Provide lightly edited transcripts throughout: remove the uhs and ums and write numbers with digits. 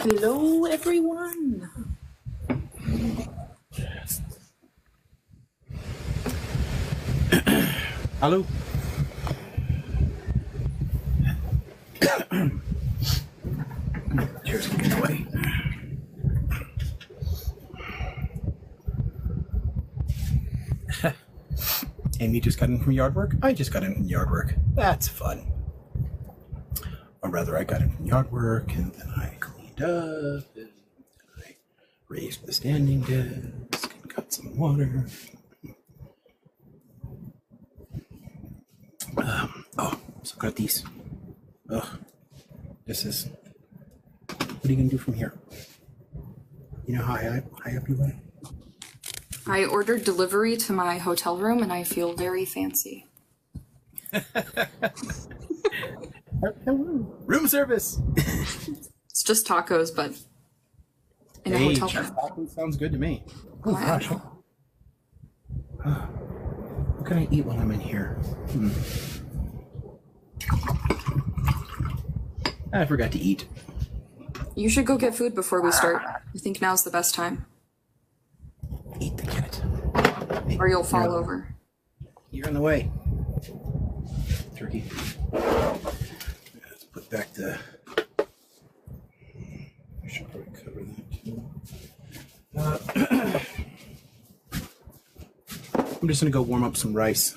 Hello, everyone. Hello. Cheers, get away. Amy just got in from yard work. I just got in from yard work. That's fun. Or rather, I got in from yard work and then I cleaned up and I raised the standing desk and got some water. So got these. This is. What are you gonna do from here? You know how high up you went? I ordered delivery to my hotel room and I feel very fancy. Room service. It's just tacos, but in a hotel room. Tacos sounds good to me. Oh Wow. gosh. What can I eat while I'm in here? I forgot to eat. You should go get food before we start. I think now's the best time. Eat the cat. Or you'll fall over. You're in the way. Turkey. Let's put back the. I should probably cover that too. I'm just gonna go warm up some rice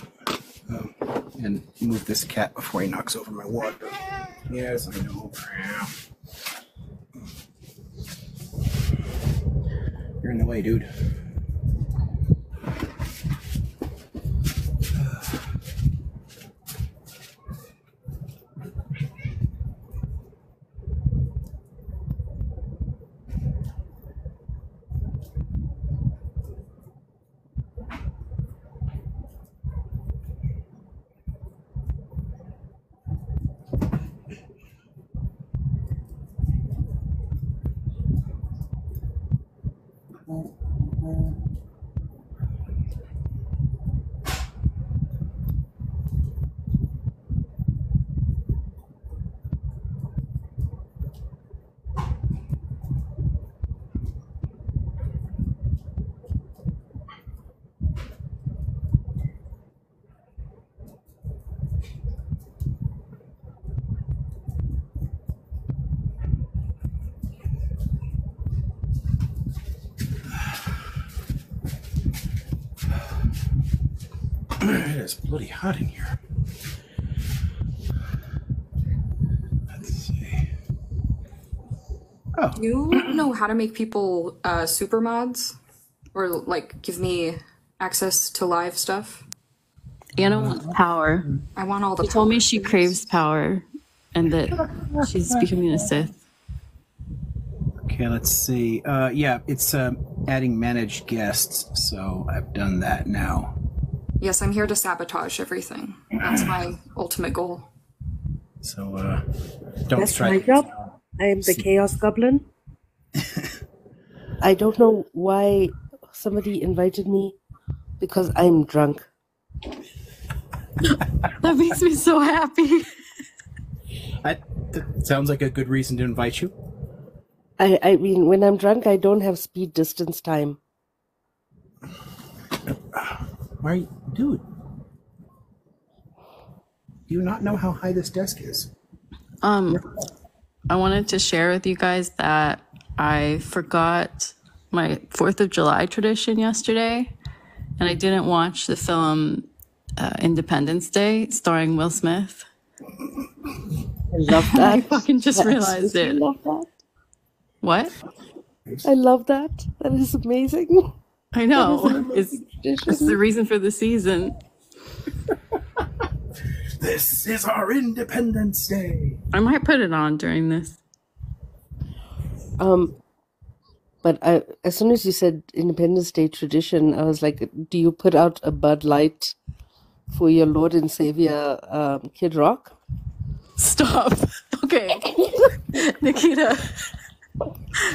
and move this cat before he knocks over my water. Yes, I know. You're in the way, dude. It is bloody hot in here. Let's see. Oh. You know how to make people super mods? Or like give me access to live stuff? Anna wants power. I want all the She told me power, she please. craves power and that she's becoming a Sith. Okay, let's see. Yeah, it's adding managed guests, so I've done that now. Yes, I'm here to sabotage everything. That's my ultimate goal. So don't That's try. my job. I am the Chaos Goblin. I don't know why somebody invited me because I'm drunk. That makes me so happy. That sounds like a good reason to invite you. I mean, when I'm drunk, I don't have speed distance time. Why, dude? Do you not know how high this desk is? I wanted to share with you guys that I forgot my 4th of July tradition yesterday, and I didn't watch the film Independence Day starring Will Smith. I love that. I fucking just realized I it. love that. What? I love that. That is amazing. I know. That is an amazing It's tradition. the reason for the season. This is our Independence Day. I might put it on during this. But as soon as you said Independence Day tradition, I was like, do you put out a Bud Light for your Lord and Savior, Kid Rock? Stop. Okay. Nikita.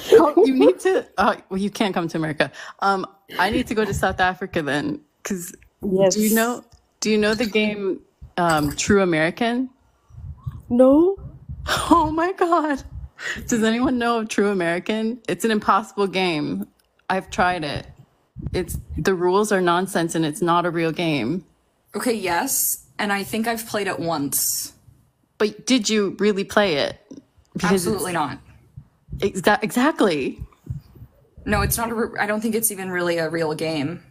You need to. Well, you can't come to America. I need to go to South Africa then, because Yes. do you know the game True American? No? Oh my god! Does anyone know of True American? It's an impossible game. I've tried it. The rules are nonsense and it's not a real game. Okay, yes, and I think I've played it once. But did you really play it? Absolutely not. Exactly. No, it's not. I don't think it's even really a real game.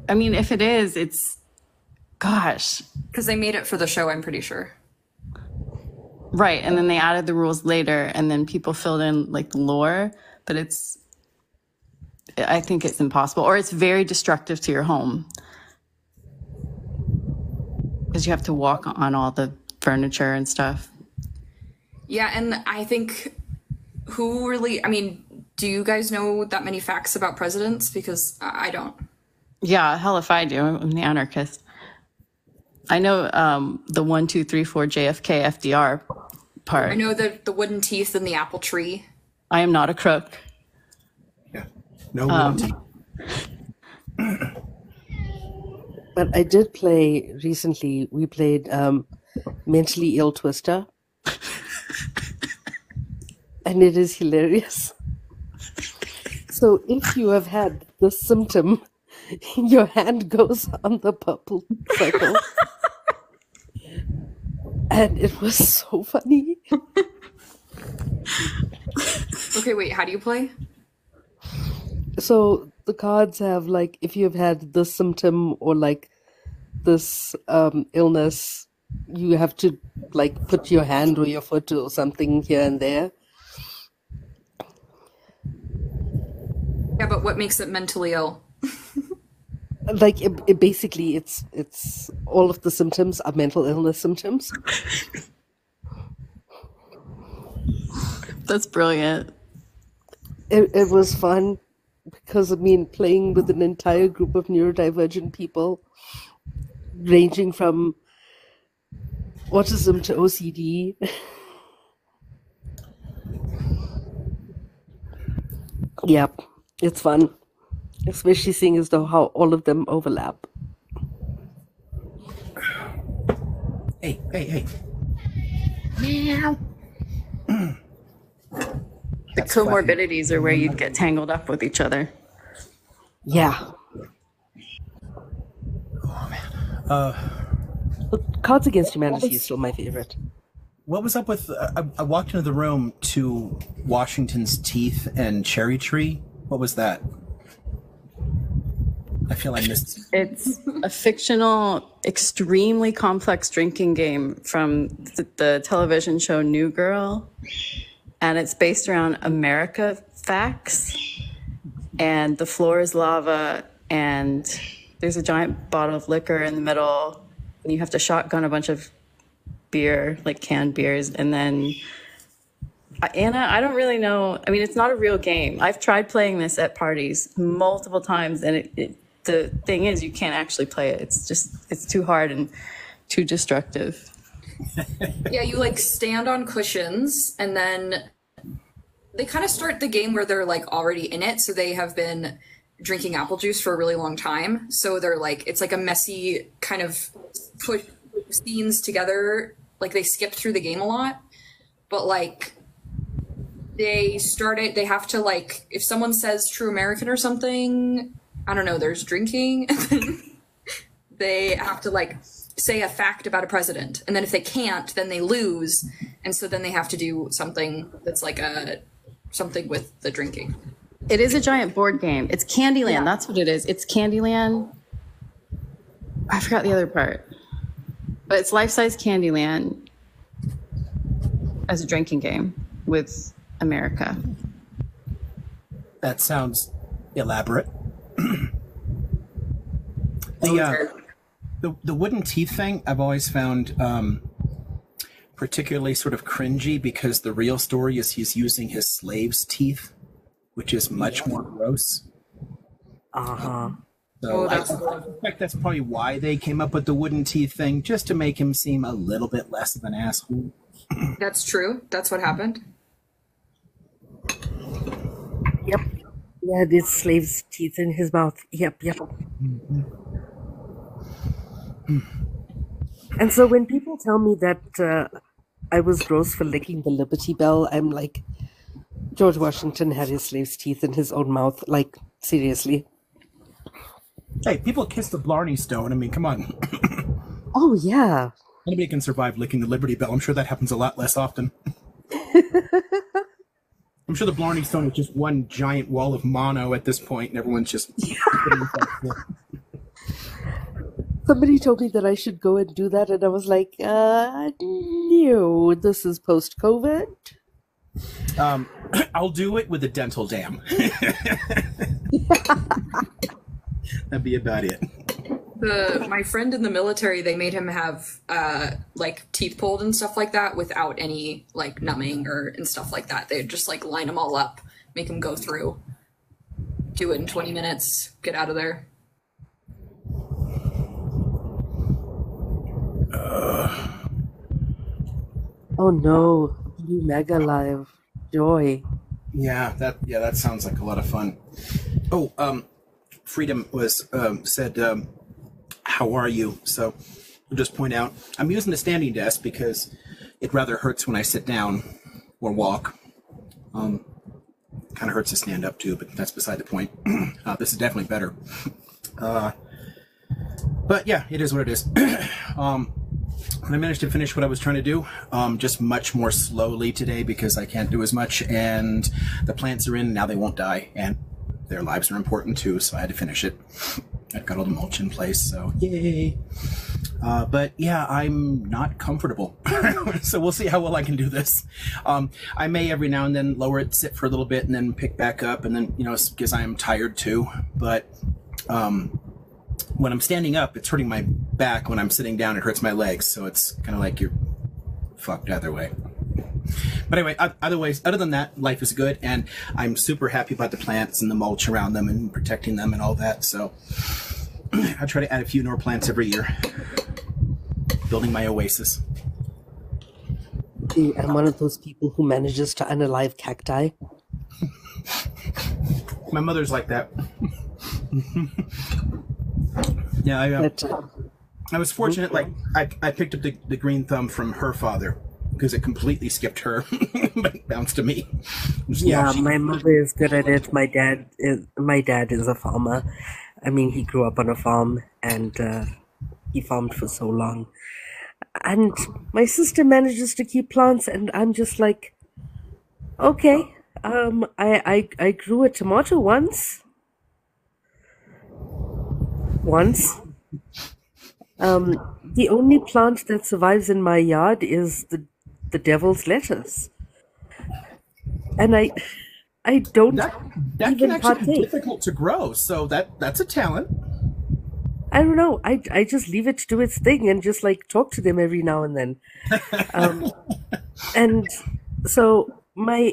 I mean, if it is, gosh. Because they made it for the show, I'm pretty sure. Right, and then they added the rules later, and then people filled in like the lore, but I think it's impossible, or it's very destructive to your home. Because you have to walk on all the furniture and stuff. Yeah, and I think I mean, do you guys know that many facts about presidents? Because I don't. Yeah, hell if I do. I'm the anarchist. I know the 1, 2, 3, 4 JFK FDR part. I know the wooden teeth in the apple tree. I am not a crook. Yeah. No wooden teeth. But I did play recently. We played Mentally Ill Twister. And it is hilarious. So if you have had the symptom, your hand goes on the purple circle. And it was so funny. Okay, wait, how do you play? So the cards have like, if you've had this symptom or like this illness, you have to like put your hand or your foot or something here and there. Yeah, but what makes it mentally ill? Like it basically, it's all of the symptoms are mental illness symptoms. That's brilliant. It was fun because, I mean, playing with an entire group of neurodivergent people, ranging from autism to OCD. Yep, it's fun, especially seeing as though how all of them overlap. Hey. Meow. The comorbidities are where you'd get tangled up with each other. Yeah. Oh, man. But Cards Against Humanity is still my favorite. What was up with... I walked into the room to Washington's Teeth and Cherry Tree. What was that? I feel I missed... It's a fictional, extremely complex drinking game from the television show New Girl. And it's based around America facts. And the floor is lava. And there's a giant bottle of liquor in the middle. And you have to shotgun a bunch of beer, like canned beers. And then, Anna, I don't really know. I mean, it's not a real game. I've tried playing this at parties multiple times. And the thing is, you can't actually play it. It's too hard and too destructive. Yeah, you like stand on cushions and then they kind of start the game where they're like already in it. So they have been drinking apple juice for a really long time. So they're like, it's like a messy kind of put scenes together. Like they skip through the game a lot, but like they have to like, if someone says True American or something, I don't know, there's drinking, and then they have to like say a fact about a president. And then if they can't, then they lose. And so then they have to do something that's like something with the drinking. It is a giant board game. It's Candyland. Yeah. That's what it is. It's Candyland. I forgot the other part. But it's life-size Candyland as a drinking game with America. That sounds elaborate. The wooden teeth thing I've always found particularly sort of cringy because the real story is he's using his slaves' teeth, which is much more gross. Uh-huh. So I suspect that's probably why they came up with the wooden teeth thing, just to make him seem a little bit less of an asshole. That's true. That's what happened. Yep. Yeah, there's slave's teeth in his mouth. Yep. Mm-hmm. And so when people tell me that I was gross for licking the Liberty Bell. I'm like, George Washington had his slave's teeth in his own mouth. Like, seriously. Hey, people kiss the Blarney Stone. I mean, come on. Oh, yeah. Anybody can survive licking the Liberty Bell. I'm sure that happens a lot less often. I'm sure the Blarney Stone is just one giant wall of mono at this point, and everyone's just... Somebody told me that I should go and do that, and I was like, no, this is post-COVID. I'll do it with a dental dam. That'd be about it. My friend in the military, they made him have like teeth pulled and stuff like that without any like numbing and stuff like that. They'd just like line them all up, make him go through, do it in 20 minutes, get out of there. Oh no, Blue Mega Live. Joy. Yeah, that sounds like a lot of fun. Oh, Freedom was said, how are you? So I'll just point out, I'm using the standing desk because it rather hurts when I sit down or walk. Kind of hurts to stand up too, but that's beside the point. This is definitely better. But yeah, it is what it is. I managed to finish what I was trying to do, just much more slowly today because I can't do as much, and the plants are in, now they won't die, and their lives are important too, so I had to finish it. I've got all the mulch in place, so yay. But yeah, I'm not comfortable, so we'll see how well I can do this. I may every now and then lower it, sit for a little bit, and then pick back up, and then, you know, because I am tired too, but when I'm standing up, it's hurting my back. When I'm sitting down, it hurts my legs. So it's kind of like you're fucked either way. But anyway, other than that, life is good. And I'm super happy about the plants and the mulch around them and protecting them and all that. So I try to add a few more plants every year. Building my oasis. I'm one of those people who manages to unalive cacti. My mother's like that. Yeah, I was fortunate. Like I picked up the green thumb from her father because it completely skipped her, but bounced to me. Yeah, my mother is good at it. My dad is a farmer. I mean, he grew up on a farm and he farmed for so long. And my sister manages to keep plants, and I'm just like, okay. I grew a tomato once. The only plant that survives in my yard is the devil's lettuce, and I don't that even can actually be partake. difficult to grow. So that's a talent. I don't know. I just leave it to do its thing and just like talk to them every now and then. And so my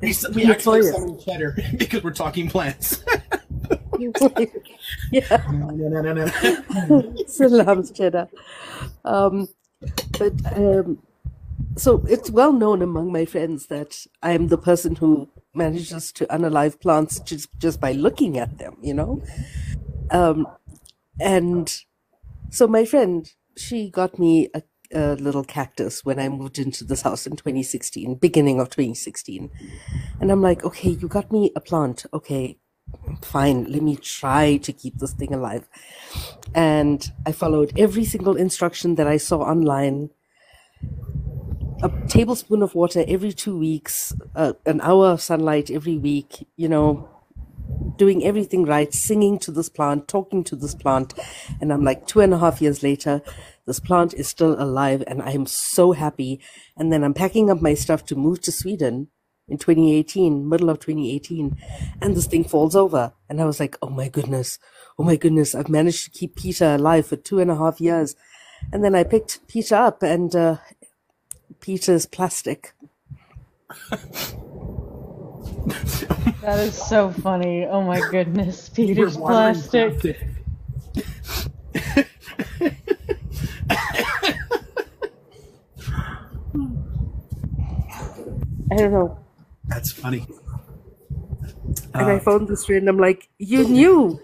We actually selling cheddar because we're talking plants. yeah, Salam's cheddar. But so it's well known among my friends that I am the person who manages to unalive plants just by looking at them, you know? And so my friend, she got me a little cactus when I moved into this house in 2016, beginning of 2016. And I'm like, okay, you got me a plant. Okay, fine, let me try to keep this thing alive. And I followed every single instruction that I saw online. A tablespoon of water every 2 weeks, an hour of sunlight every week, you know, doing everything right, singing to this plant, talking to this plant. And I'm like 2.5 years later, this plant is still alive and I am so happy. And then I'm packing up my stuff to move to Sweden in 2018, middle of 2018, and this thing falls over. And I was like, oh my goodness, I've managed to keep Peter alive for 2.5 years. And then I picked Peter up and Peter's plastic. That is so funny. Oh my goodness, Peter's plastic. I don't know. That's funny. And I phoned this friend. I'm like, you knew.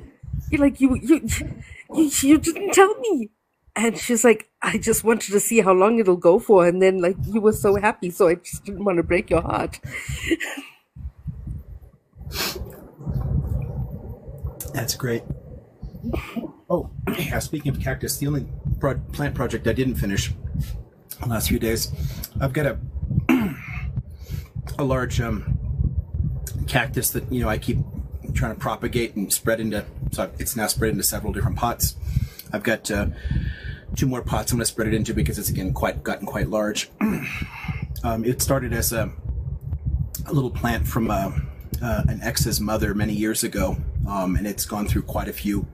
You're like, you didn't tell me. And she's like, I just wanted to see how long it'll go for. And then, like, you were so happy, so I just didn't want to break your heart. That's great. Oh, yeah, speaking of cactus, the only plant project I didn't finish the last few days, I've got a large cactus that, I keep trying to propagate and spread into, so it's now spread into several different pots. I've got 2 more pots I'm going to spread it into because it's again gotten quite large. It started as a little plant from an ex's mother many years ago, and it's gone through quite a few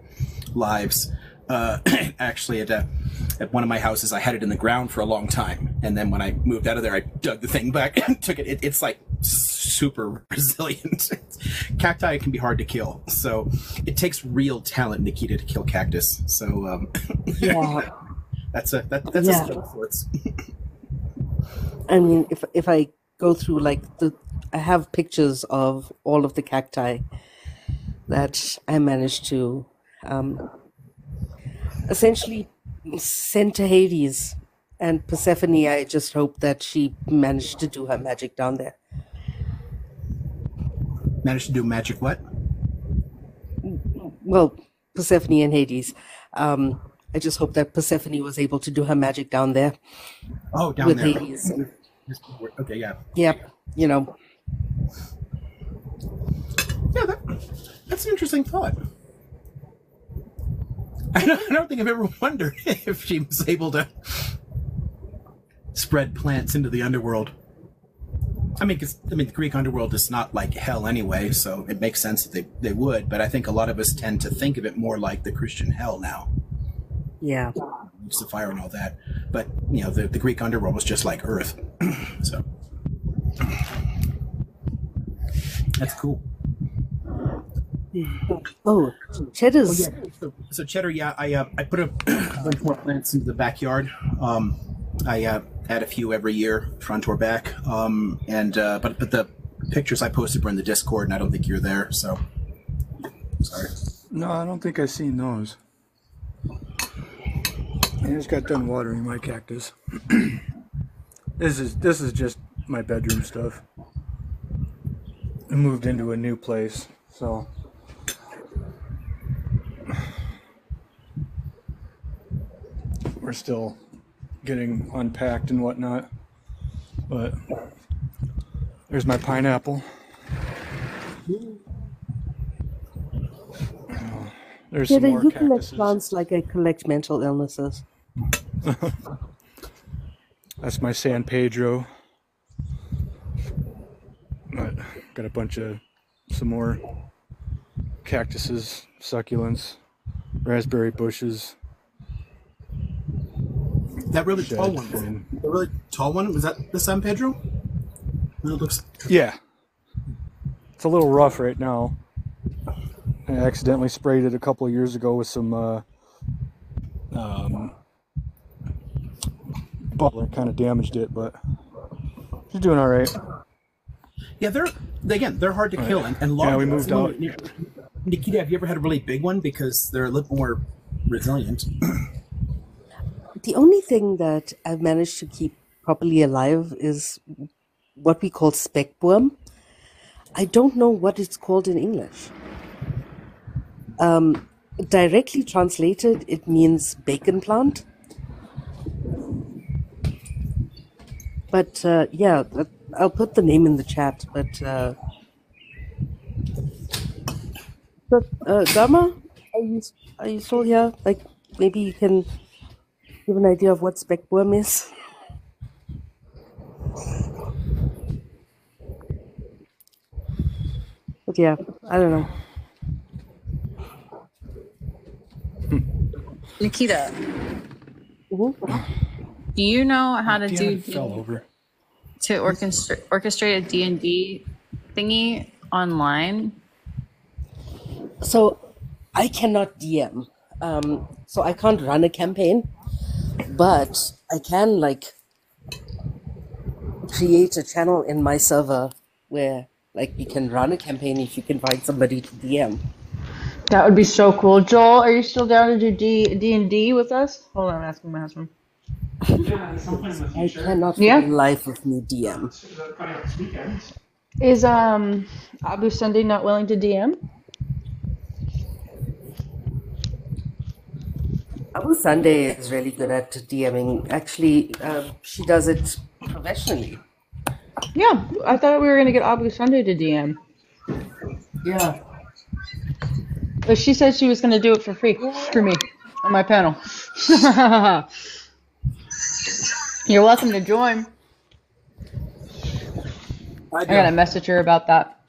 lives. Actually, at one of my houses, I had it in the ground for a long time, and then when I moved out of there, I dug the thing back and took it. It's like super resilient. Cacti can be hard to kill, so it takes real talent, Nikita, to kill cactus. So Yeah. that's a Yeah. skill of sorts. I mean, if I go through I have pictures of all of the cacti that I managed to essentially send to Hades. And Persephone, I just hope that she managed to do her magic down there. Managed to do magic what? Well, Persephone and Hades. I just hope that Persephone was able to do her magic down there Oh, down with there. Hades. Okay, yeah. Yep, Yeah, that's an interesting thought. I don't think I've ever wondered if she was able to spread plants into the underworld. I mean, the Greek underworld is not like hell anyway, so it makes sense that they would. But I think a lot of us tend to think of it more like the Christian hell now. yeah. It's the fire and all that. But the Greek underworld was just like Earth, so that's cool. Oh, Cheddar's. Oh, yeah. So cheddar, yeah. I put a bunch more plants into the backyard. I add a few every year, front or back. But the pictures I posted were in the Discord, and I don't think you're there. So sorry. No, I don't think I've seen those. I just got done watering my cactus. This is just my bedroom stuff. I moved into a new place, so we're still getting unpacked and whatnot. But there's my pineapple. There's some Cheddar, more you collect cactuses. plants like I collect mental illnesses. That's my San Pedro. But got a bunch of some more cactuses, succulents, raspberry bushes. That really tall Shed one. and- The really tall one, was that the San Pedro? No, it looks. Yeah. It's a little rough right now. I accidentally sprayed it a couple of years ago with some butler, kind of damaged it, but she's doing all right. Yeah, they're hard to kill and large. Yeah, we moved out. Nikita, have you ever had a really big one? Because they're a little more resilient. The only thing that I've managed to keep properly alive is what we call speckworm. I don't know what it's called in English. Directly translated, it means bacon plant. But yeah, I'll put the name in the chat. But Dharma, are you still here? Like, maybe you can give an idea of what speckworm is. But yeah, I don't know. Nikita, Mhm. do you know how to Damn, do it fell over. to orchestrate a D&D thingy online? So I cannot DM. So I can't run a campaign, but I can like create a channel in my server where like you can run a campaign if you can find somebody to DM. That would be so cool. Joel, are you still down to do D&D with us? Hold on, I'm asking my husband. I cannot for Yeah? the life of me DM. Is Abu Sunday not willing to DM? Abu Sunday is really good at DMing. Actually, she does it professionally. Yeah, I thought we were gonna get Abu Sunday to DM. Yeah. But she said she was gonna do it for free for me on my panel. You're welcome to join. I gotta message her about that.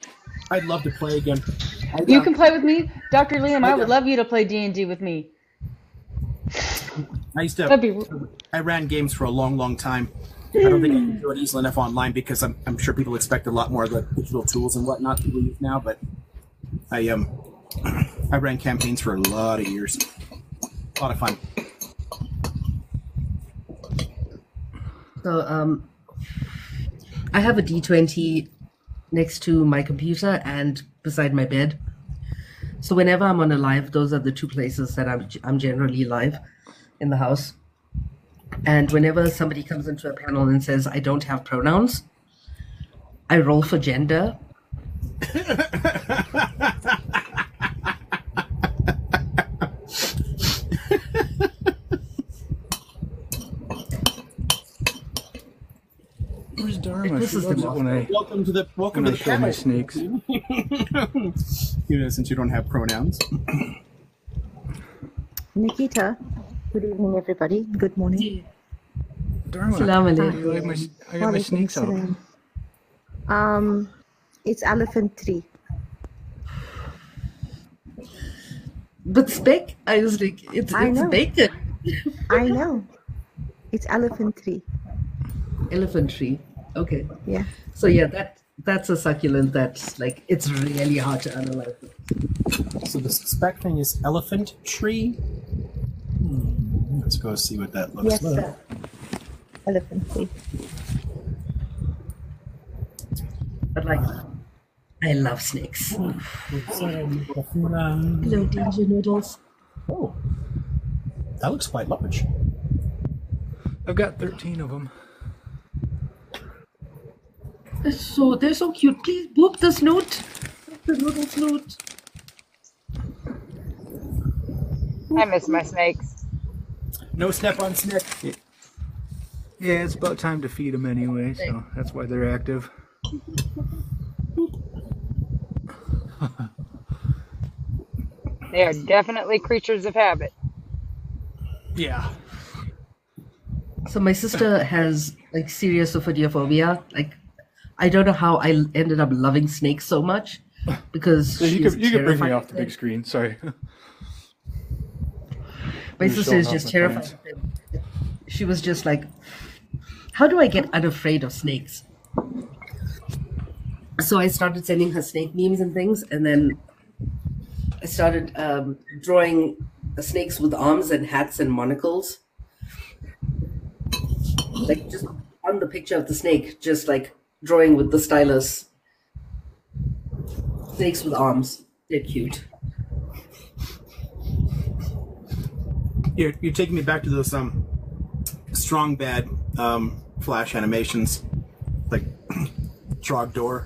I'd love to play again. You can play with me, Dr. Liam. I would love you to play D&D with me. I used to. I ran games for a long, long time. I don't think I can do it easily enough online because I'm sure people expect a lot more of the digital tools and whatnot people use now. But I ran campaigns for a lot of years. A lot of fun. So I have a D20 next to my computer and beside my bed. So whenever I'm on a live, those are the two places that I'm generally live in the house. And whenever somebody comes into a panel and says, I don't have pronouns, I roll for gender. Where's Dharma? This She is loves the it when I Welcome to the show my snakes. Since you don't have pronouns. Nikita, good evening, everybody. Good morning. Dharma, Salam I alaikum. got my snakes out. It's elephant tree. But Speck, I was like, it's know. bacon. I know. It's elephant tree. Elephant tree. Okay. Yeah. So yeah, that's a succulent that's like, it's really hard to analyze. So the spec thing is elephant tree. Let's go see what that looks Yes, like. sir. Elephant tree. But like, I love snakes. Hello, danger noodles. Oh, that looks quite large. I've got 13 of them. They're so cute. Please boop the snoot. The noodle snoot. I miss my snakes. No step on snake. Yeah, it's about time to feed them anyway, so that's why they're active. They are definitely creatures of habit. Yeah. So my sister has like serious ophidiophobia. Like, I don't know how I ended up loving snakes so much because So you she's could bring me terrified off of the big them. screen. Sorry. My You're sister showing is off just my terrified plants. of them. She was just like, how do I get unafraid of snakes? So I started sending her snake memes and things, and then I started drawing snakes with arms and hats and monocles. Like just on the picture of the snake, just like drawing with the stylus. Snakes with arms. They're cute. You're taking me back to those strong bad flash animations, like Trogdor.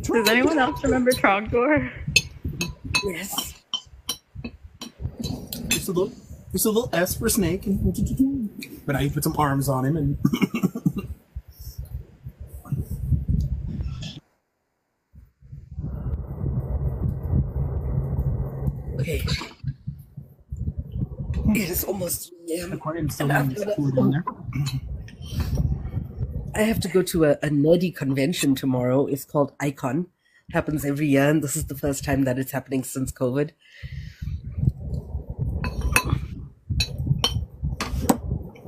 Does anyone else remember Trogdor? Yes. Just a little S for snake, but now you put some arms on him and. Okay. It is almost 3 a.m. Aquarium's still And after that- food in there. I have to go to a nerdy convention tomorrow. It's called Icon. Happens every year, and this is the first time that it's happening since COVID.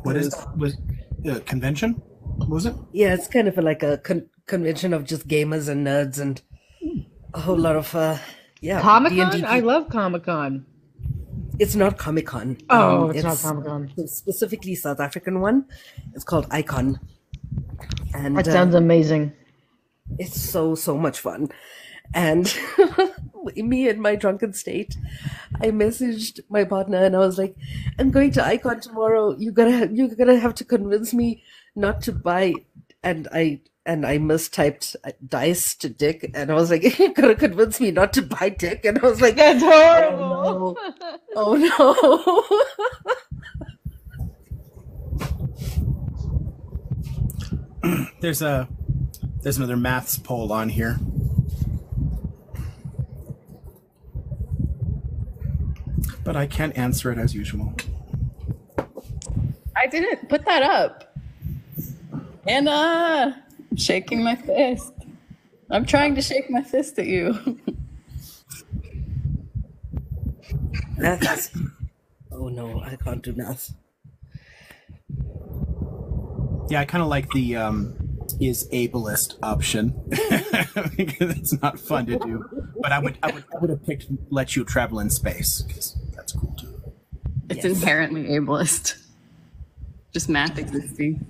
What is was convention? What was it? Yeah, it's kind of like a convention of just gamers and nerds and a whole lot of Comic-Con? D&D I love Comic-Con. It's not Comic-Con. Oh, it's not Comic-Con. Specifically South African one. It's called Icon. And That sounds amazing. It's so much fun. And me in my drunken state, I messaged my partner and I was like, "I'm going to Icon tomorrow. You're gonna have to convince me not to buy." And I mistyped dice to dick, and I was like, "You're gonna convince me not to buy dick," and I was like, That's "Oh horrible. no, oh no." There's another maths poll on here. But I can't answer it as usual. I didn't put that up. Anna! I'm shaking my fist. I'm trying to shake my fist at you. Maths. Oh no, I can't do math. Yeah, I kind of like the is ableist option because it's not fun to do. But I would have picked let you travel in space because that's cool too. It's inherently ableist. Just math existing.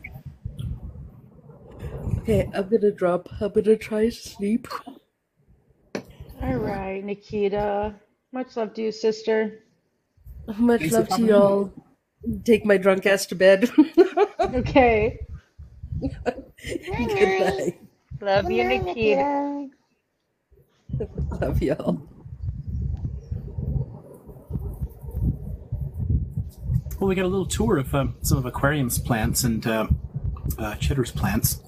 Okay, I'm gonna drop. I'm gonna try to sleep. All right, Nikita. Much love to you, sister. Much Thanks love for to coming y'all. Take my drunk ass to bed. Okay. Good night. Love you, Nikita. Love y'all. Well, we got a little tour of some of Aquarium's plants and Cheddar's plants.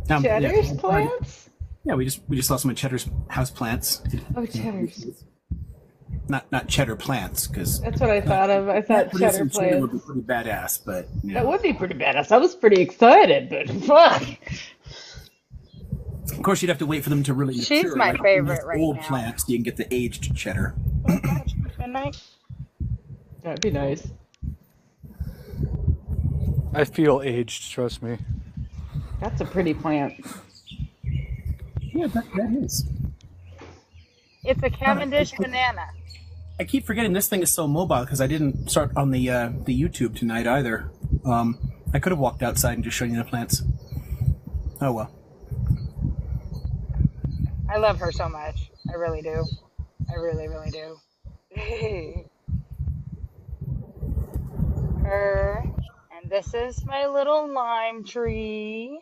Cheddar's plants? Yeah, we just saw some of Cheddar's house plants. Oh, Cheddar's. Not cheddar plants, because That's what I thought of. I thought cheddar would plants. be pretty badass, but you That know. would be pretty badass. I was pretty excited, but fuck. Of course, you'd have to wait for them to really mature. She's my like favorite these right old now. plants, you can get the aged cheddar. Midnight? That'd be nice. I feel aged, trust me. That's a pretty plant. Yeah, that is. It's a Cavendish banana. I keep forgetting this thing is so mobile because I didn't start on the YouTube tonight either. I could have walked outside and just shown you the plants. Oh well. I love her so much. I really do. I really, really do. Her. And this is my little lime tree.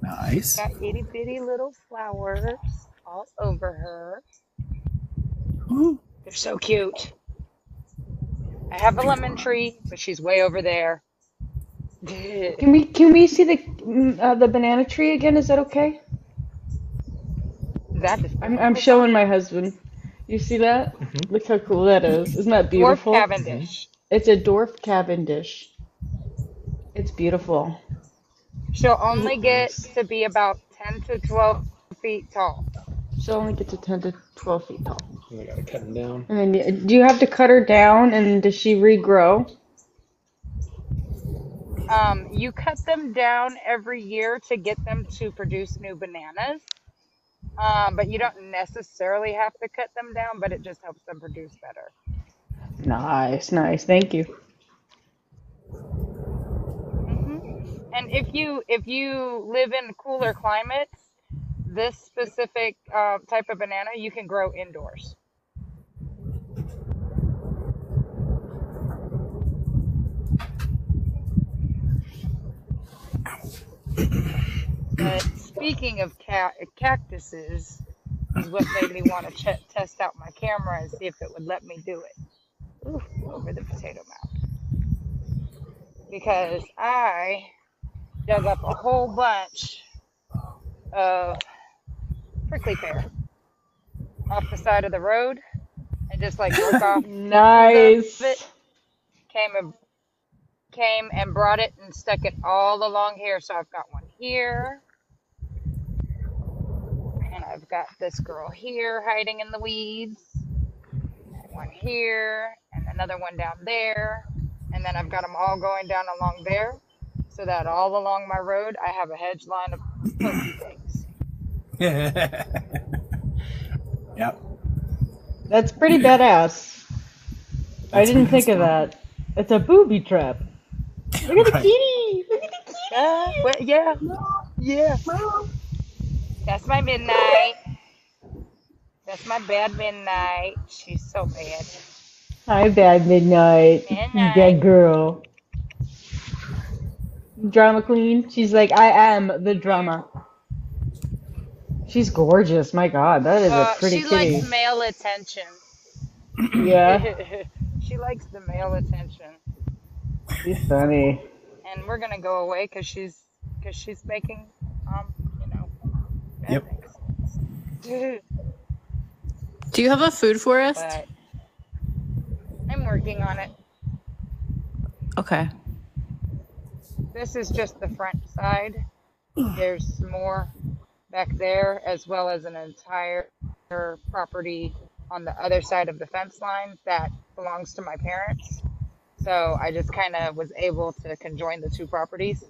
Nice. Got itty bitty little flowers all over her. Ooh. They're so cute. I have a lemon tree, but she's way over there. Can we see the banana tree again? Is that okay? That is I'm showing my husband. You see that? Look how cool that is. Isn't that Dwarf beautiful? Cavendish. It's a dwarf Cavendish. It's beautiful. She'll only get to be about 10 to 12 feet tall. She'll only get to 10 to 12 feet tall. I gotta cut them down. And then, do you have to cut her down, and does she regrow? You cut them down every year to get them to produce new bananas. But you don't necessarily have to cut them down, but it just helps them produce better. Nice, nice. Thank you. And if you live in cooler climates, this specific type of banana you can grow indoors. But speaking of cactuses, is what made me want to test out my camera and see if it would let me do it. Ooh, over the potato mound. Because I dug up a whole bunch of prickly pear off the side of the road and just like broke off Nice. it. Came and brought it and stuck it all along here. So I've got one here. And I've got this girl here hiding in the weeds. One here and another one down there. And then I've got them all going down along there. So that all along my road, I have a hedge line of pokey things. Yep. That's pretty badass. I didn't think of that. It's a booby trap. Look at the Right. kitty! Look at the kitty! Yeah. That's my midnight. That's my bad midnight. She's so bad. Hi, Bad Midnight. Midnight. Good girl. Drama queen. She's like, I am the drama. She's gorgeous. My God, that is a pretty She likes kitty. male attention. Yeah, She likes the male attention. she's funny. And we're gonna go away because she's making bad Yep. things. Do you have a food forest? But I'm working on it. Okay. This is just the front side. There's more back there, as well as an entire property on the other side of the fence line that belongs to my parents. So I just kind of was able to conjoin the two properties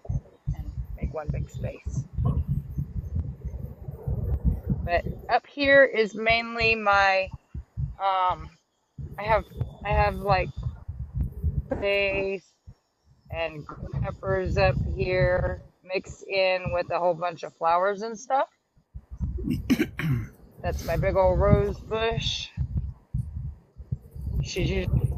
and make one big space. But up here is mainly my I have like space and peppers up here mixed in with a whole bunch of flowers and stuff. That's my big old rose bush. She's usually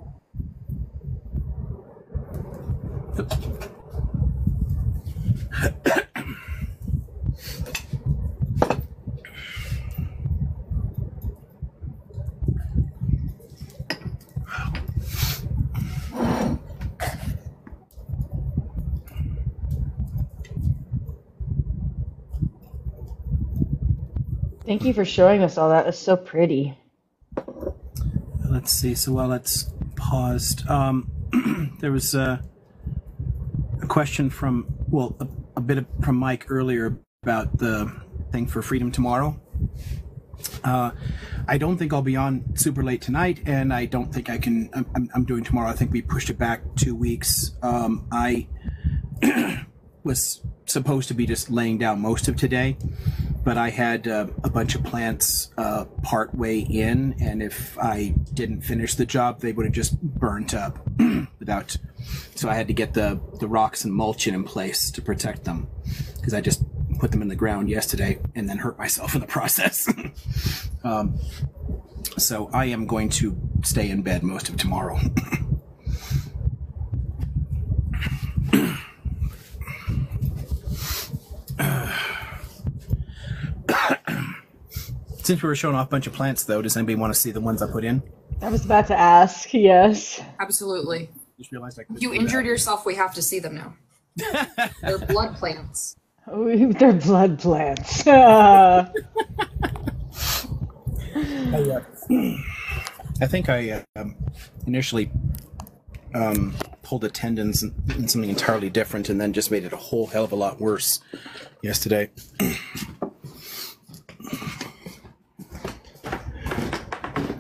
Thank you for showing us all that. It's so pretty. Let's see. So while that's paused, there was a question from, well, a bit from Mike earlier about the thing for Freedom Tomorrow. I don't think I'll be on super late tonight, and I don't think I can. I'm doing tomorrow. I think we pushed it back 2 weeks. I was supposed to be just laying down most of today, but I had a bunch of plants part way in, and if I didn't finish the job, they would have just burnt up without. So I had to get the rocks and mulch in place to protect them, because I just put them in the ground yesterday and then hurt myself in the process. So I am going to stay in bed most of tomorrow. Since we were showing off a bunch of plants, though, does anybody want to see the ones I put in? I was about to ask, yes. Absolutely. Just realized I could You injured yourself. We have to see them now. They're blood plants. Oh, they're blood plants. I think I initially pulled a tendons in something entirely different, and then just made it a whole hell of a lot worse yesterday.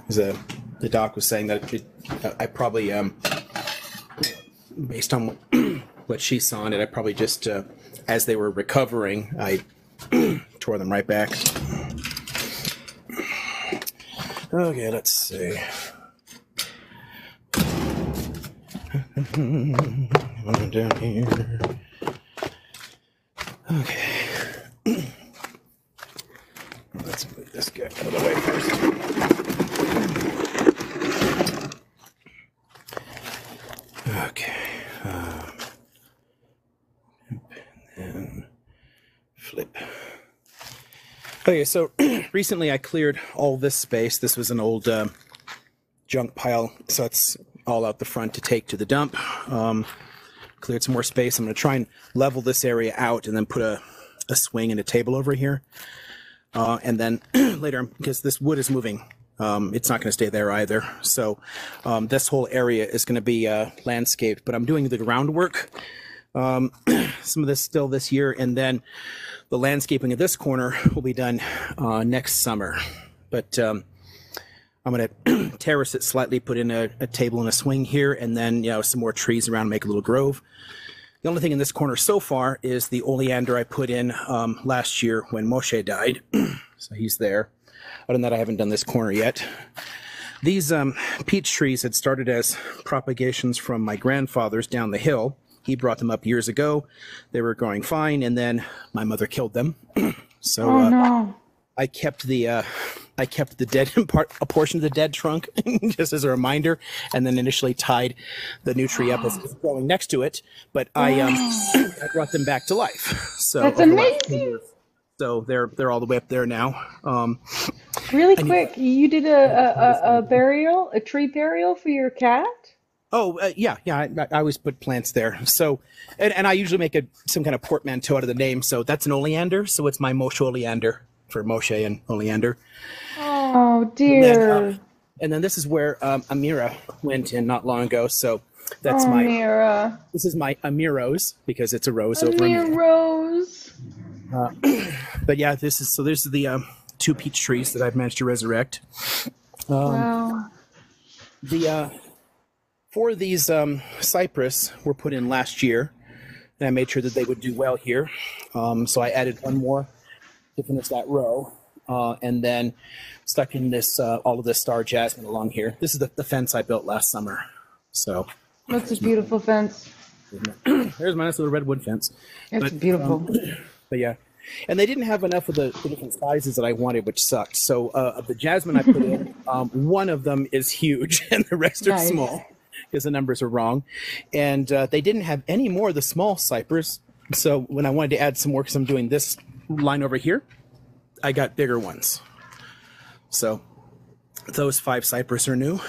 The doc was saying that I probably, based on what she saw in it, I probably just, as they were recovering, I tore them right back. Okay, let's see. Down here. Okay. Let's move this guy out of the way first. Okay. And flip. Okay, so recently I cleared all this space. This was an old junk pile, so it's all out the front to take to the dump. Cleared some more space. I'm going to try and level this area out and then put a swing and a table over here. And then later, because this wood is moving, it's not going to stay there either. So this whole area is going to be landscaped, but I'm doing the groundwork. Some of this still this year, and then the landscaping of this corner will be done next summer. But I'm going to terrace it slightly, put in a table and a swing here, and then some more trees around, make a little grove. The only thing in this corner so far is the oleander I put in last year when Moshe died. So he's there. Other than that, I haven't done this corner yet. These peach trees had started as propagations from my grandfather's down the hill. He brought them up years ago. They were growing fine, and then my mother killed them. So Oh no. I kept the dead part, a portion of the dead trunk, just as a reminder, and then initially tied the new tree up as it was growing next to it. But I brought them back to life. So That's over the last 2 amazing. years. So they're all the way up there now. Really I need- quick, you did a tree burial for your cat? Oh, yeah. I always put plants there. So, and I usually make some kind of portmanteau out of the name. So that's an oleander. So it's my Moshe oleander for Moshe and oleander. Oh dear. And then this is where Amira went in not long ago. So that's Oh, Mira. this is my Amiros because it's a rose over Amir Amira. Rose. But yeah, this is the 2 peach trees that I've managed to resurrect. Wow. The 4 of these cypress were put in last year, and I made sure that they would do well here. So I added 1 more to finish that row, and then stuck in this all of this star jasmine along here. This is the fence I built last summer. So That's a beautiful fence. there's my nice little redwood fence. It's beautiful. But yeah, and they didn't have enough of the different sizes that I wanted, which sucked. So of the jasmine I put in, 1 of them is huge, and the rest are Nice. small because the numbers are wrong. And they didn't have any more of the small cypress. So when I wanted to add some more, because I'm doing this line over here, I got bigger ones. So those 5 cypress are new.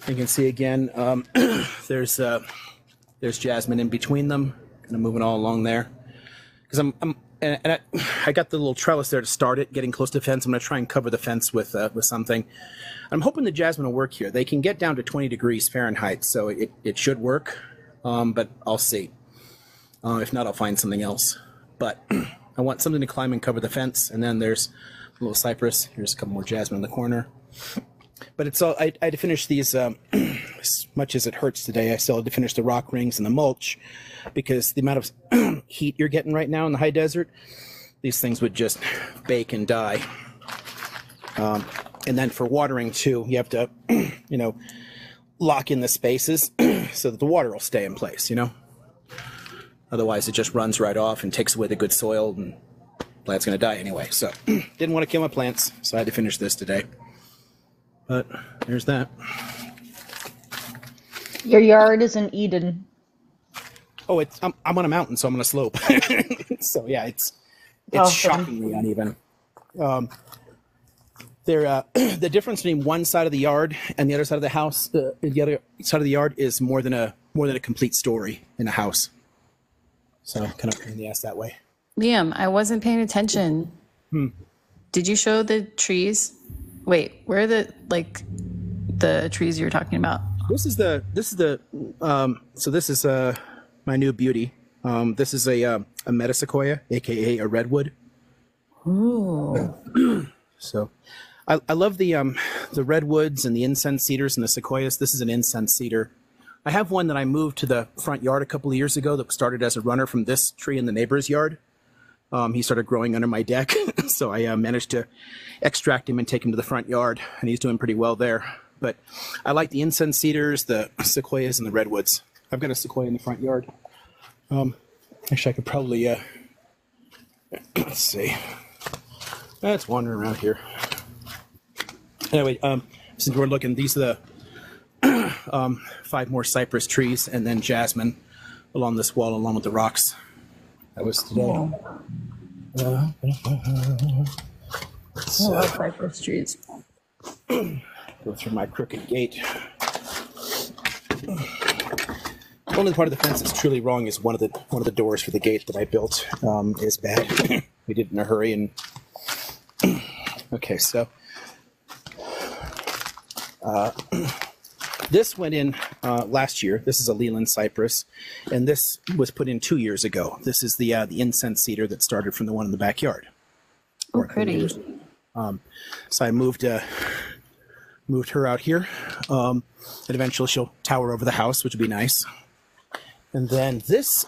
You can see again, there's jasmine in between them, kind of moving all along there. Because I got the little trellis there to start it, getting close to the fence. I'm going to try and cover the fence with something. I'm hoping the jasmine will work here. They can get down to 20 degrees Fahrenheit, so it should work, but I'll see. If not, I'll find something else. But I want something to climb and cover the fence, and then there's a little cypress. Here's a couple more jasmine in the corner. But it's all I had to finish these. As much as it hurts today, I still had to finish the rock rings and the mulch, because the amount of heat you're getting right now in the high desert, these things would just bake and die. And then for watering too, you have to, lock in the spaces so that the water will stay in place. Otherwise, it just runs right off and takes away the good soil, and the plant's going to die anyway. So didn't want to kill my plants, so I had to finish this today. But there's that. Your yard is in Eden. Oh, I'm on a mountain, so I'm on a slope. So yeah, it's Awesome. shockingly uneven. The difference between one side of the yard and the other side of the house, the other side of the yard is more than a complete story in a house. So kind of pain in the ass that way. Liam, I wasn't paying attention. Did you show the trees? Wait, where are the trees you were talking about? This is my new beauty. This is a metasequoia, aka a redwood. Ooh. So I love the redwoods and the incense cedars and the sequoias. This is an incense cedar. I have one that I moved to the front yard a couple of years ago that started as a runner from this tree in the neighbor's yard. He started growing under my deck, so I managed to extract him and take him to the front yard, and he's doing pretty well there. But I like the incense cedars, the sequoias, and the redwoods. I've got a sequoia in the front yard. Actually, I could probably, let's see. It's wandering around here. Anyway, since we're looking, these are the 5 more cypress trees, and then jasmine along this wall, along with the rocks. That was today. I love cypress trees. Go through my crooked gate. Only part of the fence that's truly wrong is one of the doors for the gate that I built is bad. We did it in a hurry, and okay, so this went in last year. This is a Leland cypress, and this was put in 2 years ago. This is the incense cedar that started from the one in the backyard. Oh, pretty. So I moved her out here, and eventually she'll tower over the house, which would be nice. And then this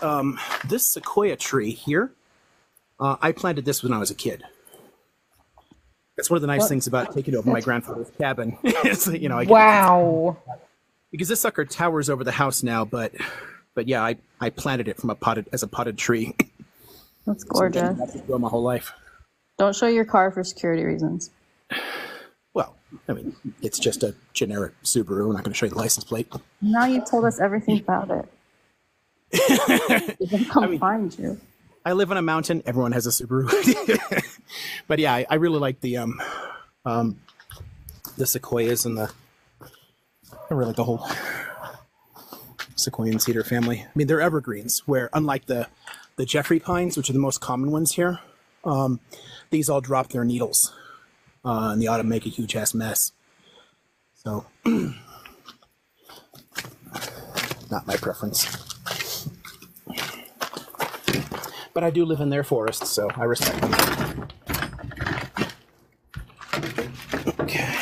sequoia tree here, I planted this when I was a kid. That's one of the nice things about taking over my grandfather's cabin. Is, Wow. Because this sucker towers over the house now, but yeah, I planted it from as a potted tree. That's gorgeous. That's been my whole life. Don't show your car for security reasons. Well, I mean, it's just a generic Subaru. I'm not going to show you the license plate. Now you've told us everything about it. They come find you. I live on a mountain. Everyone has a Subaru. But yeah, I really like the sequoias and I really like the whole sequoia and cedar family. I mean, they're evergreens, where unlike the Jeffrey pines, which are the most common ones here, these all drop their needles in the autumn, make a huge ass mess. So, not my preference. But I do live in their forest, so I respect them. Okay.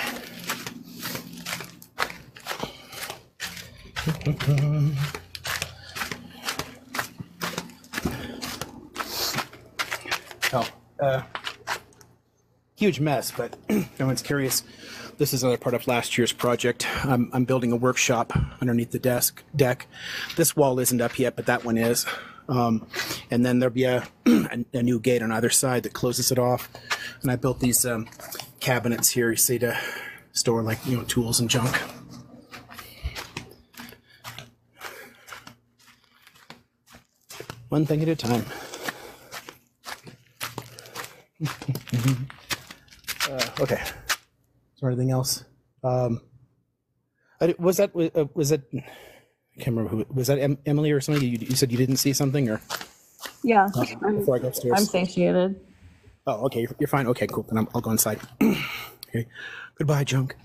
Huge mess, but no one's curious. This is another part of last year's project. I'm building a workshop underneath the deck. This wall isn't up yet, but that one is. And then there'll be a new gate on either side that closes it off. And I built these cabinets here, you see, to store like tools and junk. One thing at a time. Okay. Is there anything else? Was that? I can't remember who. Was that Emily or something? You said you didn't see something, or? Yeah. Before I go upstairs. I'm satiated. Oh, okay. You're fine. Okay, cool. Then I'll go inside. Okay. Goodbye, junk.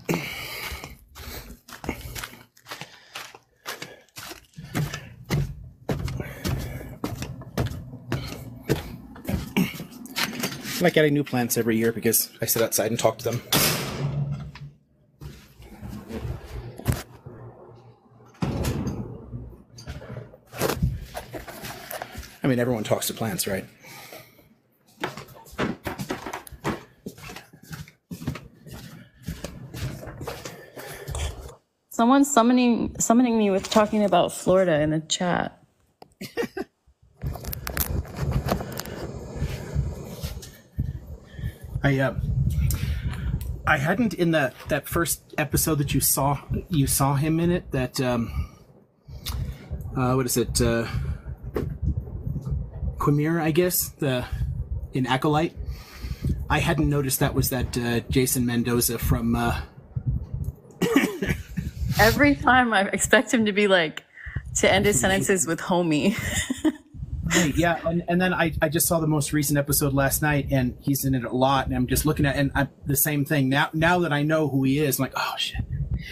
I like adding new plants every year because I sit outside and talk to them. I mean, everyone talks to plants, right? Someone's summoning me with talking about Florida in the chat. I hadn't in that first episode that you saw him in it, that what is it, Quimir, I guess, in Acolyte. I hadn't noticed that was that Jason Mendoza from Every time I expect him to be like, to end his sentences with homie. Right, yeah, and then I just saw the most recent episode last night, and he's in it a lot, and I'm just looking at, and the same thing now that I know who he is, I'm like, oh shit.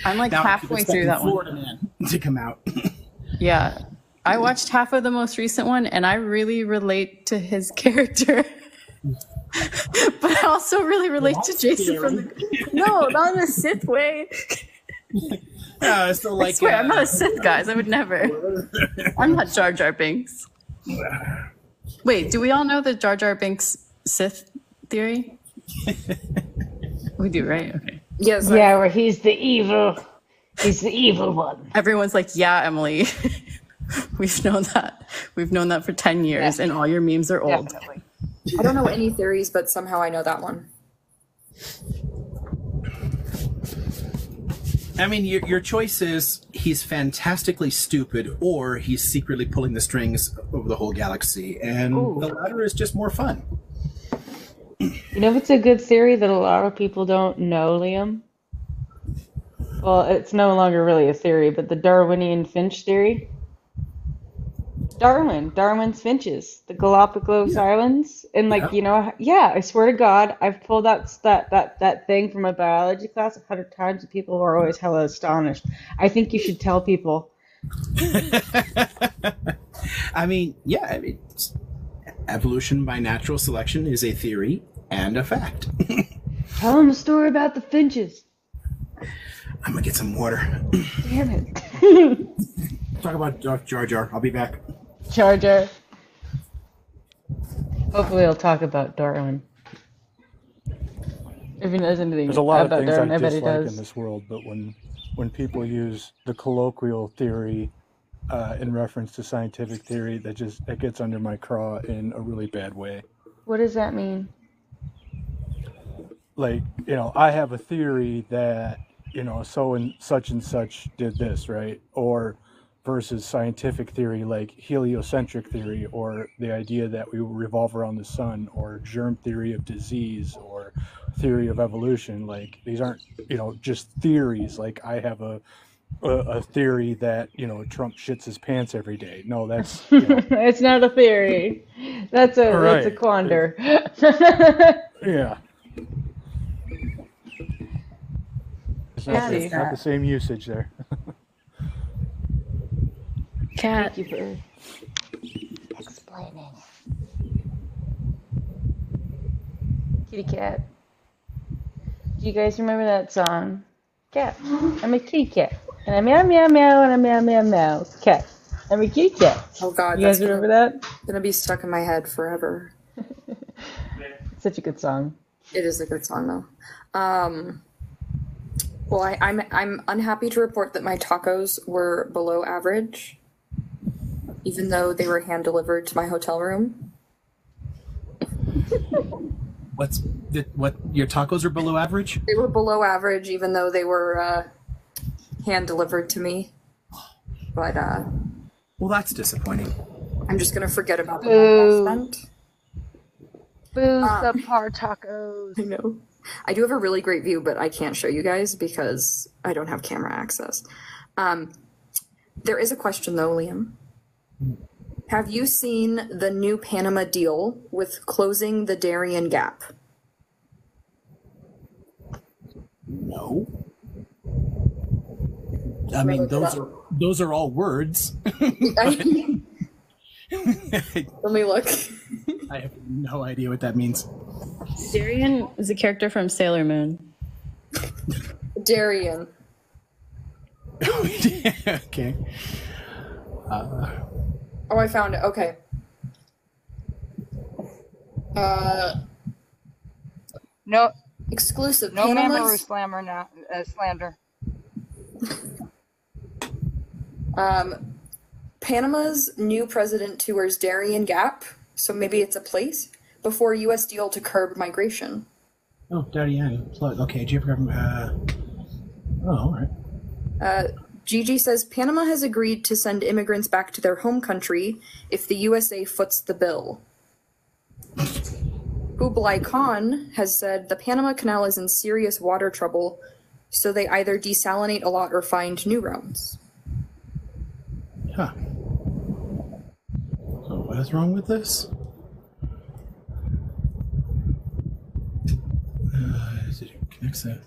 I'm like now halfway through that Florida one. Man to come out. Yeah, I watched half of the most recent one, and I really relate to his character. But I also really relate to Jason from the... No, not in a Sith way. No, it's still like, I swear, I'm not a Sith, guys. I would never. I'm not Jar Jar Binks. Wait, do we all know the Jar Jar Binks Sith theory? We do, right? Okay. Yes. Yeah, where he's the evil one. Everyone's like, yeah, Emily. We've known that. We've known that for 10 years, and all your memes are old. Definitely. I don't know any theories, but somehow I know that one. I mean, your choice is he's fantastically stupid, or he's secretly pulling the strings over the whole galaxy, and the latter is just more fun. You know what's a good theory that a lot of people don't know, Liam? Well, it's no longer really a theory, but the Darwinian finch theory. Darwin's finches, the Galapagos Islands, and I swear to God, I've pulled out that thing from my biology class 100 times, and people are always hella astonished. I think you should tell people. I mean, evolution by natural selection is a theory and a fact. Tell them a story about the finches. I'm gonna get some water. Damn it. Talk about Jar Jar. I'll be back. Jar Jar. Hopefully he'll talk about Darwin. If he knows anything There's a lot of about things Darwin, I I bet he dislike does. in this world, but when people use the colloquial theory in reference to scientific theory that gets under my craw in a really bad way. What does that mean? Like, I have a theory that, so and such did this, right? Or versus scientific theory like heliocentric theory, or the idea that we revolve around the sun, or germ theory of disease, or theory of evolution. Like, these aren't, just theories. Like, I have a theory that Trump shits his pants every day. No, that's It's not a theory. That's a right. quander. Yeah. It's I see. not the same usage there. Cat. Thank you for Explaining. Kitty cat. Do you guys remember that song? Cat. I'm a kitty cat. And I meow meow meow and I meow meow meow. Cat. I'm a kitty cat. Oh God, You guys remember that? gonna be stuck in my head forever. Such a good song. It is a good song though. Well, I'm unhappy to report that my tacos were below average, even though they were hand delivered to my hotel room. What your tacos are below average? They were below average, even though they were hand delivered to me. But Well, that's disappointing. I'm just gonna forget about the money I spent. Boo, subpar tacos. I know. I do have a really great view, but I can't show you guys because I don't have camera access. There is a question though, Liam. Have you seen the new Panama deal with closing the Darien Gap? No. I mean, those are all words. Let me look. I have no idea what that means. Darien is a character from Sailor Moon. Darien. Okay. Oh, I found it. Okay. No, Exclusive. no Mamaroo Panama's, slammer now, slander. Panama's new president tours Darien Gap, so maybe it's a place, before U.S. deal to curb migration. Oh, Darien. Okay, geographic. All right. Gigi says Panama has agreed to send immigrants back to their home country if the USA foots the bill. Kublai Khan has said the Panama Canal is in serious water trouble, so they either desalinate a lot or find new routes. Huh. So what is wrong with this? It connects that.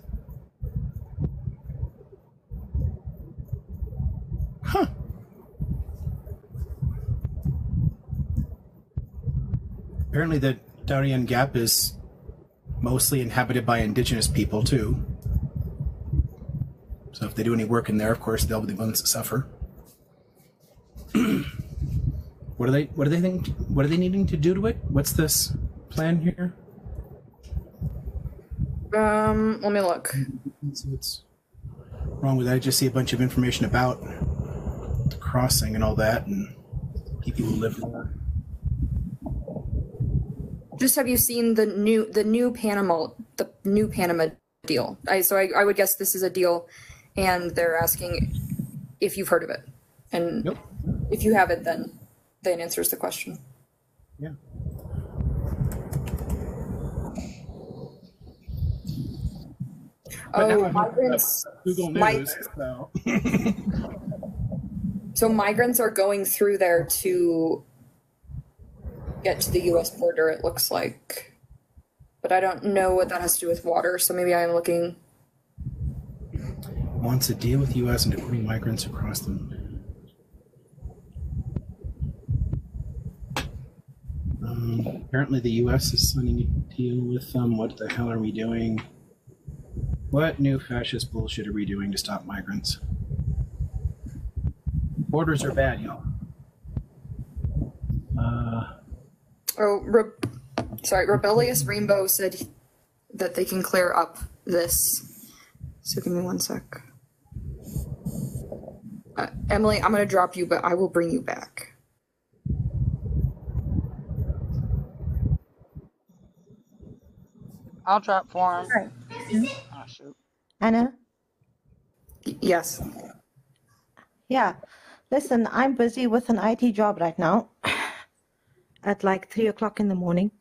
Huh. Apparently the Darien Gap is mostly inhabited by indigenous people too. So if they do any work in there, of course they'll be the ones that suffer. What are they needing to do to it? What's this plan here? Let me look. So what's wrong with that? I just see a bunch of information about the crossing and all that, and people who live there. Just have you seen the new Panama deal? I would guess this is a deal, and they're asking if you've heard of it, and Nope. if you haven't, then answers the question. Yeah. But now Oh, I'm migrants. Google mi- News. So. So migrants are going through there to get to the U.S. border, it looks like. But I don't know what that has to do with water, so maybe I'm looking. Wants a deal with U.S. and deporting migrants across them. Apparently the U.S. is signing a deal with them. What the hell are we doing? What new fascist bullshit are we doing to stop migrants? Borders are bad, y'all. Rebellious Rainbow said that they can clear up this. So give me one sec. Emily, I'm going to drop you, but I will bring you back. I'll drop for him. Hi, Oh, shoot. Anna. Yes. Yeah, listen, I'm busy with an IT job right now at like 3 o'clock in the morning.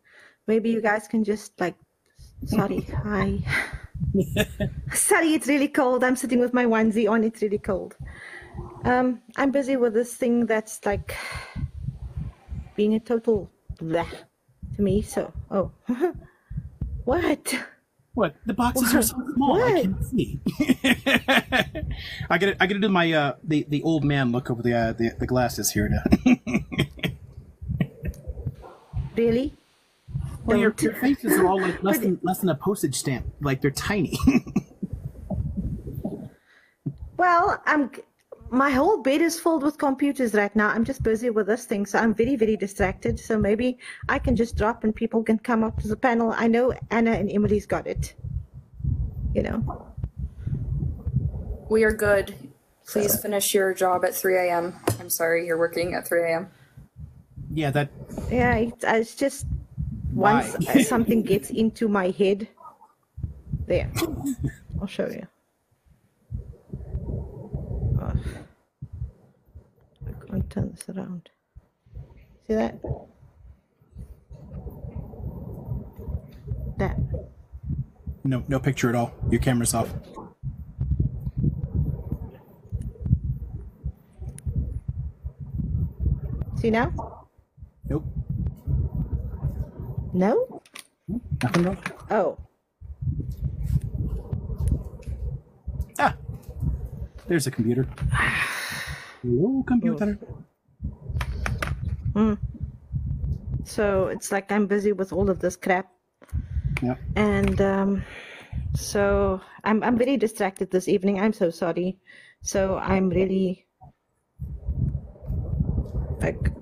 Maybe you guys can just like, sorry, hi. Sorry, it's really cold. I'm sitting with my onesie on. It's really cold. I'm busy with this thing that's like being a total bleh to me. So, oh, what? What? The boxes are so small. I What? can't see. I gotta do my the old man look over the glasses here to. Really? Well, your Don't. faces are all like less than a postage stamp. Like they're tiny. Well, my whole bed is filled with computers right now. I'm just busy with this thing, so I'm very, very distracted. So maybe I can just drop and people can come up to the panel. I know Anna and Emily's got it. You know. We are good. Please finish your job at 3 a.m. I'm sorry, you're working at 3 a.m. Yeah, that. Yeah, it's just Why? once something gets into my head. There, I'll show you. Ugh. I can't turn this around. See that? That. No picture at all. Your camera's off. See now? Nope. No? Nothing wrong. Oh. Ah, there's a computer. Hello, computer. So it's like I'm busy with all of this crap. Yeah. And so I'm very distracted this evening. I'm so sorry. So I'm really like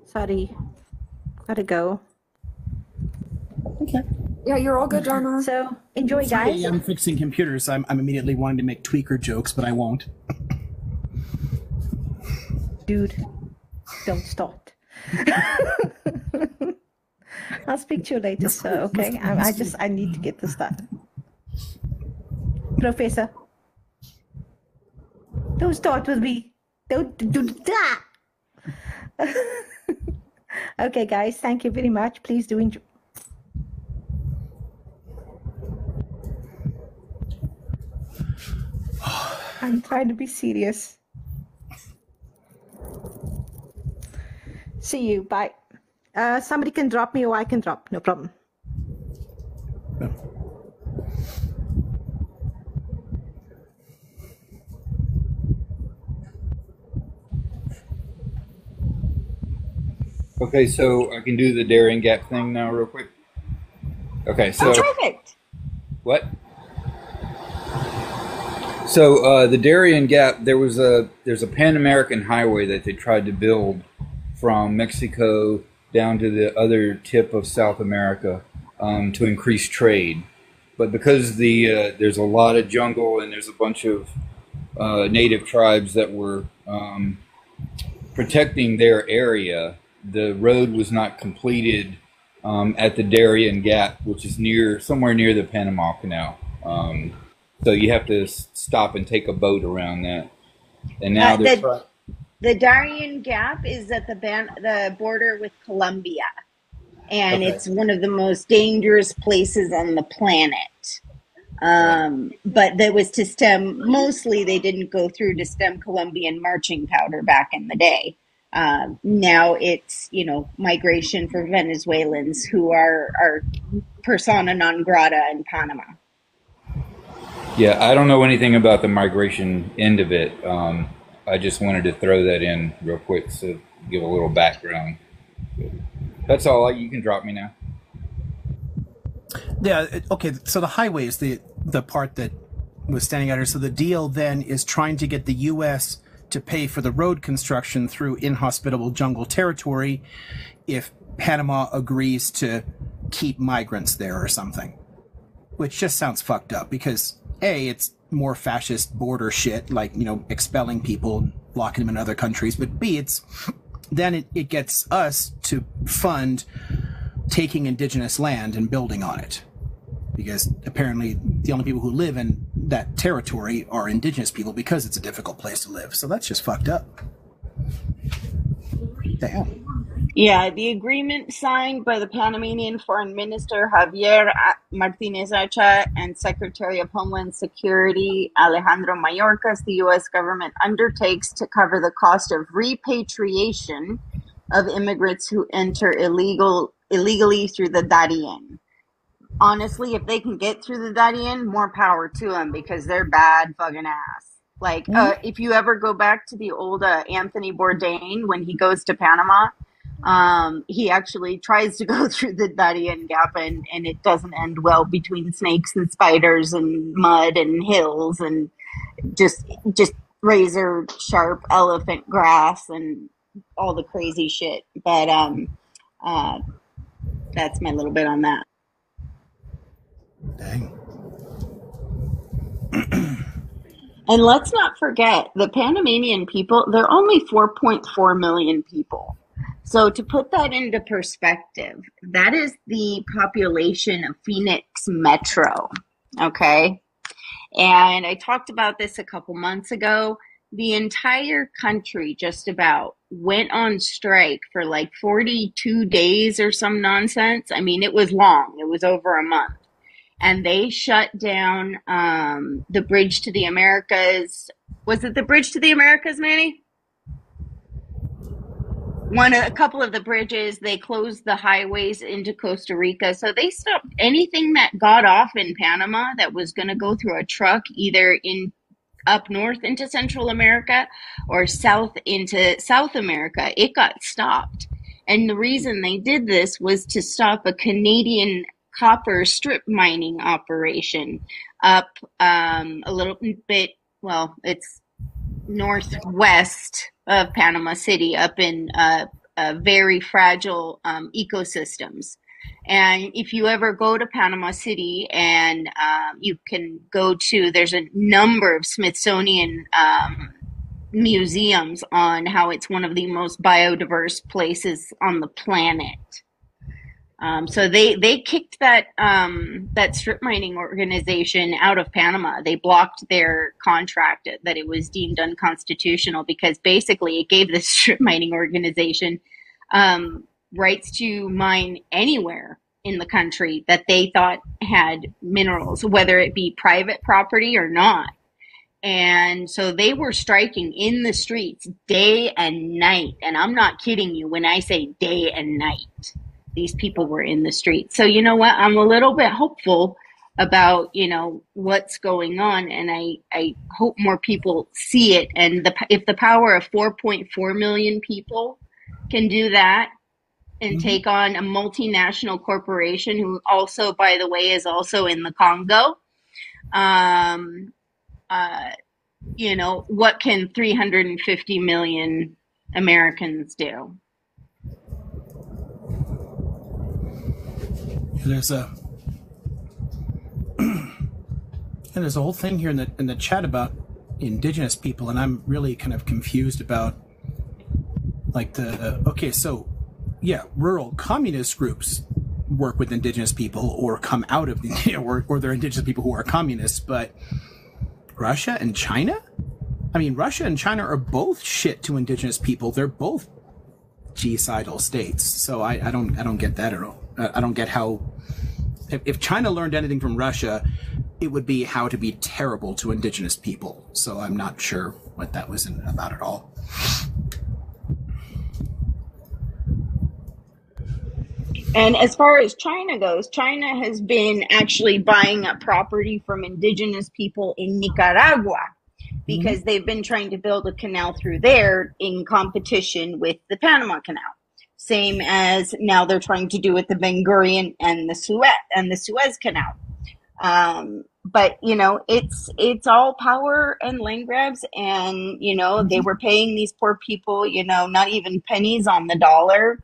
sorry. Gotta go. Okay. Yeah, you're all good, Dharma. So enjoy, guys. I'm fixing computers. I'm immediately wanting to make tweaker jokes, but I won't. Dude, don't start. I'll speak to you later, sir. Okay, I need to get this done. Professor, don't start with me. Don't do that. Okay, guys, thank you very much. Please do enjoy. I'm trying to be serious. See you. Bye. Somebody can drop me or I can drop. No problem. Okay, so I can do the Darien Gap thing now real quick. Okay, so Perfect. what? So the Darien Gap, there's a Pan American highway that they tried to build from Mexico down to the other tip of South America to increase trade. But because there's a lot of jungle and there's a bunch of native tribes that were protecting their area, the road was not completed at the Darien Gap, which is somewhere near the Panama Canal. So you have to stop and take a boat around that. And now the Darien Gap is at the border with Colombia, and Okay. it's one of the most dangerous places on the planet. But that was to stem, mostly they didn't go through to stem Colombian marching powder back in the day. Now it's, migration for Venezuelans who are persona non grata in Panama. Yeah, I don't know anything about the migration end of it. I just wanted to throw that in real quick to give a little background. That's all. You can drop me now. Yeah. Okay. So the highway is the part that was standing out here. So the deal then is trying to get the U.S. to pay for the road construction through inhospitable jungle territory if Panama agrees to keep migrants there or something, which just sounds fucked up because A, it's more fascist border shit, like, expelling people, locking them in other countries, but B, it gets us to fund taking indigenous land and building on it. Because apparently the only people who live in that territory are indigenous people because it's a difficult place to live. So that's just fucked up. Damn. Yeah, the agreement signed by the Panamanian Foreign Minister Javier Martinez Acha and Secretary of Homeland Security Alejandro Mayorkas, the U.S. government undertakes to cover the cost of repatriation of immigrants who enter illegally through the Darien. Honestly, if they can get through the Darien, more power to them, because they're bad fucking ass. Like, if you ever go back to the old Anthony Bourdain, when he goes to Panama, he actually tries to go through the Darien Gap, and it doesn't end well, between snakes and spiders and mud and hills and just razor sharp elephant grass and all the crazy shit. But that's my little bit on that. Dang. And let's not forget, the Panamanian people, they're only 4.4 million people. So to put that into perspective, that is the population of Phoenix Metro, okay? And I talked about this a couple months ago. The entire country just about went on strike for like 42 days or some nonsense. I mean, it was long. It was over a month. And they shut down the Bridge to the Americas. Was it the Bridge to the Americas, Manny? A couple of the bridges. They closed the highways into Costa Rica. So they stopped anything that got off in Panama that was going to go through a truck, either up north into Central America or south into South America. It got stopped. And the reason they did this was to stop a Canadian copper strip mining operation up a little bit, well, it's northwest of Panama City, up in very fragile ecosystems. And if you ever go to Panama City, and you can go to, there's a number of Smithsonian museums on how it's one of the most biodiverse places on the planet. So they kicked that strip mining organization out of Panama. They blocked their contract, that it was deemed unconstitutional, because basically it gave this strip mining organization rights to mine anywhere in the country that they thought had minerals, whether it be private property or not. And so they were striking in the streets day and night. And I'm not kidding you when I say day and night. These people were in the streets. So you know what? I'm a little bit hopeful about, what's going on. And I hope more people see it. And if the power of 4.4 million people can do that and take on a multinational corporation, who also, by the way, is also in the Congo, what can 350 million Americans do? There's a whole thing here in the chat about indigenous people, and I'm really kind of confused about, like, rural communist groups work with indigenous people or come out of or they're indigenous people who are communists, but Russia and China? I mean, Russia and China are both shit to indigenous people. They're both genocidal states. So I don't get that at all. I don't get how, if China learned anything from Russia, it would be how to be terrible to indigenous people. So I'm not sure what that was about at all. And as far as China goes, China has been actually buying up property from indigenous people in Nicaragua, because they've been trying to build a canal through there in competition with the Panama Canal. Same as now they're trying to do with the Ben Gurion and the Suez Canal. But it's all power and land grabs, and they were paying these poor people, not even pennies on the dollar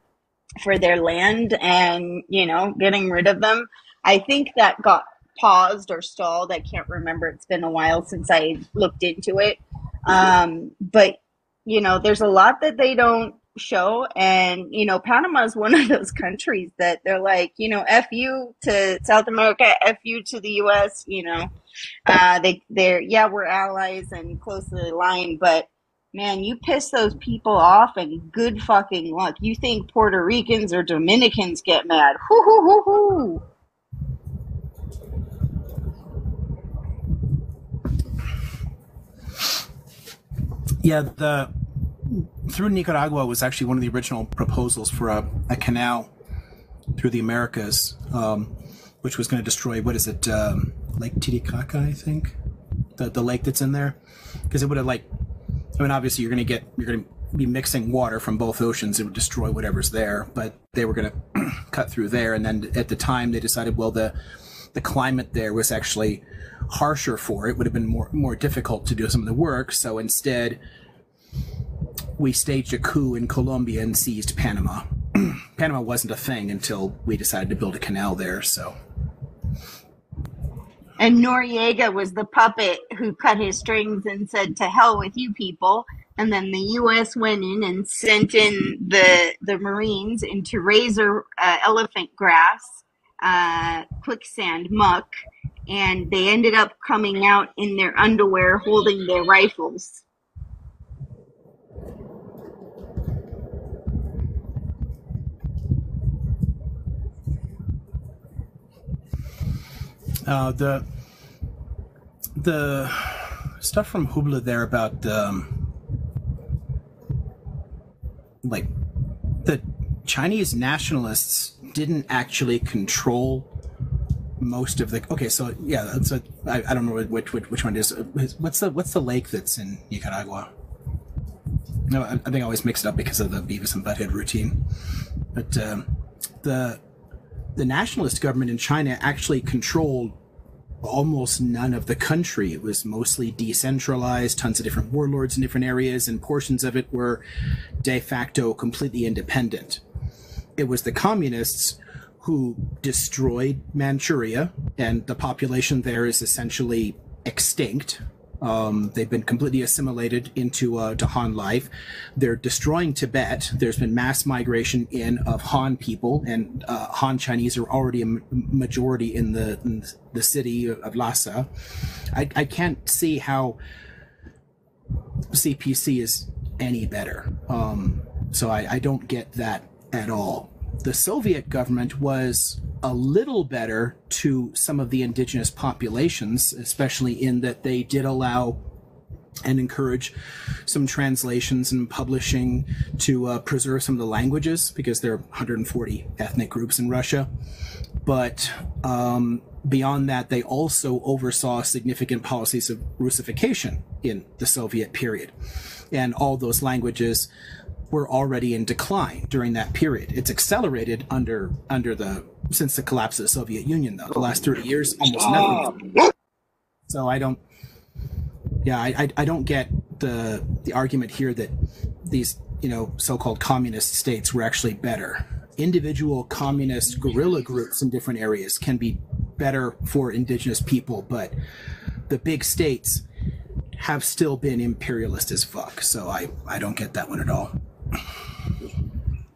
for their land, and getting rid of them. I think that got paused or stalled. I can't remember. It's been a while since I looked into it. But, you know, there's a lot that they don't show. And, you know, Panama is one of those countries that they're like, you know, F you to South America, F you to the U.S., you know. We're allies and closely aligned, but man, you piss those people off and good fucking luck. You think Puerto Ricans or Dominicans get mad. Hoo, hoo, hoo, hoo. Yeah, through Nicaragua was actually one of the original proposals for a canal through the Americas, which was going to destroy, what is it, Lake Titicaca, I think, the lake that's in there, because it would have obviously you're going to be mixing water from both oceans. It would destroy whatever's there, but they were going to cut through there, and then at the time they decided, well, the climate there was actually harsher for it. Would have been more difficult to do some of the work, so instead we staged a coup in Colombia and seized Panama. Panama wasn't a thing until we decided to build a canal there, so. And Noriega was the puppet who cut his strings and said, to hell with you people. And then the U.S. went in and sent in the Marines into razor elephant grass, quicksand muck, and they ended up coming out in their underwear holding their rifles. The stuff from Hubla there about the Chinese nationalists didn't actually control most of the. Okay, so yeah, I don't know which one it is. What's the lake that's in Nicaragua? No, I think I always mix it up because of the Beavis and Butthead routine. But the nationalist government in China actually controlled almost none of the country. It was mostly decentralized, tons of different warlords in different areas, and portions of it were de facto completely independent. It was the communists who destroyed Manchuria, and the population there is essentially extinct. They've been completely assimilated into Han life. They're destroying Tibet. There's been mass migration in of Han people, and Han Chinese are already a majority in the city of Lhasa. I can't see how CPC is any better. So I don't get that at all. The Soviet government was a little better to some of the indigenous populations, especially in that they did allow and encourage some translations and publishing to preserve some of the languages, because there are 140 ethnic groups in Russia. But beyond that, they also oversaw significant policies of Russification in the Soviet period. And all those languages were already in decline during that period. It's accelerated since the collapse of the Soviet Union, though. The last 30 years, almost nothing. So I don't get the argument here that these, so-called communist states were actually better. Individual communist guerrilla groups in different areas can be better for indigenous people, but the big states have still been imperialist as fuck. So I don't get that one at all.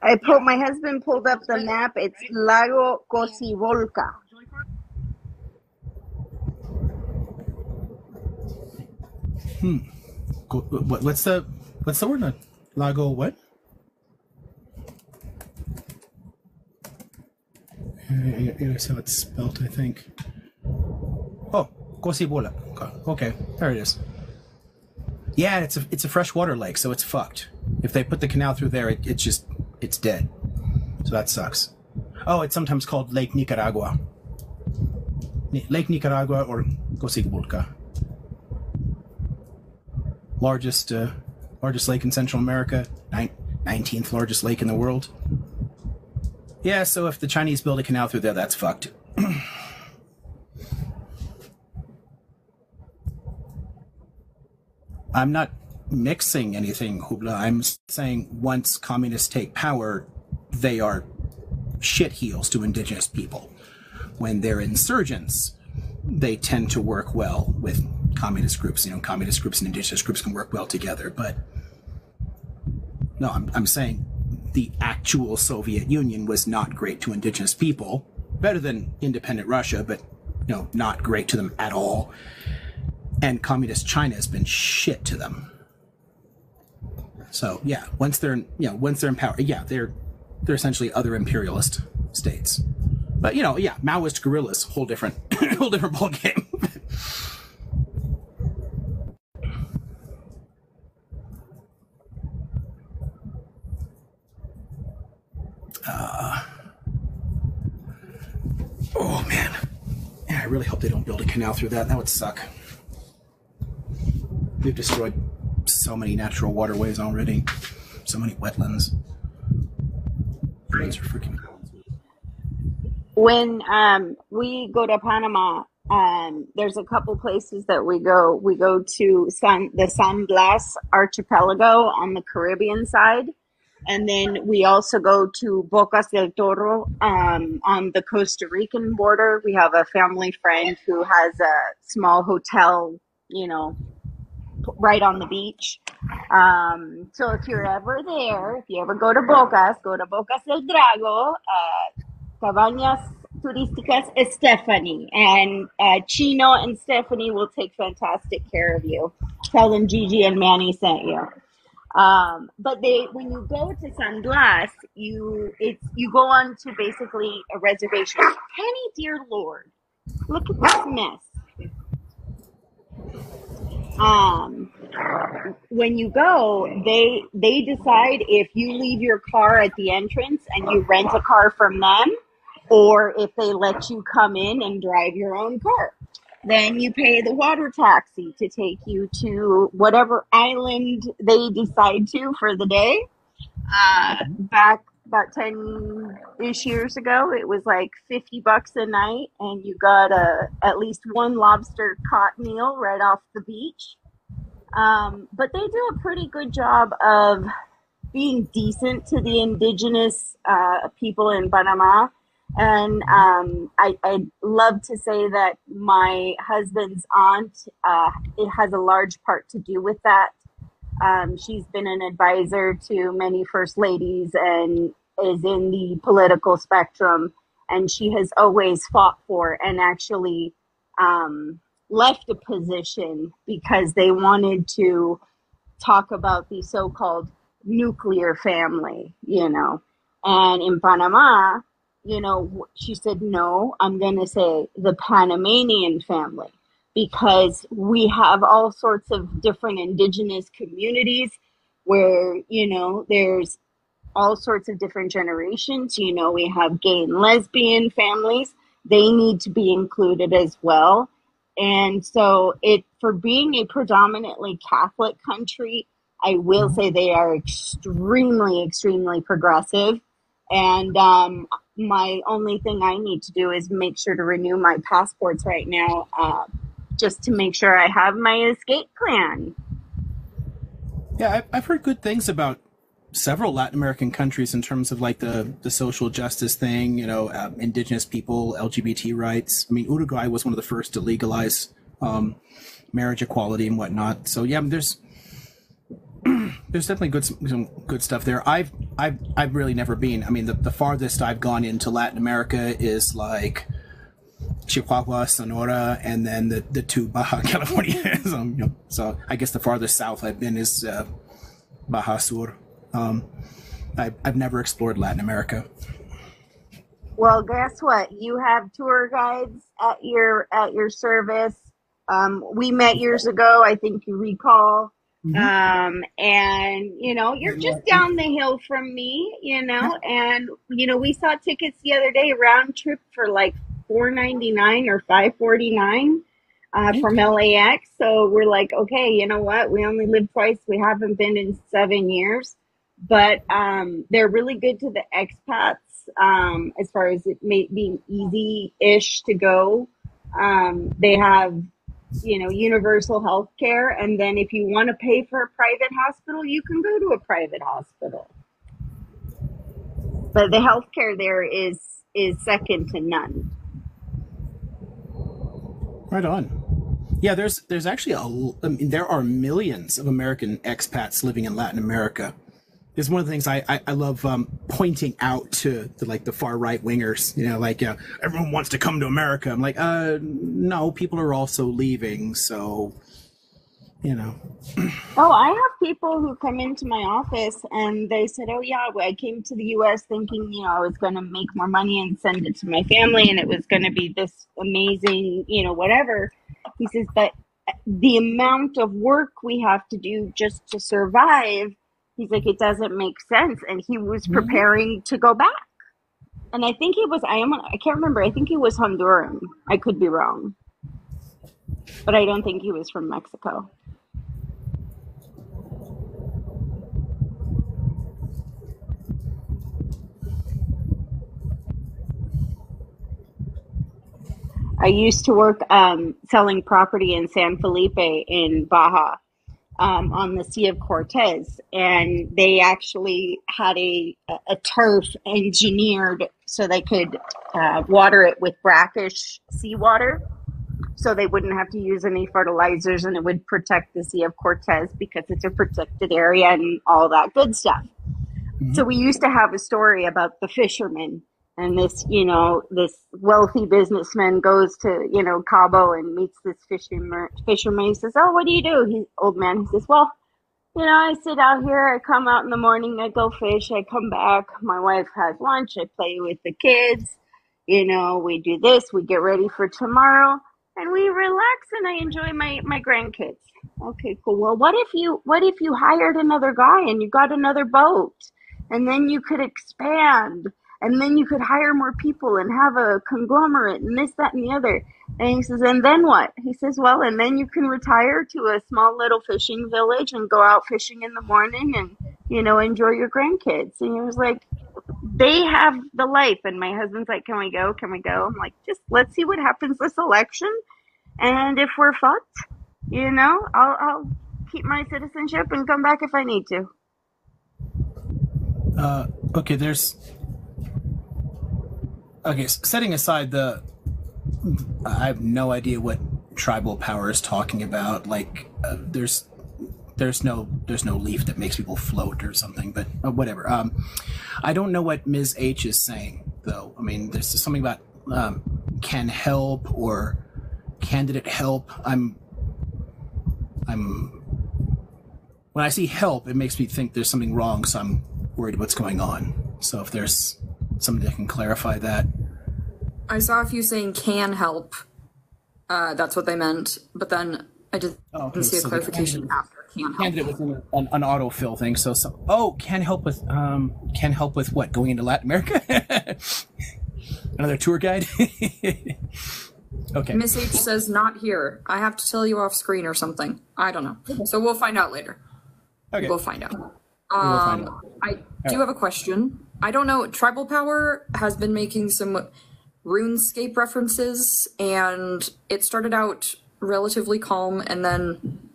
My husband pulled up the map. It's Lago Cocibolca. What's the word? Lago what? Here's how it's spelled, I think. Oh, Cocibola. Okay, there it is. Yeah, it's a freshwater lake, so it's fucked. If they put the canal through there, it's dead. So that sucks. Oh, it's sometimes called Lake Nicaragua. Lake Nicaragua or Cocibolca. Largest lake in Central America, 19th largest lake in the world. Yeah, so if the Chinese build a canal through there, that's fucked. I'm not mixing anything, Hubla. I'm saying once communists take power, they are shitheels to indigenous people. When they're insurgents, they tend to work well with communist groups. Communist groups and indigenous groups can work well together. But no, I'm saying the actual Soviet Union was not great to indigenous people. Better than independent Russia, but not great to them at all. And communist China has been shit to them. So yeah, once they're in power, yeah, they're essentially other imperialist states. But Maoist guerrillas, whole different ball game. Oh man, yeah, I really hope they don't build a canal through that. That would suck. We've destroyed so many natural waterways already, so many wetlands. Humans are freaking. When we go to Panama, there's a couple places that we go. We go to the San Blas archipelago on the Caribbean side, and then we also go to Bocas del Toro on the Costa Rican border. We have a family friend who has a small hotel, right on the beach. So if you're ever there, if you ever go to Bocas del Drago, Cabañas Turísticas Stephanie. And Chino and Stephanie will take fantastic care of you. Tell them Gigi and Manny sent you. But when you go to San Blas, you go on to basically a reservation. Penny, dear Lord, look at this mess. When you go, they decide if you leave your car at the entrance and you rent a car from them, or if they let you come in and drive your own car. Then you pay the water taxi to take you to whatever island they decide to for the day. Back about 10-ish years ago, it was like $50 a night, and you got at least one lobster caught meal right off the beach. But they do a pretty good job of being decent to the indigenous people in Panama. And I'd love to say that my husband's aunt, it has a large part to do with that. She's been an advisor to many first ladies and is in the political spectrum. And she has always fought for and actually left a position because they wanted to talk about the so-called nuclear family, And in Panama, she said, no, I'm going to say the Panamanian family, because we have all sorts of different indigenous communities where, there's all sorts of different generations. We have gay and lesbian families. They need to be included as well. And so for being a predominantly Catholic country, I will say they are extremely, extremely progressive. And my only thing I need to do is make sure to renew my passports right now, just to make sure I have my escape plan. Yeah, I've heard good things about several Latin American countries in terms of like the social justice thing, indigenous people, LGBT rights. I mean, Uruguay was one of the first to legalize marriage equality and whatnot. So yeah, there's definitely some good stuff there. I've really never been. I mean, the farthest I've gone into Latin America is like Chihuahua, Sonora, and then the two Baja California. So I guess the farthest south I've been is Baja Sur. I've never explored Latin America. Well, guess what? You have tour guides at your service. We met years ago, I think you recall. Mm-hmm. And you're just down the hill from me, and we saw tickets the other day, round trip for like $4.99 or $5.49 from LAX. So we're like, okay, you know what? We only live twice. We haven't been in 7 years, but they're really good to the expats as far as it being easy-ish to go. They have universal health care. And then if you want to pay for a private hospital, you can go to a private hospital. But the health care there is second to none. Right on. Yeah, there's actually I mean, there are millions of American expats living in Latin America. It's one of the things I love pointing out to the far right wingers. Everyone wants to come to America. I'm like, no, people are also leaving. So, Oh, I have people who come into my office and they said, "Oh yeah, well, I came to the U.S. thinking, I was going to make more money and send it to my family, and it was going to be this amazing, whatever." He says, "But the amount of work we have to do just to survive," he's like, "it doesn't make sense." And he was preparing to go back. And I think he was, I can't remember. I think he was Honduran. I could be wrong, but I don't think he was from Mexico. I used to work selling property in San Felipe in Baja on the Sea of Cortez, and they actually had a turf engineered so they could water it with brackish seawater, so they wouldn't have to use any fertilizers, and it would protect the Sea of Cortez because it's a protected area and all that good stuff. So we used to have a story about the fisherman. And this wealthy businessman goes to, Cabo and meets this fisherman. He says, "Oh, what do you do?" Old man. He says, "Well, I sit out here. I come out in the morning. I go fish. I come back. My wife has lunch. I play with the kids. We do this. We get ready for tomorrow, and we relax. And I enjoy my grandkids." Okay, cool. Well, what if you hired another guy and you got another boat, and then you could expand? And then you could hire more people and have a conglomerate and this, that, and the other. And he says, "And then what?" He says, "Well, and then you can retire to a small little fishing village and go out fishing in the morning and, enjoy your grandkids." And he was like, they have the life. And my husband's like, "Can we go? Can we go?" I'm like, "Just let's see what happens this election. And if we're fucked, I'll keep my citizenship and come back if I need to." Okay, setting aside I have no idea what tribal power is talking about. There's no leaf that makes people float or something, but whatever. I don't know what Ms. H is saying, though. I mean, there's something about can help or candidate help. When I see help, it makes me think there's something wrong, so I'm worried what's going on. So if there's somebody that can clarify that. I saw a few saying can help. That's what they meant, but then I didn't see a clarification after can help. Candidate was an autofill thing. So can help with what? Going into Latin America? Another tour guide? Okay. Miss H says not here. I have to tell you off screen or something. I don't know. So we'll find out later. Okay. We'll find out. I do have a question. I don't know. Tribal Power has been making some RuneScape references, and it started out relatively calm, and then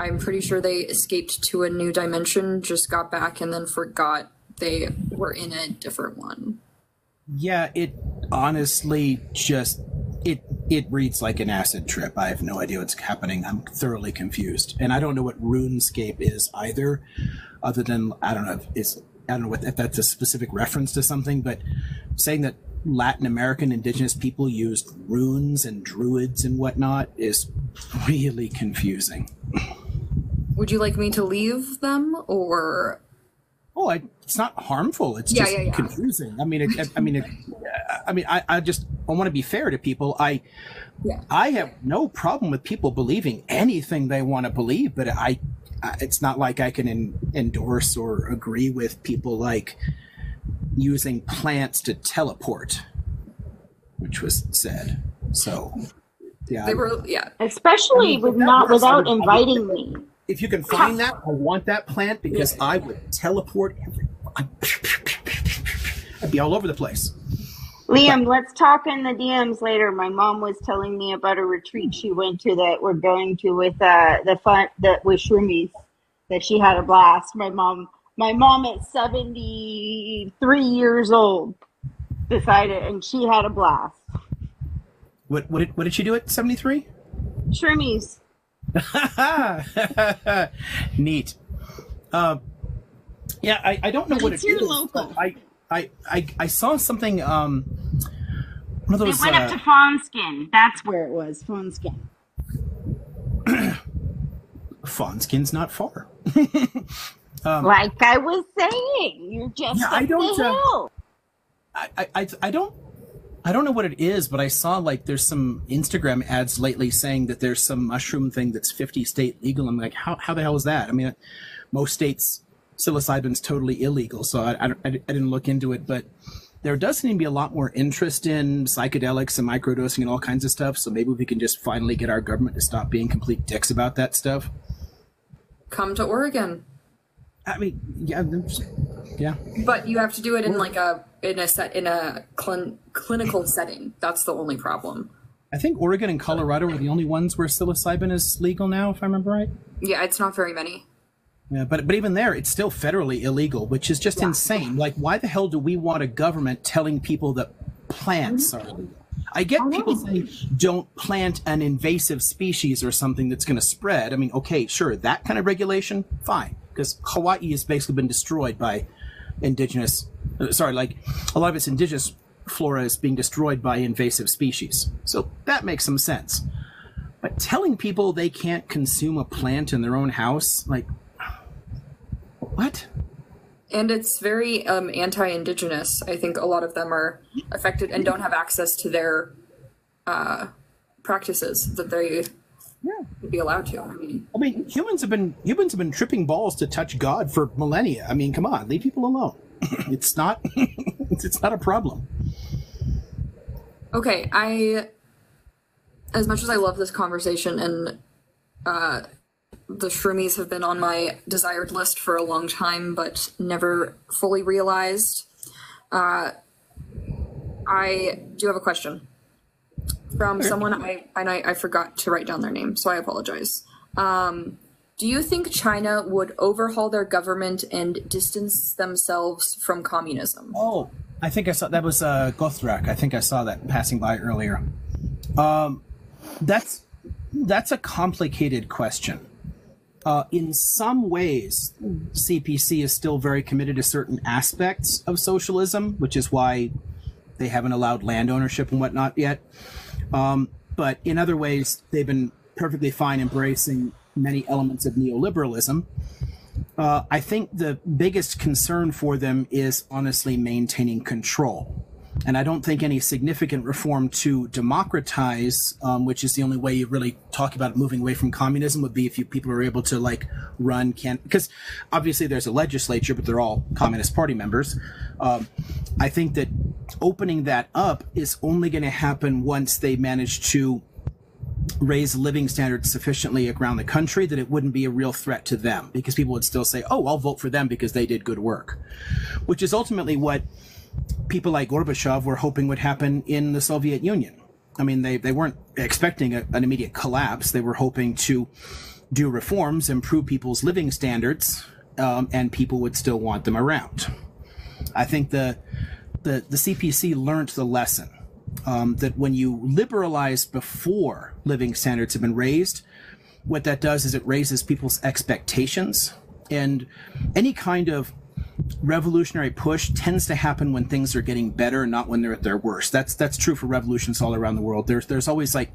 I'm pretty sure they escaped to a new dimension, just got back, and then forgot they were in a different one. Yeah, it honestly just it reads like an acid trip. I have no idea what's happening. I'm thoroughly confused, and I don't know what RuneScape is either. Other than I don't know if that's a specific reference to something, but saying that Latin American indigenous people used runes and druids and whatnot is really confusing. Would you like me to leave them, or? Oh, it's not harmful. It's just confusing. I mean, I want to be fair to people. I have no problem with people believing anything they want to believe, but it's not like I can endorse or agree with people like using plants to teleport, which was said. So, yeah, they were, especially without inviting me. If you can find that, I want that plant because I would teleport I'd be all over the place. Liam, let's talk in the DMs later. My mom was telling me about a retreat she went to that we're going to with with shroomies, that she had a blast. My mom at 73 years old decided, and she had a blast. What did she do at 73? Shrimmies. Neat. Yeah, I don't know But what it's it here is. local. I saw something. One of It those. went up to Fawn Skin. That's where it was. Fawn Skin. Fawnskin's not far. Like I was saying, you're just Yeah, up I don't. the hill. I don't know what it is, but I saw like there's some Instagram ads lately saying that there's some mushroom thing that's 50 state legal. I'm like, how the hell is that? I mean, most states psilocybin's totally illegal, so I didn't look into it, but there does seem to be a lot more interest in psychedelics and microdosing and all kinds of stuff. So maybe we can just finally get our government to stop being complete dicks about that stuff. Come to Oregon. I mean, yeah. But you have to do it in like a clinical setting. That's the only problem. I think Oregon and Colorado are the only ones where psilocybin is legal now, if I remember right. Yeah, it's not very many. Yeah, but even there, it's still federally illegal, which is just insane. Like, why the hell do we want a government telling people that plants are illegal? I get people saying don't plant an invasive species or something that's going to spread. I mean, okay, sure, that kind of regulation, fine, because Hawaii has basically been destroyed by indigenous. Like a lot of its indigenous flora is being destroyed by invasive species, so that makes some sense. But telling people they can't consume a plant in their own house, like. What? And it's very anti-indigenous. I think a lot of them are affected and don't have access to their practices that they would be allowed to. I mean, humans have been tripping balls to touch God for millennia. I mean, come on, leave people alone. It's not it's not a problem. Okay, as much as I love this conversation and the shroomies have been on my desired list for a long time, but never fully realized. I do have a question from someone I forgot to write down their name, so I apologize. Do you think China would overhaul their government and distance themselves from communism? Oh, I think I saw that was Gothrak. I think I saw that passing by earlier. That's a complicated question. In some ways, CPC is still very committed to certain aspects of socialism, which is why they haven't allowed land ownership and whatnot yet. But in other ways, they've been perfectly fine embracing many elements of neoliberalism. I think the biggest concern for them is honestly maintaining control. And I don't think any significant reform to democratize, which is the only way you really talk about moving away from communism, would be if people are able to like run because obviously there's a legislature, but they're all Communist Party members. I think that opening that up is only going to happen once they manage to raise living standards sufficiently around the country that it wouldn't be a real threat to them, because people would still say, oh, I'll vote for them because they did good work, which is ultimately what people like Gorbachev were hoping would happen in the Soviet Union. I mean, they weren't expecting an immediate collapse. They were hoping to do reforms, improve people's living standards, and people would still want them around. I think the CPC learned the lesson that when you liberalize before living standards have been raised, what that does is it raises people's expectations, and any kind of revolutionary push tends to happen when things are getting better, not when they're at their worst. That's true for revolutions all around the world. There's always like,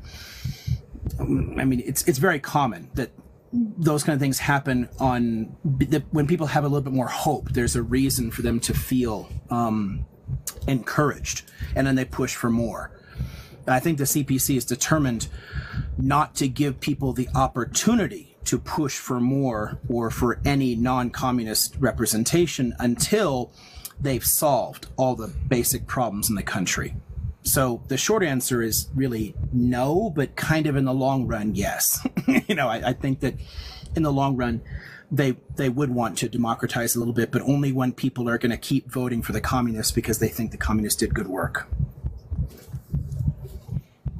I mean, it's very common that those kind of things happen when people have a little bit more hope. There's a reason for them to feel encouraged, and then they push for more. I think the CPC is determined not to give people the opportunity to push for more or for any non-communist representation until they've solved all the basic problems in the country. So the short answer is really no, but kind of in the long run, yes. I think that in the long run, they would want to democratize a little bit, but only when people are going to keep voting for the communists because they think the communists did good work.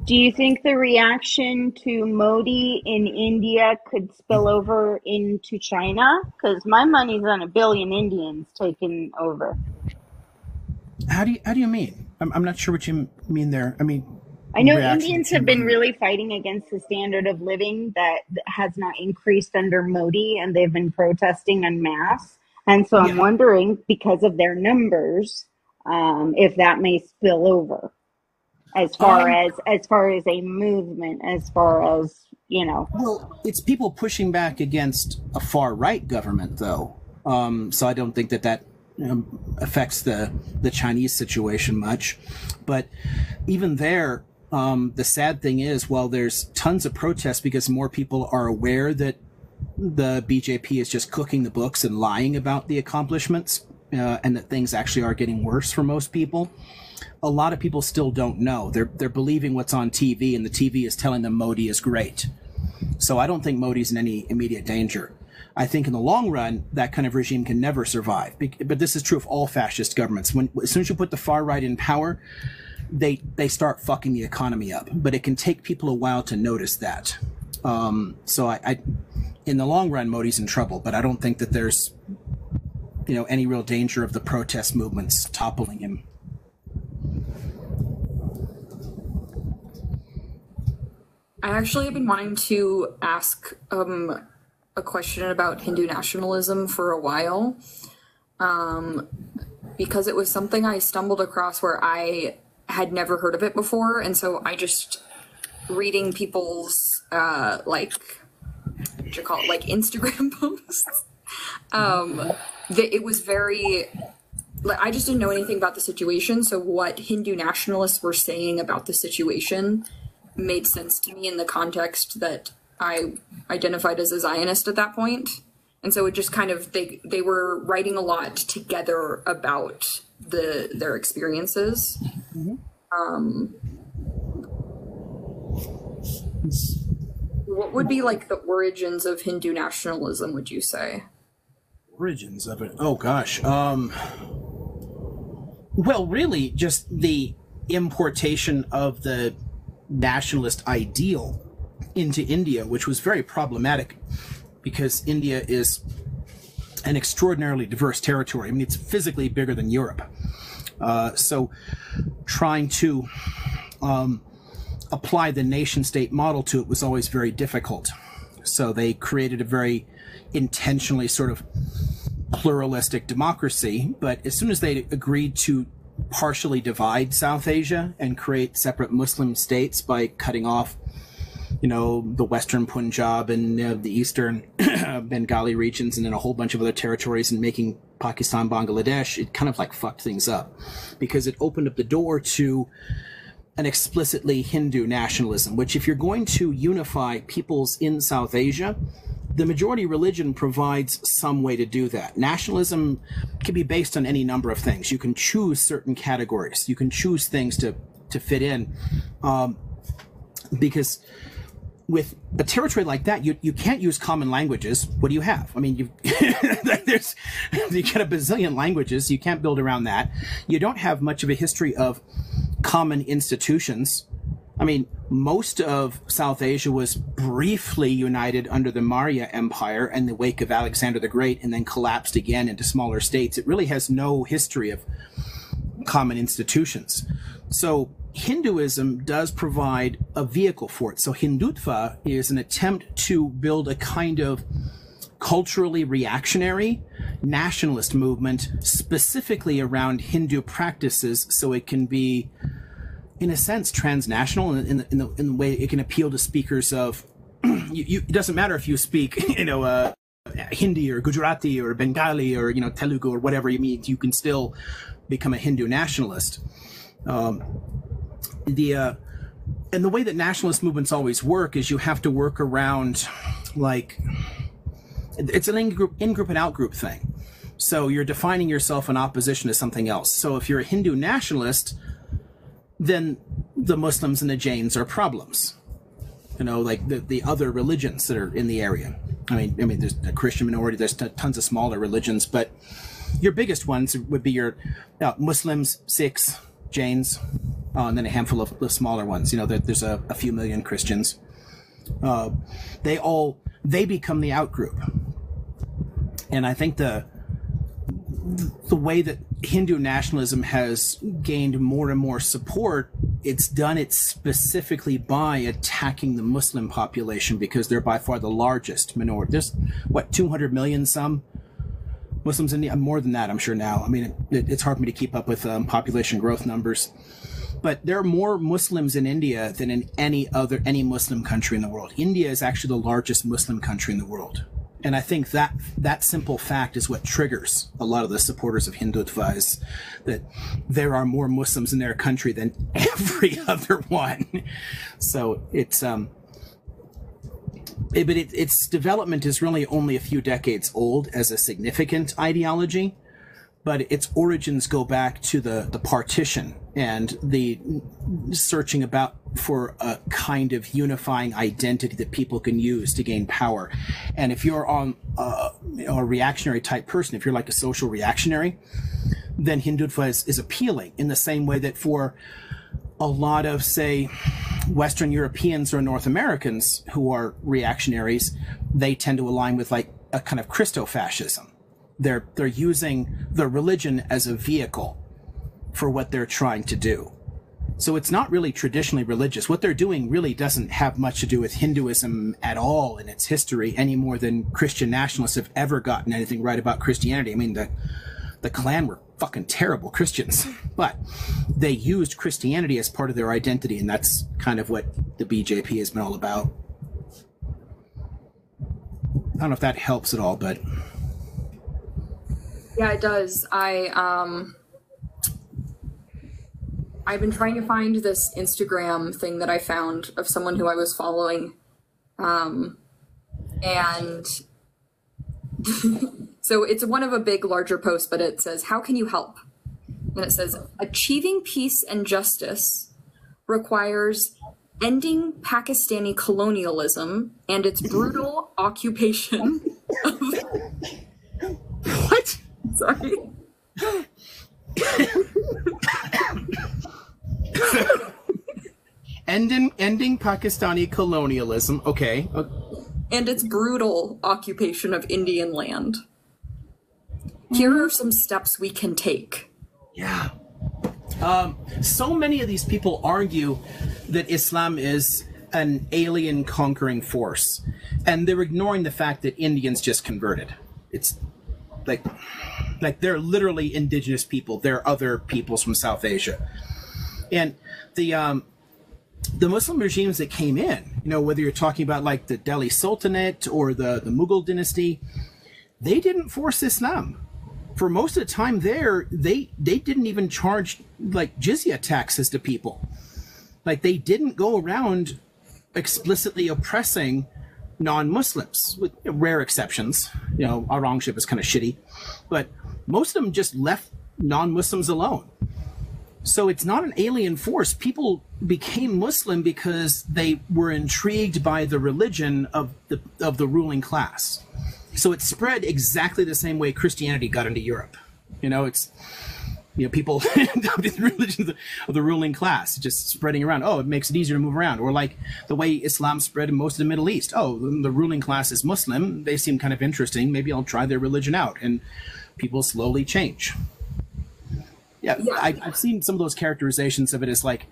Do you think the reaction to Modi in India could spill over into China? Because my money's on 1 billion Indians taking over. How do you mean? I'm not sure what you mean there. I mean, I know reaction Indians to have been Hindu. really fighting against the standard of living that has not increased under Modi, and they've been protesting en masse. And so I'm Yeah. wondering, because of their numbers, if that may spill over as far as a movement, as far as Well, it's people pushing back against a far right government, though. So I don't think that affects the Chinese situation much. But even there, the sad thing is, well, there's tons of protests because more people are aware that the BJP is just cooking the books and lying about the accomplishments, and that things actually are getting worse for most people. A lot of people still don't know. They're believing what's on TV, and the TV is telling them Modi is great. So I don't think Modi's in any immediate danger. I think in the long run, that kind of regime can never survive. But this is true of all fascist governments. As soon as you put the far right in power, they start fucking the economy up. But it can take people a while to notice that. So I in the long run, Modi's in trouble. But I don't think that there's any real danger of the protest movements toppling him. I actually have been wanting to ask a question about Hindu nationalism for a while, because it was something I stumbled across where I had never heard of it before, and so I just reading people's like Instagram posts. It was very. I just didn't know anything about the situation, so what Hindu nationalists were saying about the situation made sense to me in the context that I identified as a Zionist at that point. And so it just kind of, they were writing a lot together about their experiences. What would be like the origins of Hindu nationalism, would you say? Origins of it? Oh, gosh. Well, really, just the importation of the nationalist ideal into India, which was very problematic because India is an extraordinarily diverse territory. I mean, it's physically bigger than Europe. So trying to apply the nation-state model to it was always very difficult. So they created a very intentionally sort of pluralistic democracy, but as soon as they agreed to partially divide South Asia and create separate Muslim states by cutting off, the western Punjab and the eastern Bengali regions and then a whole bunch of other territories and making Pakistan, Bangladesh, it kind of like fucked things up because it opened up the door to an explicitly Hindu nationalism, which if you're going to unify peoples in South Asia, the majority religion provides some way to do that. Nationalism can be based on any number of things. You can choose certain categories. You can choose things to fit in. Because with a territory like that, you can't use common languages. What do you have? I mean, you get a bazillion languages. You can't build around that. You don't have much of a history of common institutions. I mean, most of South Asia was briefly united under the Maurya Empire in the wake of Alexander the Great and then collapsed again into smaller states. It really has no history of common institutions. So Hinduism does provide a vehicle for it. So Hindutva is an attempt to build a kind of culturally reactionary nationalist movement specifically around Hindu practices so it can be, in a sense, transnational in the way it can appeal to speakers of, it doesn't matter if you speak, Hindi or Gujarati or Bengali or, Telugu or whatever you mean, you can still become a Hindu nationalist. And the way that nationalist movements always work is you have to work around, it's an in-group and out-group thing. So you're defining yourself in opposition to something else. So if you're a Hindu nationalist, then the Muslims and the Jains are problems. Like the other religions that are in the area. I mean, there's a Christian minority, there's tons of smaller religions, but your biggest ones would be your Muslims, Sikhs, Jains, and then a handful of the smaller ones. There's a few million Christians. They become the out-group. And I think the way that Hindu nationalism has gained more and more support it's done it specifically by attacking the Muslim population because they're by far the largest minority. There's, what, 200 million some Muslims in India? More than that, I'm sure now. I mean, it's hard for me to keep up with population growth numbers. But there are more Muslims in India than in any Muslim country in the world. India is actually the largest Muslim country in the world. And I think that simple fact is what triggers a lot of the supporters of Hindutva, is that there are more Muslims in their country than every other one. So it's its development is really only a few decades old as a significant ideology, but its origins go back to the partition and the searching about for a kind of unifying identity that people can use to gain power. And if you're on a reactionary type person, if you're like a social reactionary, then Hindutva is appealing in the same way that for a lot of, say, Western Europeans or North Americans who are reactionaries, they tend to align with like a kind of Christo-fascism. They're using the religion as a vehicle for what they're trying to do. So it's not really traditionally religious. What they're doing really doesn't have much to do with Hinduism at all in its history, any more than Christian nationalists have ever gotten anything right about Christianity. I mean, the Klan were fucking terrible Christians, but they used Christianity as part of their identity, and that's kind of what the BJP has been all about. I don't know if that helps at all, but... Yeah, it does. I've been trying to find this Instagram thing that I found of someone who I was following. And so it's one of a big, larger post, but it says, how can you help? And it says, achieving peace and justice requires ending Pakistani colonialism and its brutal occupation of... What? Sorry. Ending Pakistani colonialism. Okay. And its brutal occupation of Indian land. Here are some steps we can take. Yeah. So many of these people argue that Islam is an alien conquering force, and they're ignoring the fact that Indians just converted. It's like they're literally indigenous people. They're other peoples from South Asia. And the Muslim regimes that came in, whether you're talking about like the Delhi Sultanate or the Mughal dynasty, they didn't force Islam. For most of the time there, they didn't even charge like jizya taxes to people. Like they didn't go around explicitly oppressing non-Muslims, with rare exceptions. Aurangzeb is kind of shitty, but most of them just left non-Muslims alone. So it's not an alien force. People became Muslim because they were intrigued by the religion of the ruling class. So it spread exactly the same way Christianity got into Europe. It's people adopted the religion of the ruling class, just spreading around. Oh, it makes it easier to move around. Or like the way Islam spread in most of the Middle East. Oh, the ruling class is Muslim. They seem kind of interesting. Maybe I'll try their religion out. And people slowly change. Yeah, I've seen some of those characterizations of it as like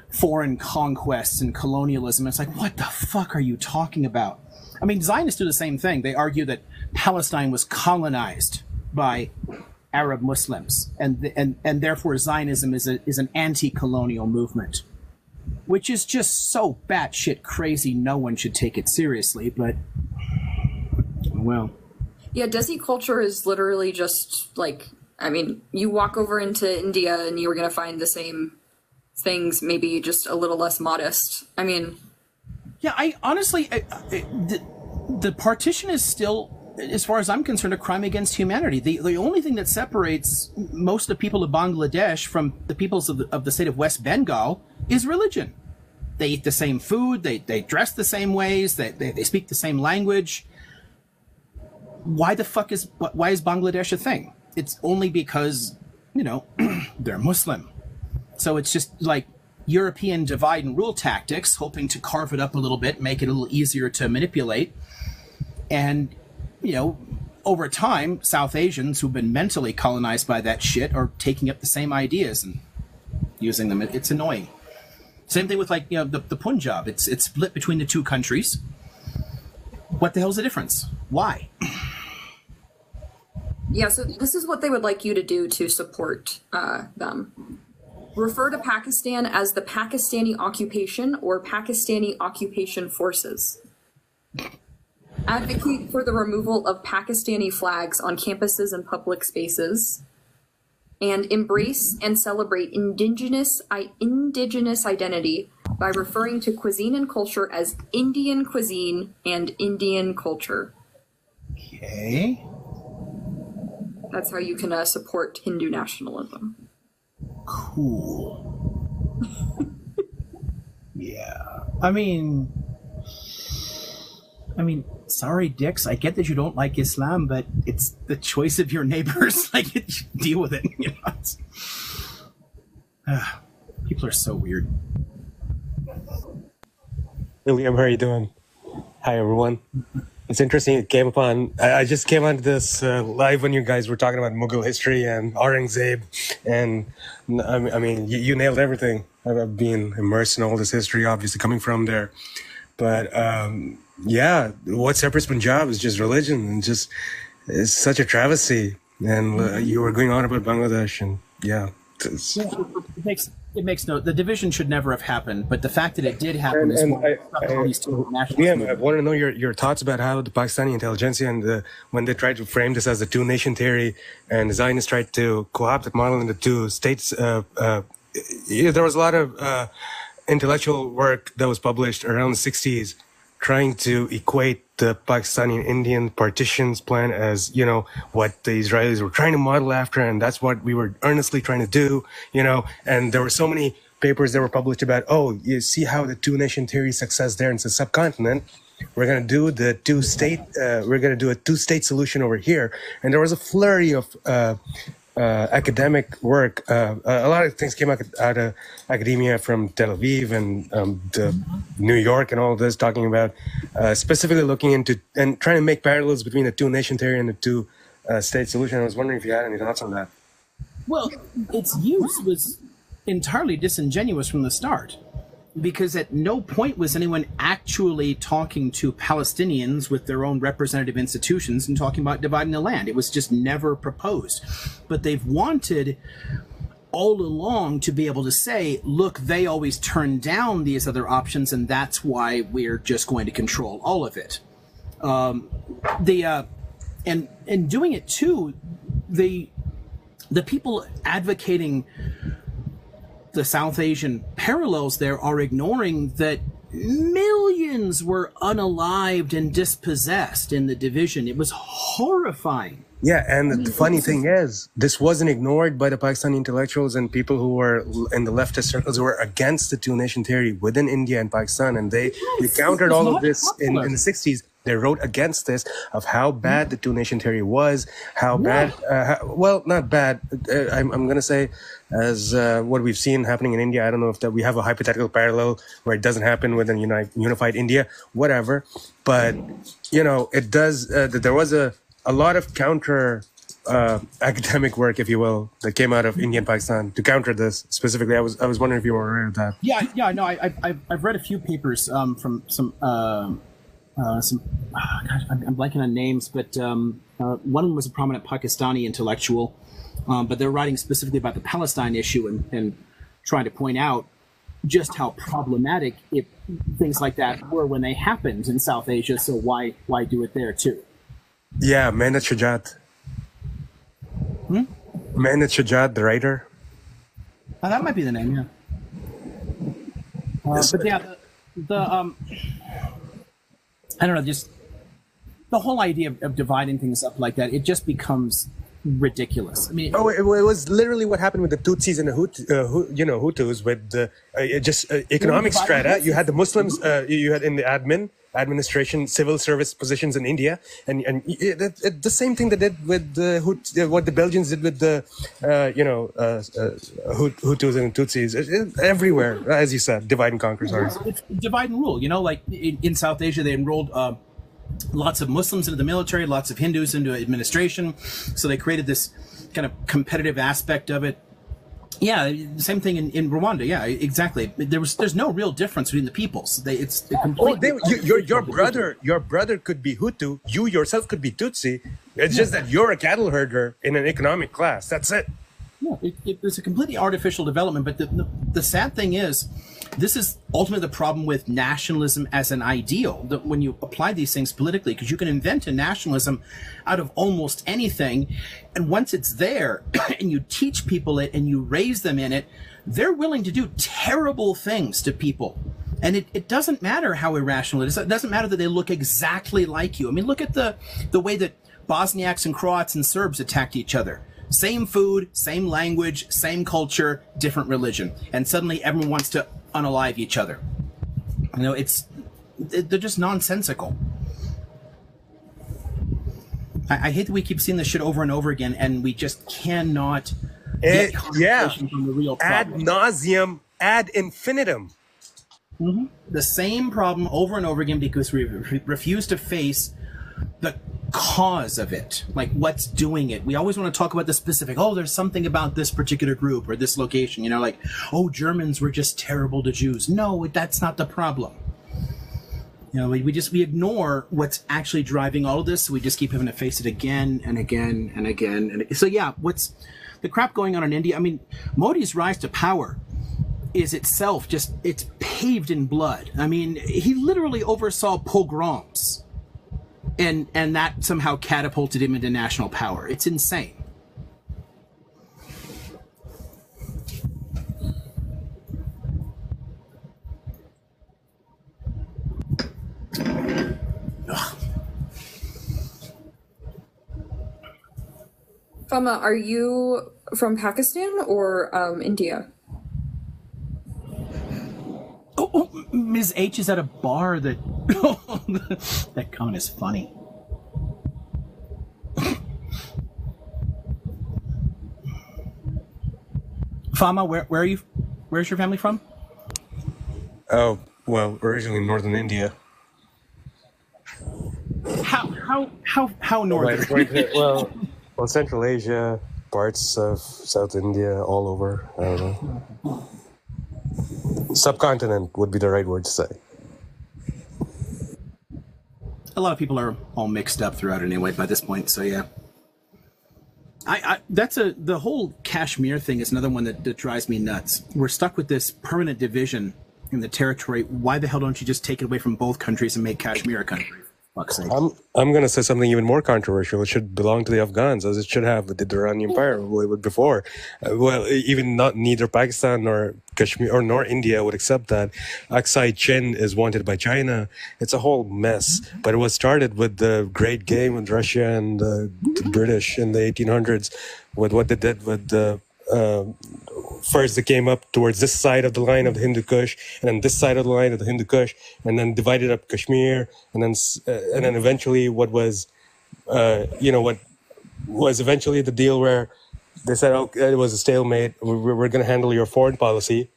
foreign conquests and colonialism. It's like, what the fuck are you talking about? I mean, Zionists do the same thing. They argue that Palestine was colonized by Arab Muslims, and therefore Zionism is an anti-colonial movement, which is just so batshit crazy. No one should take it seriously, but well. Yeah, Desi culture is literally just like, I mean, you walk over into India and you're going to find the same things, maybe just a little less modest. I mean... Yeah, I honestly... the partition is still, as far as I'm concerned, a crime against humanity. The only thing that separates most of the people of Bangladesh from the peoples of the state of West Bengal is religion. They eat the same food, they dress the same ways, they speak the same language. Why is Bangladesh a thing? It's only because, they're Muslim. So it's just like European divide and rule tactics, hoping to carve it up a little bit, make it a little easier to manipulate. And, over time, South Asians who've been mentally colonized by that shit are taking up the same ideas and using them. It's annoying. Same thing with like the Punjab. It's split between the two countries. What the hell's the difference? Why? Yeah, so this is what they would like you to do to support them. Refer to Pakistan as the Pakistani occupation or Pakistani occupation forces. Advocate for the removal of Pakistani flags on campuses and public spaces. And embrace and celebrate indigenous identity by referring to cuisine and culture as Indian cuisine and Indian culture. Okay. That's how you can support Hindu nationalism. Cool. Yeah. I mean, sorry, dicks. I get that you don't like Islam, but it's the choice of your neighbors. Like, deal with it. People are so weird. William, how are you doing? Hi, everyone. It's interesting. It came upon. I just came onto this live when you guys were talking about Mughal history and Aurangzeb, and I mean, you nailed everything. I've been immersed in all this history, obviously coming from there. But yeah, what separates Punjab is just religion, and just it's such a travesty. And you were going on about Bangladesh, and yeah, it makes no. The division should never have happened, but the fact that it did happen is all these two national. Yeah, I want to know your thoughts about how the Pakistani intelligentsia and when they tried to frame this as the two-nation theory, and the Zionists tried to co-opt that model into two states. There was a lot of intellectual work that was published around the 60s trying to equate the Pakistani and Indian partitions plan as, what the Israelis were trying to model after, and that's what we were earnestly trying to do, and there were so many papers that were published about, you see how the two-nation theory success there in the subcontinent. We're going to do the a two-state solution over here. And there was a flurry of academic work. A lot of things came out of academia from Tel Aviv and New York and all of this, talking about specifically looking into and trying to make parallels between the two-nation theory and the two-state solution. I was wondering if you had any thoughts on that. Well, its use was entirely disingenuous from the start, because at no point was anyone actually talking to Palestinians with their own representative institutions and talking about dividing the land. It was just never proposed. But they've wanted all along to be able to say, look, they always turn down these other options, and that's why we're just going to control all of it. And doing it too, the people advocating the South Asian parallels there are ignoring that millions were unalived and dispossessed in the division. It was horrifying. Yeah, and the funny thing is, this wasn't ignored by the Pakistani intellectuals and people who were in the leftist circles who were against the two-nation theory within India and Pakistan, and they countered all of this in the 60s. They wrote against this of how bad the two-nation theory was, how bad, well, not bad, I'm going to say, as what we've seen happening in India. I don't know if that we have a hypothetical parallel where it doesn't happen within unified India, whatever. But, it does, there was a lot of counter academic work, if you will, that came out of India and Pakistan to counter this specifically. I was wondering if you were aware of that. Yeah, no, I've read a few papers from some gosh, I'm blanking on names, but one of them was a prominent Pakistani intellectual, but they're writing specifically about the Palestine issue and trying to point out just how problematic things like that were when they happened in South Asia. So why do it there too? Yeah, Mehnat Shajat. Mehnat Shajat, the writer. That might be the name, yeah. But yeah, the I don't know, just the whole idea of dividing things up like that, it just becomes ridiculous. I mean, it was literally what happened with the Tutsis and the Hutus with the economic strata. You had the Muslims, you had in the administration, civil service positions in India, and the same thing they did with what the Belgians did with the Hutus and Tutsis. Everywhere, as you said, divide and conquer. Sorry, it's divide and rule. Like in South Asia, they enrolled lots of Muslims into the military, lots of Hindus into administration. So they created this kind of competitive aspect of it. Yeah, same thing in Rwanda. Yeah, exactly. There's no real difference between the peoples. It's a completely. Your brother could be Hutu. You yourself could be Tutsi. It's just that you're a cattle herder in an economic class. That's it. Yeah, it's a completely artificial development. But the sad thing is, this is ultimately the problem with nationalism as an ideal. That when you apply these things politically, because you can invent a nationalism out of almost anything, and once it's there, and you teach people it and you raise them in it, they're willing to do terrible things to people. And it doesn't matter how irrational it is. It doesn't matter that they look exactly like you. I mean, look at the way that Bosniaks and Croats and Serbs attacked each other. Same food, same language, same culture, different religion. And suddenly everyone wants to unalive each other. You know, they're just nonsensical. I hate that we keep seeing this shit over and over again, and we just cannot get conversation from the real problem. Ad nauseum, ad infinitum. Mm-hmm. The same problem over and over again because we refuse to face the cause of it, like what's doing it. We always want to talk about the specific. Oh, there's something about this particular group or this location. You know, like, oh, Germans were just terrible to Jews. No, that's not the problem. You know, we ignore what's actually driving all of this. So we just keep having to face it again and again and again. And so yeah, what's the crap going on in India? I mean, Modi's rise to power is itself just, it's paved in blood. I mean, he literally oversaw pogroms. And that somehow catapulted him into national power. It's insane. Fama, are you from Pakistan or India? Oh, Ms. H is at a bar that... that comment is funny. Fama, where are you? Where's your family from? Oh, well, originally northern India. How northern? Well, Central Asia, parts of South India, all over. I don't know. Subcontinent would be the right word to say. A lot of people are all mixed up throughout anyway by this point, so yeah. The whole Kashmir thing is another one that drives me nuts. We're stuck with this permanent division in the territory. Why the hell don't you just take it away from both countries and make Kashmir a country? Fuck's sake. I'm going to say something even more controversial. It should belong to the Afghans, as it should have with the Durrani Empire before. Even neither Pakistan nor Kashmir nor India would accept that. Aksai Chin is wanted by China. It's a whole mess. But it was started with the great game with Russia and the British in the 1800s, with what they did with the first they came up towards this side of the line of the Hindu Kush, and then this side of the line of the Hindu Kush, and then divided up Kashmir, and then eventually what was eventually the deal where they said, okay, it was a stalemate. We're going to handle your foreign policy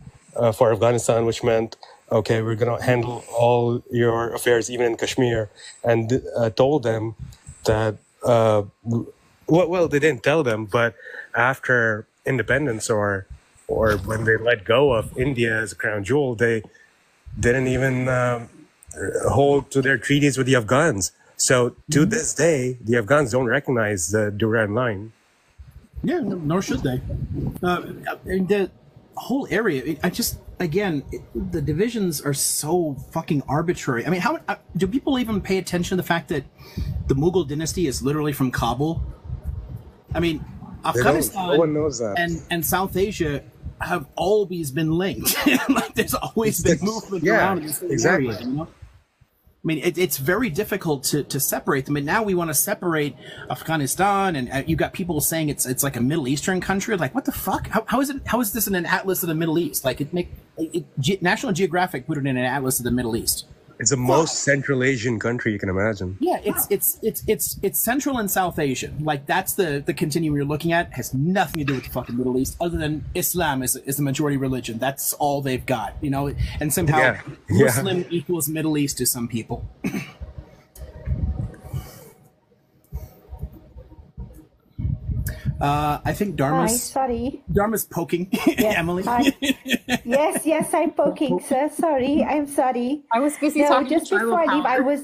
for Afghanistan, which meant, okay, we're going to handle all your affairs, even in Kashmir, and told them that, well, they didn't tell them, but after independence or when they let go of India as a crown jewel, they didn't even hold to their treaties with the Afghans. So to this day, the Afghans don't recognize the Durand line. Yeah, nor should they. The whole area, the divisions are so fucking arbitrary. I mean, how do people even pay attention to the fact that the Mughal dynasty is literally from Kabul? I mean, Afghanistan no one knows that. And South Asia have always been linked. Like, there's always been movement around in this area. You know? I mean, it's very difficult to separate them. And now we want to separate Afghanistan, and you've got people saying it's like a Middle Eastern country. Like, what the fuck? How is this in an atlas of the Middle East? Like, National Geographic put it in an atlas of the Middle East. It's the most Central Asian country you can imagine. Yeah, it's Central and South Asian. Like, that's the continuum you're looking at. It has nothing to do with the fucking Middle East, other than Islam is the majority religion. That's all they've got, you know. And somehow Muslim equals Middle East to some people. I think Hi, sorry. Dharma's poking Yes, Emily. hi. Yes, I'm poking, sir. Sorry, I'm sorry. I was busy No, talking just to before I leave, Power.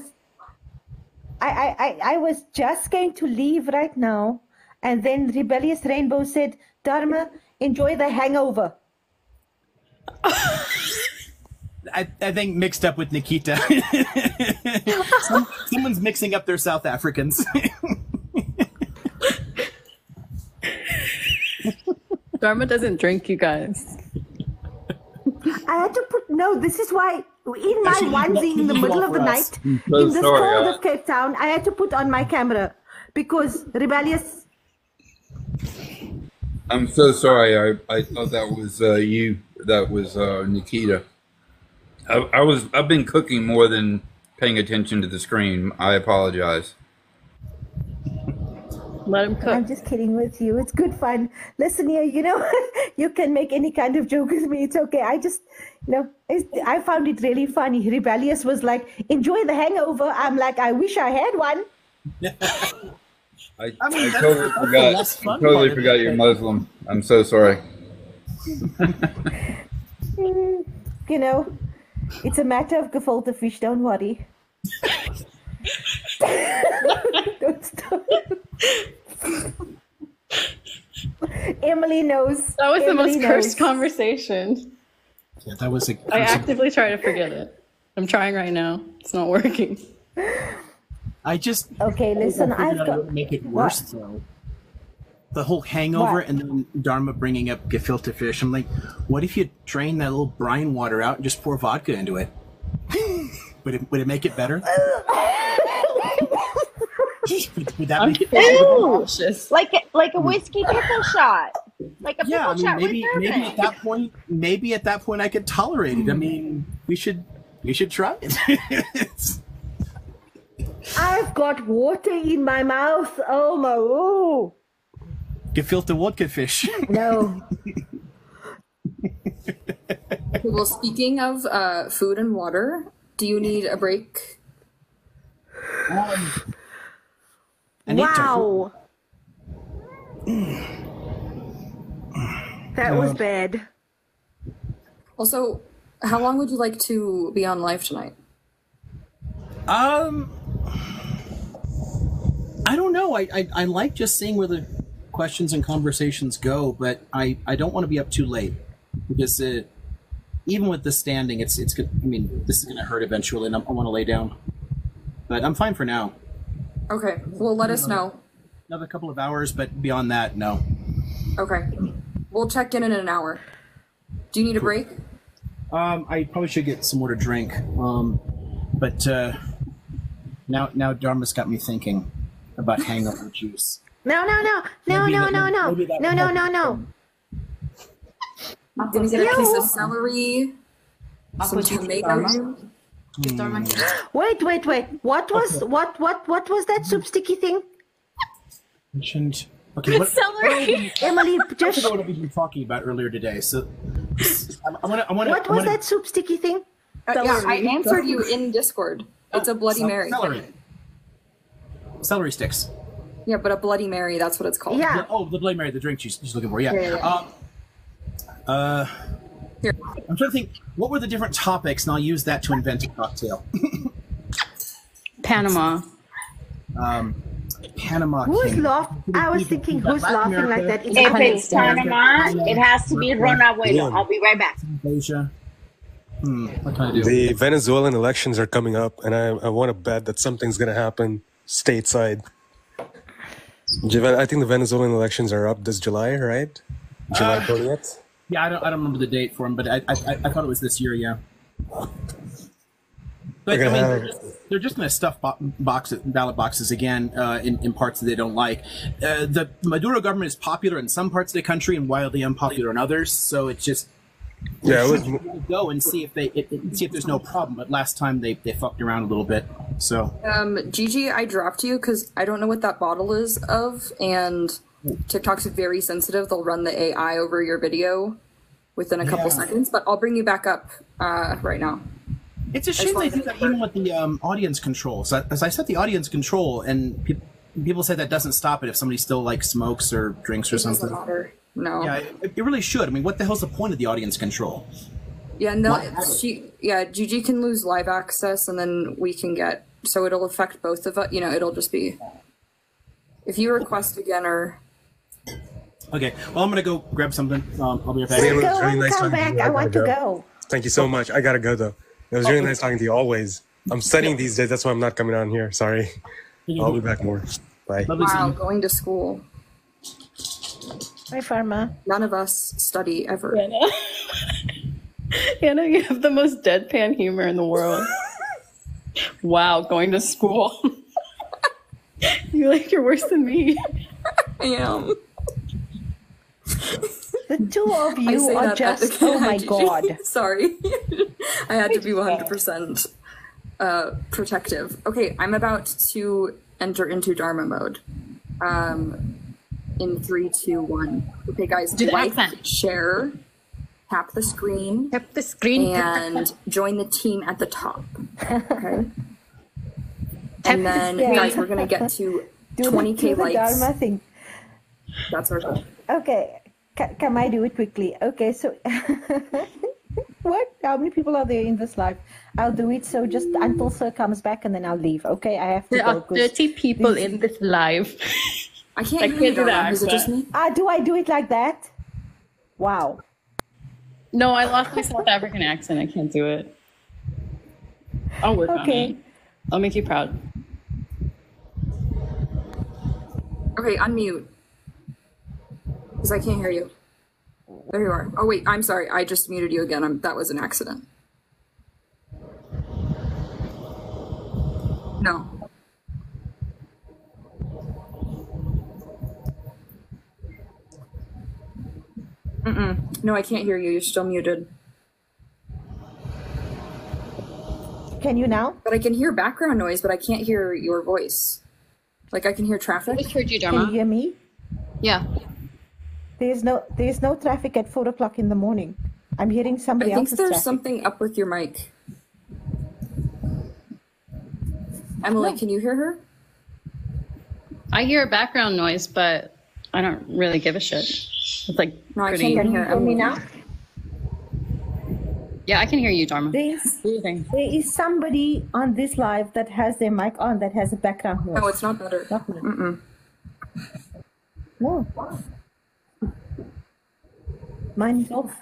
I was just going to leave right now, and then Rebellious Rainbow said, Dharma, enjoy the hangover. I think mixed up with Nikita. Someone's mixing up their South Africans. Dharma doesn't drink, you guys. I had to put, no, this is why, in my onesie in the middle of the night, I'm so in this sorry, cold of Cape Town, I had to put on my camera because Rebellious. I'm so sorry. I thought that was you. That was Nikita. I've been cooking more than paying attention to the screen. I apologize. Let him cook. I'm just kidding with you. It's good fun. Listen here, you can make any kind of joke with me. It's okay. I just, I found it really funny. Rebellious was like, enjoy the hangover. I'm like, I wish I had one. I totally forgot you're Muslim. I'm so sorry. It's a matter of gefilte fish. Don't worry. Don't stop. Emily knows. That was the Emily most cursed conversation. Yeah, that was I actively try to forget it. I'm trying right now. It's not working. Okay, listen, I've got make it worse though. The whole hangover and then Dharma bringing up gefilte fish. I'm like, what if you drain that little brine water out and just pour vodka into it? Would it make it better? Would that make it better? Like a whiskey pickle shot. Like a pickle shot maybe with bourbon. maybe at that point I could tolerate it. I mean, we should try it. I've got water in my mouth. Oh my! Oh. Gefilte vodka fish. No. Well, speaking of food and water, do you need a break? Wow. That was bad. Also, how long would you like to be on live tonight? I don't know. I like just seeing where the questions and conversations go, but I don't want to be up too late because even with the standing, it's good. I mean, this is going to hurt eventually, and I want to lay down. But I'm fine for now. Okay. Well, let us know. Another couple of hours, but beyond that, no. Okay. We'll check in an hour. Do you need a break? I probably should get some more to drink. But now Dharma's got me thinking about hangover juice. No. I'm gonna get a piece of celery, some tomato. Wait. What was that soup sticky thing? Mentioned. Okay, Celery. Emily, I just. forgot what we were talking about earlier today. So What was that soup sticky thing? Yeah, I answered you in Discord. It's a Bloody Mary. Celery sticks. Yeah, but a Bloody Mary, that's what it's called. Yeah. Oh, the Bloody Mary, the drink she's looking for. Yeah. Here. I'm trying to think. What were the different topics, and I'll use that to invent a cocktail. Panama. Panama. Who's King. laughing? I was thinking, who's Latin laughing like that? If it's Panama, it has to be Ron Abuelo. I'll be right back. Asia. What can I do? The Venezuelan elections are coming up, and I want to bet that something's going to happen stateside. I think the Venezuelan elections are up this July, right? July 30th? Yeah, I don't remember the date for him, but I thought it was this year, yeah. But I mean, they're just going to stuff ballot boxes again in parts that they don't like. The Maduro government is popular in some parts of the country and wildly unpopular in others, so it's just go and see if there's no problem. But last time they fucked around a little bit. So Gigi, I dropped you because I don't know what that bottle is of, and TikTok's very sensitive. They'll run the AI over your video within a couple seconds, but I'll bring you back up right now. It's a shame they do that even with the audience control. So as I set the audience control, and people say that doesn't stop it if somebody still like smokes or drinks or It doesn't something. matter. No. Yeah, it really should. I mean, what the hell's the point of the audience control? Yeah, no, Gigi can lose live access, and then we can get, so it'll affect both of us. You know, it'll just be, if you request again or. Okay, well, I'm gonna go grab something. I'll be right back. It was Go really and nice come talking to back. you. I want to go. Thank you so much. I gotta go though. It was really nice talking to you always. I'm studying these days. That's why I'm not coming on here. Sorry. I'll be back more. Bye. Lovely Wow, seeing you. going to school. Bye, Pharma. None of us study ever. Anna, you have the most deadpan humor in the world. Wow, going to school. You're worse than me. I am. The two of I you say are that just, oh my God. Sorry. I had to be 100% protective. Okay, I'm about to enter into Dharma mode. In 3, 2, 1. Okay, guys, Do the like, accent. share, tap the screen, and join the team at the top. Okay? And then, Yeah. guys, we're going to get to Do 20K the likes. Dharma thing. That's our goal. Okay, can I do it quickly? Okay, so what? How many people are there in this live? I'll do it. So just until Sir comes back, and then I'll leave. Okay, I have to There go. are 'cause 30 people this- in this live. I can't I hear can't you, do the Dharma. Is it just me? do I do it like that? Wow. No, I lost my South African accent. I can't do it. I'll work on Okay. it. I'll make you proud. Okay, unmute. Because I can't hear you. There you are. Oh, wait, I'm sorry. I just muted you again. That was an accident. No. No, I can't hear you. You're still muted. Can you now? But I can hear background noise, but I can't hear your voice. Like, I can hear I traffic. just heard you, Can you Dharma. hear me? Yeah. There's no traffic at 4 o'clock in the morning. I'm hearing I somebody think else's there's traffic. something up with your mic. Emily, can you hear her? I hear a background noise, but I don't really give a shit. It's like No, I pretty. can't Can hear you hear me Emily. now? Yeah, I can hear you, Dharma. There's, Do your thing. there is somebody on this live that has their mic on that has a background noise. No, it's not better. Not me. Mm-mm. No. Mine is off.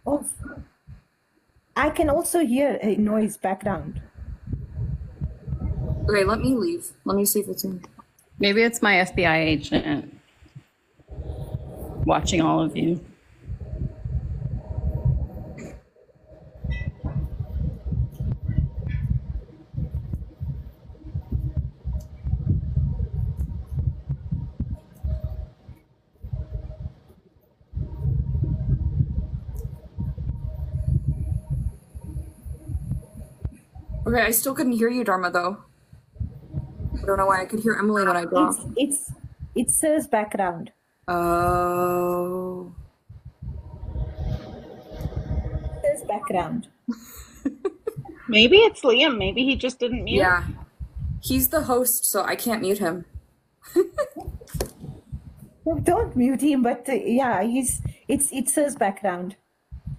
Off. I can also hear a noise background. Okay, let me leave. Let me see if it's in. Maybe it's my FBI agent watching all of you. Okay, I still couldn't hear you, Dharma, though. I don't know why I could hear Emily when I dropped. It says background. Oh. It says background. Maybe it's Liam. Maybe he just didn't mute. Yeah. He's the host, so I can't mute him. Well, don't mute him, but yeah, it says background.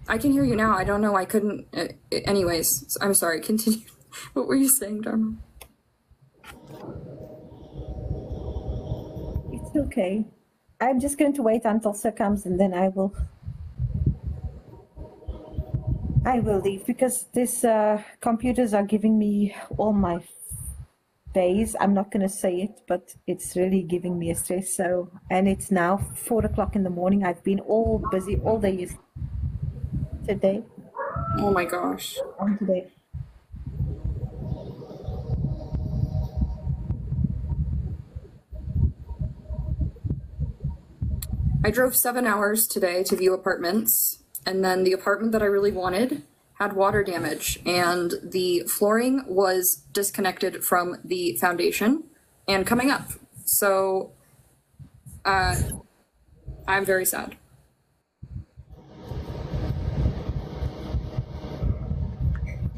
I can hear you now. I don't know. I couldn't. Anyways, I'm sorry. Continue. What were you saying, Dharma? It's okay. I'm just going to wait until Sir comes, and then I will leave because this computers are giving me all my days. I'm not going to say it, but it's really giving me a stress. So, and it's now 4 o'clock in the morning. I've been all busy all day today. Oh my gosh. On today. I drove 7 hours today to view apartments, and then the apartment that I really wanted had water damage, and the flooring was disconnected from the foundation and coming up. So I'm very sad.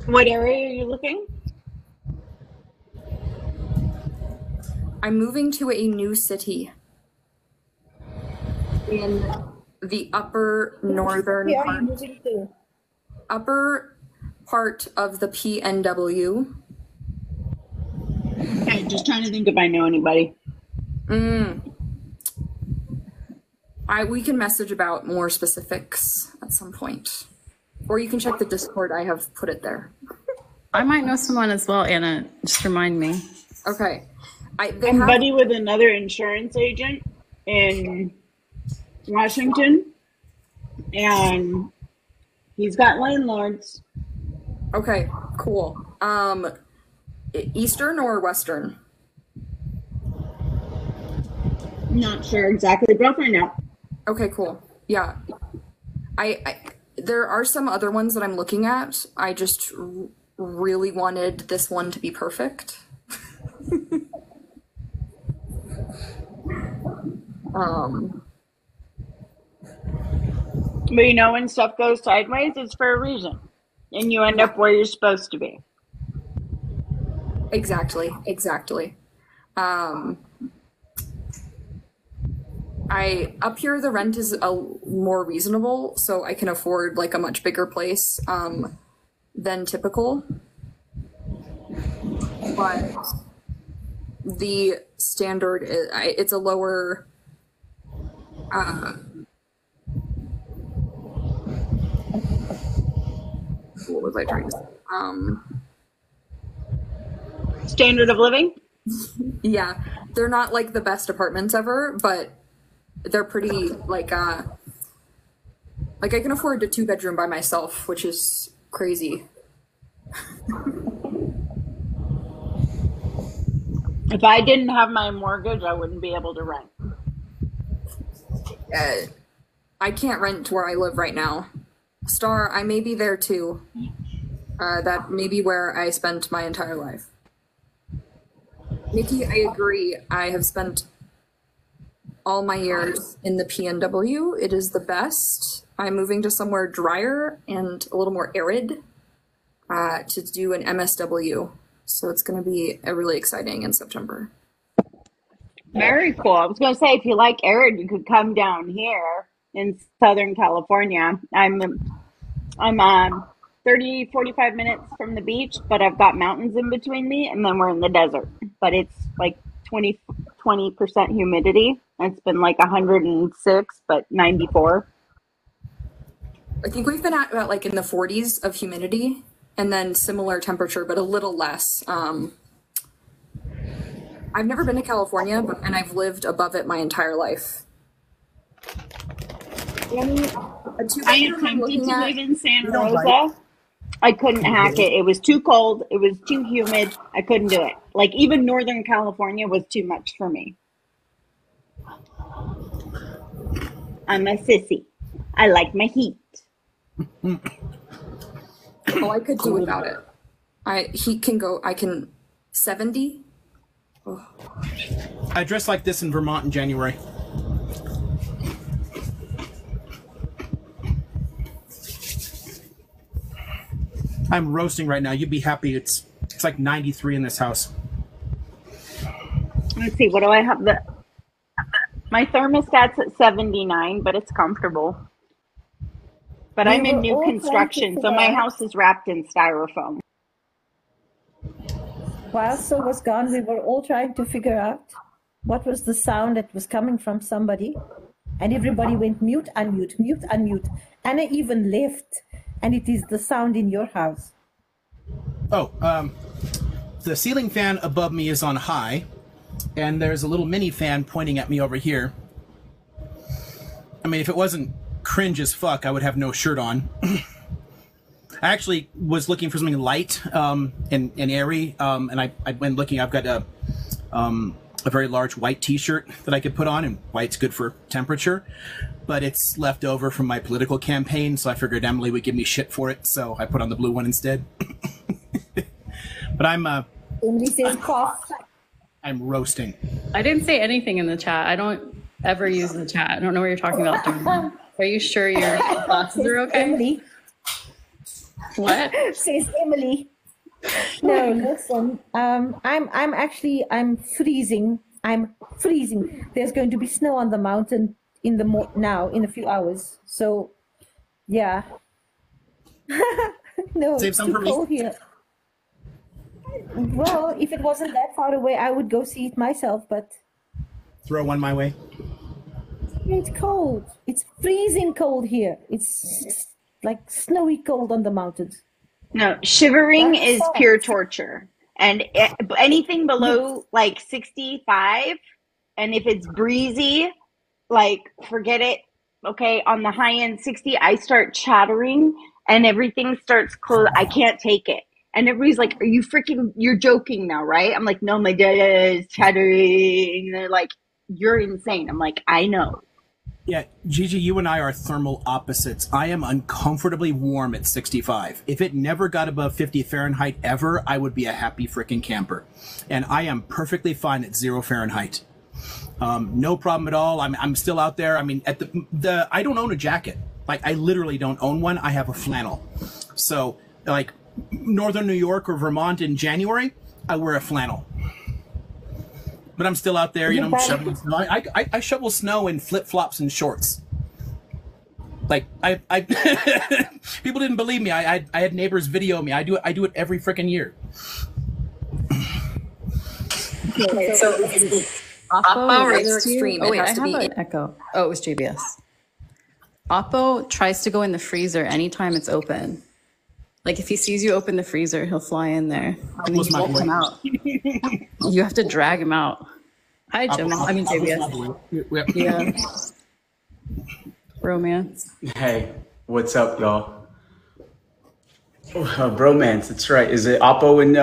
What area are you looking? I'm moving to a new city in the upper northern Where are you part, moving to? upper part of the PNW. Okay, just trying to think if I know anybody. We can message about more specifics at some point. Or you can check the Discord. I have put it there. I might know someone as well, Anna. Just remind me. Okay. I'm buddy with another insurance agent in Washington, and he's got landlords. Okay, cool. Eastern or Western? Not sure exactly, but I'll find out. Okay, cool. Yeah. There are some other ones that I'm looking at. I just really wanted this one to be perfect. But you know, when stuff goes sideways, it's for a reason, and you end up where you're supposed to be. Exactly. Up here the rent is more reasonable, so I can afford like a much bigger place than typical. But the standard is it's a lower what was I trying to say? Standard of living? Yeah, they're not like the best apartments ever, but they're pretty like I can afford a 2-bedroom by myself, which is crazy. If I didn't have my mortgage, I wouldn't be able to rent. I can't rent where I live right now. Star, I may be there too. That may be where I spent my entire life. Nikki, I agree. I have spent all my years in the PNW. It is the best. I'm moving to somewhere drier and a little more arid to do an MSW. So it's going to be really exciting in September. Very cool. I was going to say, if you like arid, you could come down here in Southern California. I'm 30, 45 minutes from the beach, but I've got mountains in between me, and then we're in the desert. But it's like 20% humidity. It's been like 106, but 94. I think we've been at about like in the 40s of humidity, and then similar temperature, but a little less. I've never been to California, and I've lived above it my entire life. I attempted to live in Santa Rosa. I couldn't hack it. It was too cold. It was too humid. I couldn't do it. Like, even Northern California was too much for me. I'm a sissy. I like my heat. Oh, I could do without it. Heat can go, 70. Oh. I dress like this in Vermont in January. I'm roasting right now. You'd be happy. It's like 93 in this house. Let's see. What do I have? My thermostat's at 79, but it's comfortable. But I'm in new construction, so my house is wrapped in styrofoam. While Sue was gone, we were all trying to figure out what was the sound that was coming from somebody. And everybody went mute, unmute, mute, unmute. Anna even left, and it is the sound in your house. Oh, the ceiling fan above me is on high, and there's a little mini fan pointing at me over here. I mean, if it wasn't cringe as fuck, I would have no shirt on. I actually was looking for something light and airy, and I went looking. I've got a very large white T-shirt that I could put on, and white's good for temperature, but it's left over from my political campaign, so I figured Emily would give me shit for it, so I put on the blue one instead. But Emily says cough. I'm roasting. I didn't say anything in the chat. I don't ever use the chat. I don't know what you're talking about. Are you sure your glasses are okay? Emily. What? Says Emily. No, listen. I'm freezing. I'm freezing. There's going to be snow on the mountain in a few hours. So, yeah. No, Save it's some too for me. cold here. Well, if it wasn't that far away, I would go see it myself, but Throw one my way. it's cold. It's freezing cold here. It's like snowy cold on the mountains. No, shivering That's is sad. pure torture. And anything below like 65, and if it's breezy, like forget it. Okay, on the high end 60, I start chattering and everything starts close. I can't take it. And everybody's like, "Are you freaking? You're joking now, right?" I'm like, "No, my dad is chattering." And they're like, "You're insane." I'm like, "I know." Yeah, Gigi, you and I are thermal opposites. I am uncomfortably warm at 65. If it never got above 50 Fahrenheit ever, I would be a happy freaking camper. And I am perfectly fine at 0 Fahrenheit. No problem at all. I'm still out there. I mean, at the I don't own a jacket. Like, I literally don't own one. I have a flannel. So, like, Northern New York or Vermont in January, I wear a flannel. But I'm still out there, you know, shoveling snow. I shovel snow in flip-flops and shorts. Like, I people didn't believe me. I had neighbors video me. I do it every freaking year. Okay, so Oppo rather extreme. Oh It wait, I has to have be an echo. Oh, it was JBS. Oppo tries to go in the freezer anytime it's open. Like if he sees you open the freezer, he'll fly in there and then you won't come out. You have to drag him out. Hi, Jamal. I mean JBS. Yeah. Romance. Hey, what's up, y'all? Bromance, that's right. Is it Oppo and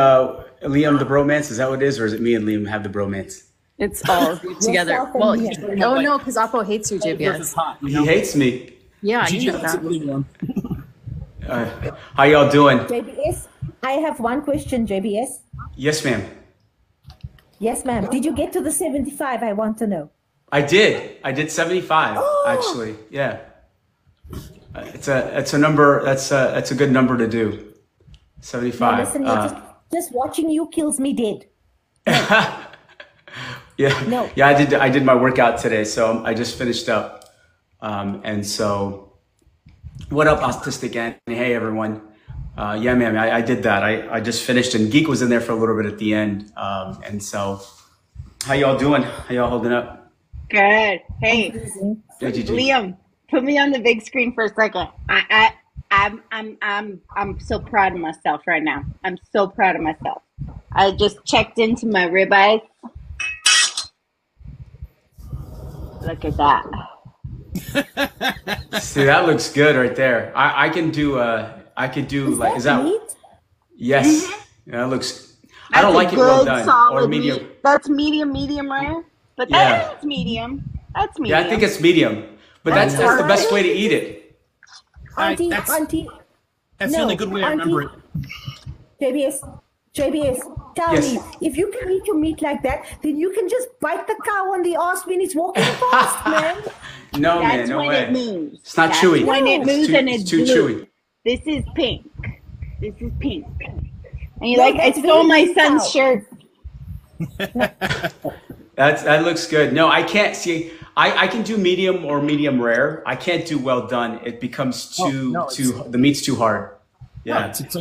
Liam the bromance? Is that what it is? Or is it me and Liam have the bromance? It's all of you together. Well, no, because Oppo hates you, JBS. He hates me. Yeah, you know that. How y'all doing? JBS, I have one question, JBS. Yes, ma'am. Yes, ma'am. Did you get to the 75? I want to know. I did 75 actually. Yeah. It's a number. That's a good number to do. 75. No, listen, just watching you kills me dead. Yeah. No. Yeah, I did my workout today, so I just finished up. And so, what up, Autistic Annie? Hey, everyone. Yeah, man, I did that. I just finished, and Geek was in there for a little bit at the end. And so, how y'all doing? How y'all holding up? Good. Hey, Liam, put me on the big screen for a second. I'm so proud of myself right now. I'm so proud of myself. I just checked into my ribeye. Look at that. See, that looks good right there. I could do like, is that meat? Yes. Mm-hmm. Yeah, that looks. I don't like it well done or medium. Meat. That's medium rare. But that's medium. That's medium. Yeah, I think it's medium. But that's the best way to eat it. Auntie. That's the only good way I remember it. JBS, tell me, if you can eat your meat like that, then you can just bite the cow on the ass when it's walking past, man. No, that's man, no when way. It moves. It's not chewy. When it moves and it's too blue. chewy. This is pink. This is pink. And you I stole my son's shirt. That looks good. No, I can't see. I can do medium or medium rare. I can't do well done. It becomes the meat's too hard. Yeah, no, it's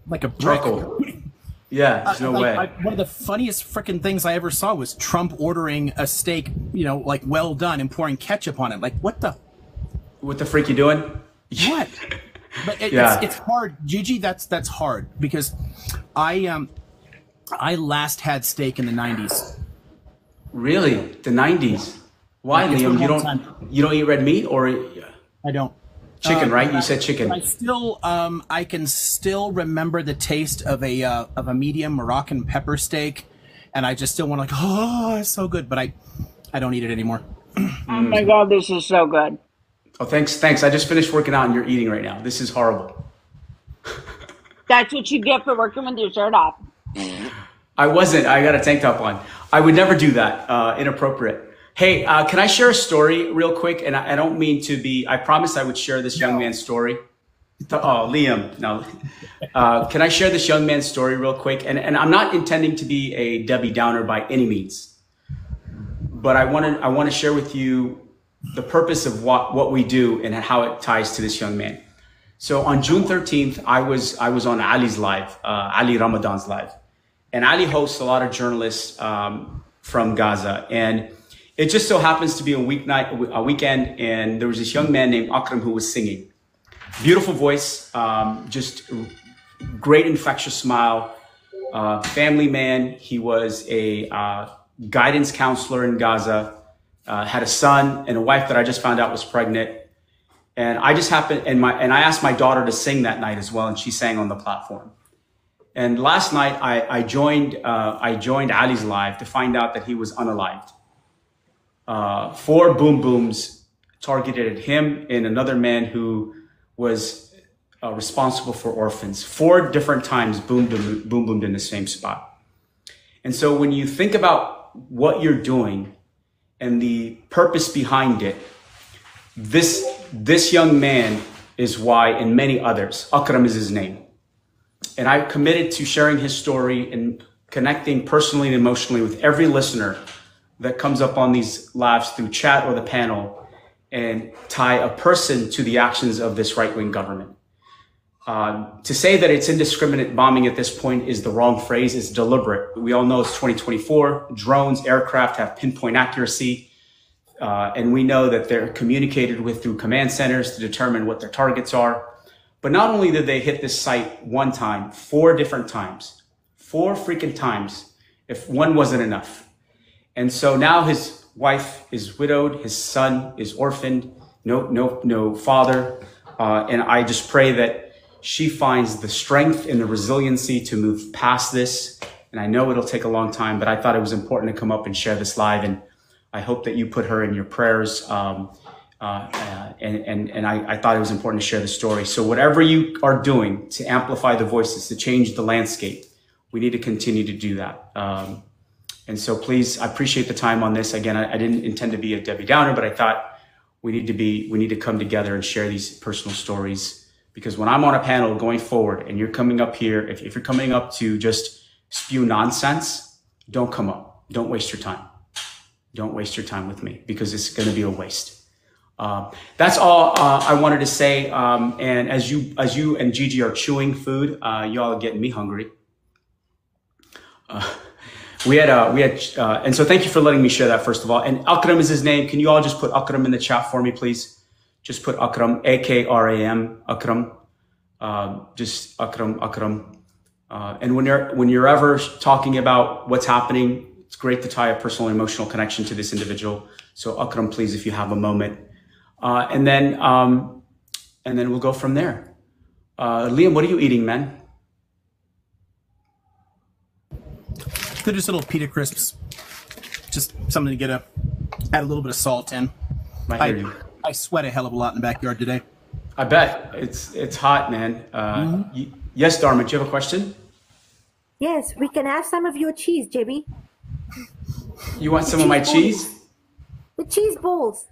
like a brick. Yeah, there's no way. One of the funniest freaking things I ever saw was Trump ordering a steak, like well done, and pouring ketchup on it. Like, what the freak you doing? What? But it's hard, Gigi. That's hard because I last had steak in the 90s. Really, the 90s? Why, Liam? You don't eat red meat, or I don't. Chicken, right? You said chicken. I still, I can still remember the taste of a medium Moroccan pepper steak, and I just still want to it's so good, but I don't eat it anymore. Oh my God, this is so good. Oh, thanks. I just finished working out, and you're eating right now. This is horrible. That's what you get for working with your shirt off. I wasn't. I got a tank top on. I would never do that. Inappropriate. Hey, can I share a story real quick? And I don't mean to be, I promised I would share this young man's story. Oh, Liam, no. Can I share this young man's story real quick? And I'm not intending to be a Debbie Downer by any means. but I want to share with you the purpose of what we do and how it ties to this young man. So on June 13th, I was on Ali's live, Ali Ramadan's live, and Ali hosts a lot of journalists from Gaza, and it just so happens to be a weekend, and there was this young man named Akram who was singing. Beautiful voice, just great infectious smile, family man. He was a guidance counselor in Gaza, had a son and a wife that I just found out was pregnant. And I just happened, and I asked my daughter to sing that night as well, and she sang on the platform. And last night I joined Ali's live to find out that he was unalived. 4 boom booms targeted at him and another man who was responsible for orphans. 4 different times boom boomed in the same spot. And so when you think about what you're doing and the purpose behind it, this young man is why, and many others, Akram is his name. And I committed to sharing his story and connecting personally and emotionally with every listener that comes up on these lives through chat or the panel, and tie a person to the actions of this right-wing government. To say that it's indiscriminate bombing at this point is the wrong phrase. It's deliberate. We all know it's 2024. Drones, aircraft have pinpoint accuracy. And we know that they're communicated with through command centers to determine what their targets are. But not only did they hit this site one time, 4 different times, 4 freaking times, if one wasn't enough. And so now his wife is widowed, his son is orphaned, no father. And I just pray that she finds the strength and the resiliency to move past this. And I know it'll take a long time, but I thought it was important to come up and share this live. And I hope that you put her in your prayers. And I thought it was important to share the story. So whatever you are doing to amplify the voices, to change the landscape, we need to continue to do that. And so please, I appreciate the time on this. Again, I didn't intend to be a Debbie Downer, but I thought we need to come together and share these personal stories. Because when I'm on a panel going forward and you're coming up here, if you're coming up to just spew nonsense, don't come up. Don't waste your time. Don't waste your time with me, because it's going to be a waste. That's all I wanted to say. And as you and Gigi are chewing food, y'all are getting me hungry. And so thank you for letting me share that, first of all. And Akram is his name. Can you all just put Akram in the chat for me, please? Just put Akram, Akram, Akram. Just Akram. And when you're ever talking about what's happening, it's great to tie a personal and emotional connection to this individual. So Akram, please, if you have a moment. And then we'll go from there. Liam, what are you eating, man? They're just little pita crisps. Just something to add a little bit of salt in. I sweat a hell of a lot in the backyard today. I bet. It's hot, man. Yes, Dharma, do you have a question? Yes, we can have some of your cheese, JB. You want some of my cheese? The cheese balls.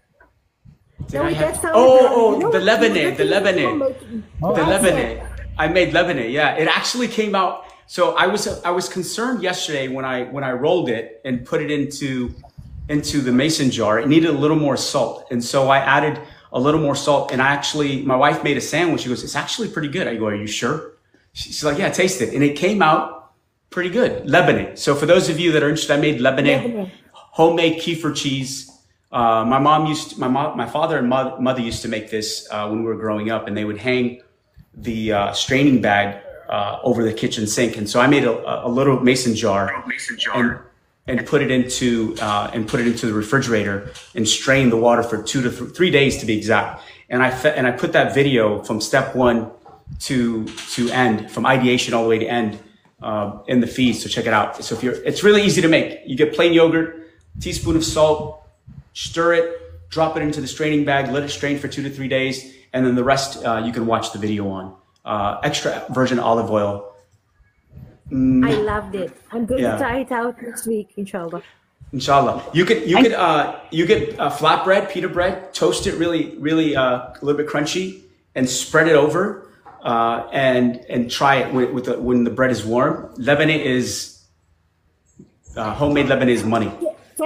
The Lebanese. The Lebanese. I made Lebanese. Yeah, it actually came out. So I was concerned yesterday when I rolled it and put it into the mason jar. It needed a little more salt, and so I added a little more salt. And my wife made a sandwich. She goes, "It's actually pretty good." I go, "Are you sure?" She's like, "Yeah, taste it," and it came out pretty good. Lebanese. So for those of you that are interested, I made Lebanese homemade kefir cheese. My father and mother used to make this when we were growing up, and they would hang the straining bag over the kitchen sink. And so I made a little mason jar and put it into the refrigerator and strained the water for 2 to 3 days to be exact. And I put that video from step 1 to end, from ideation all the way to end, in the feed. So check it out. So it's really easy to make. You get plain yogurt, teaspoon of salt, stir it, drop it into the straining bag, let it strain for 2 to 3 days, and then the rest you can watch the video on. Extra virgin olive oil. I loved it. I'm going to try it out next week, inshallah. Inshallah. You get flatbread, pita bread, toast it really, really a little bit crunchy, and spread it over, and try it when the bread is warm. Lebanese is homemade Lebanese money. So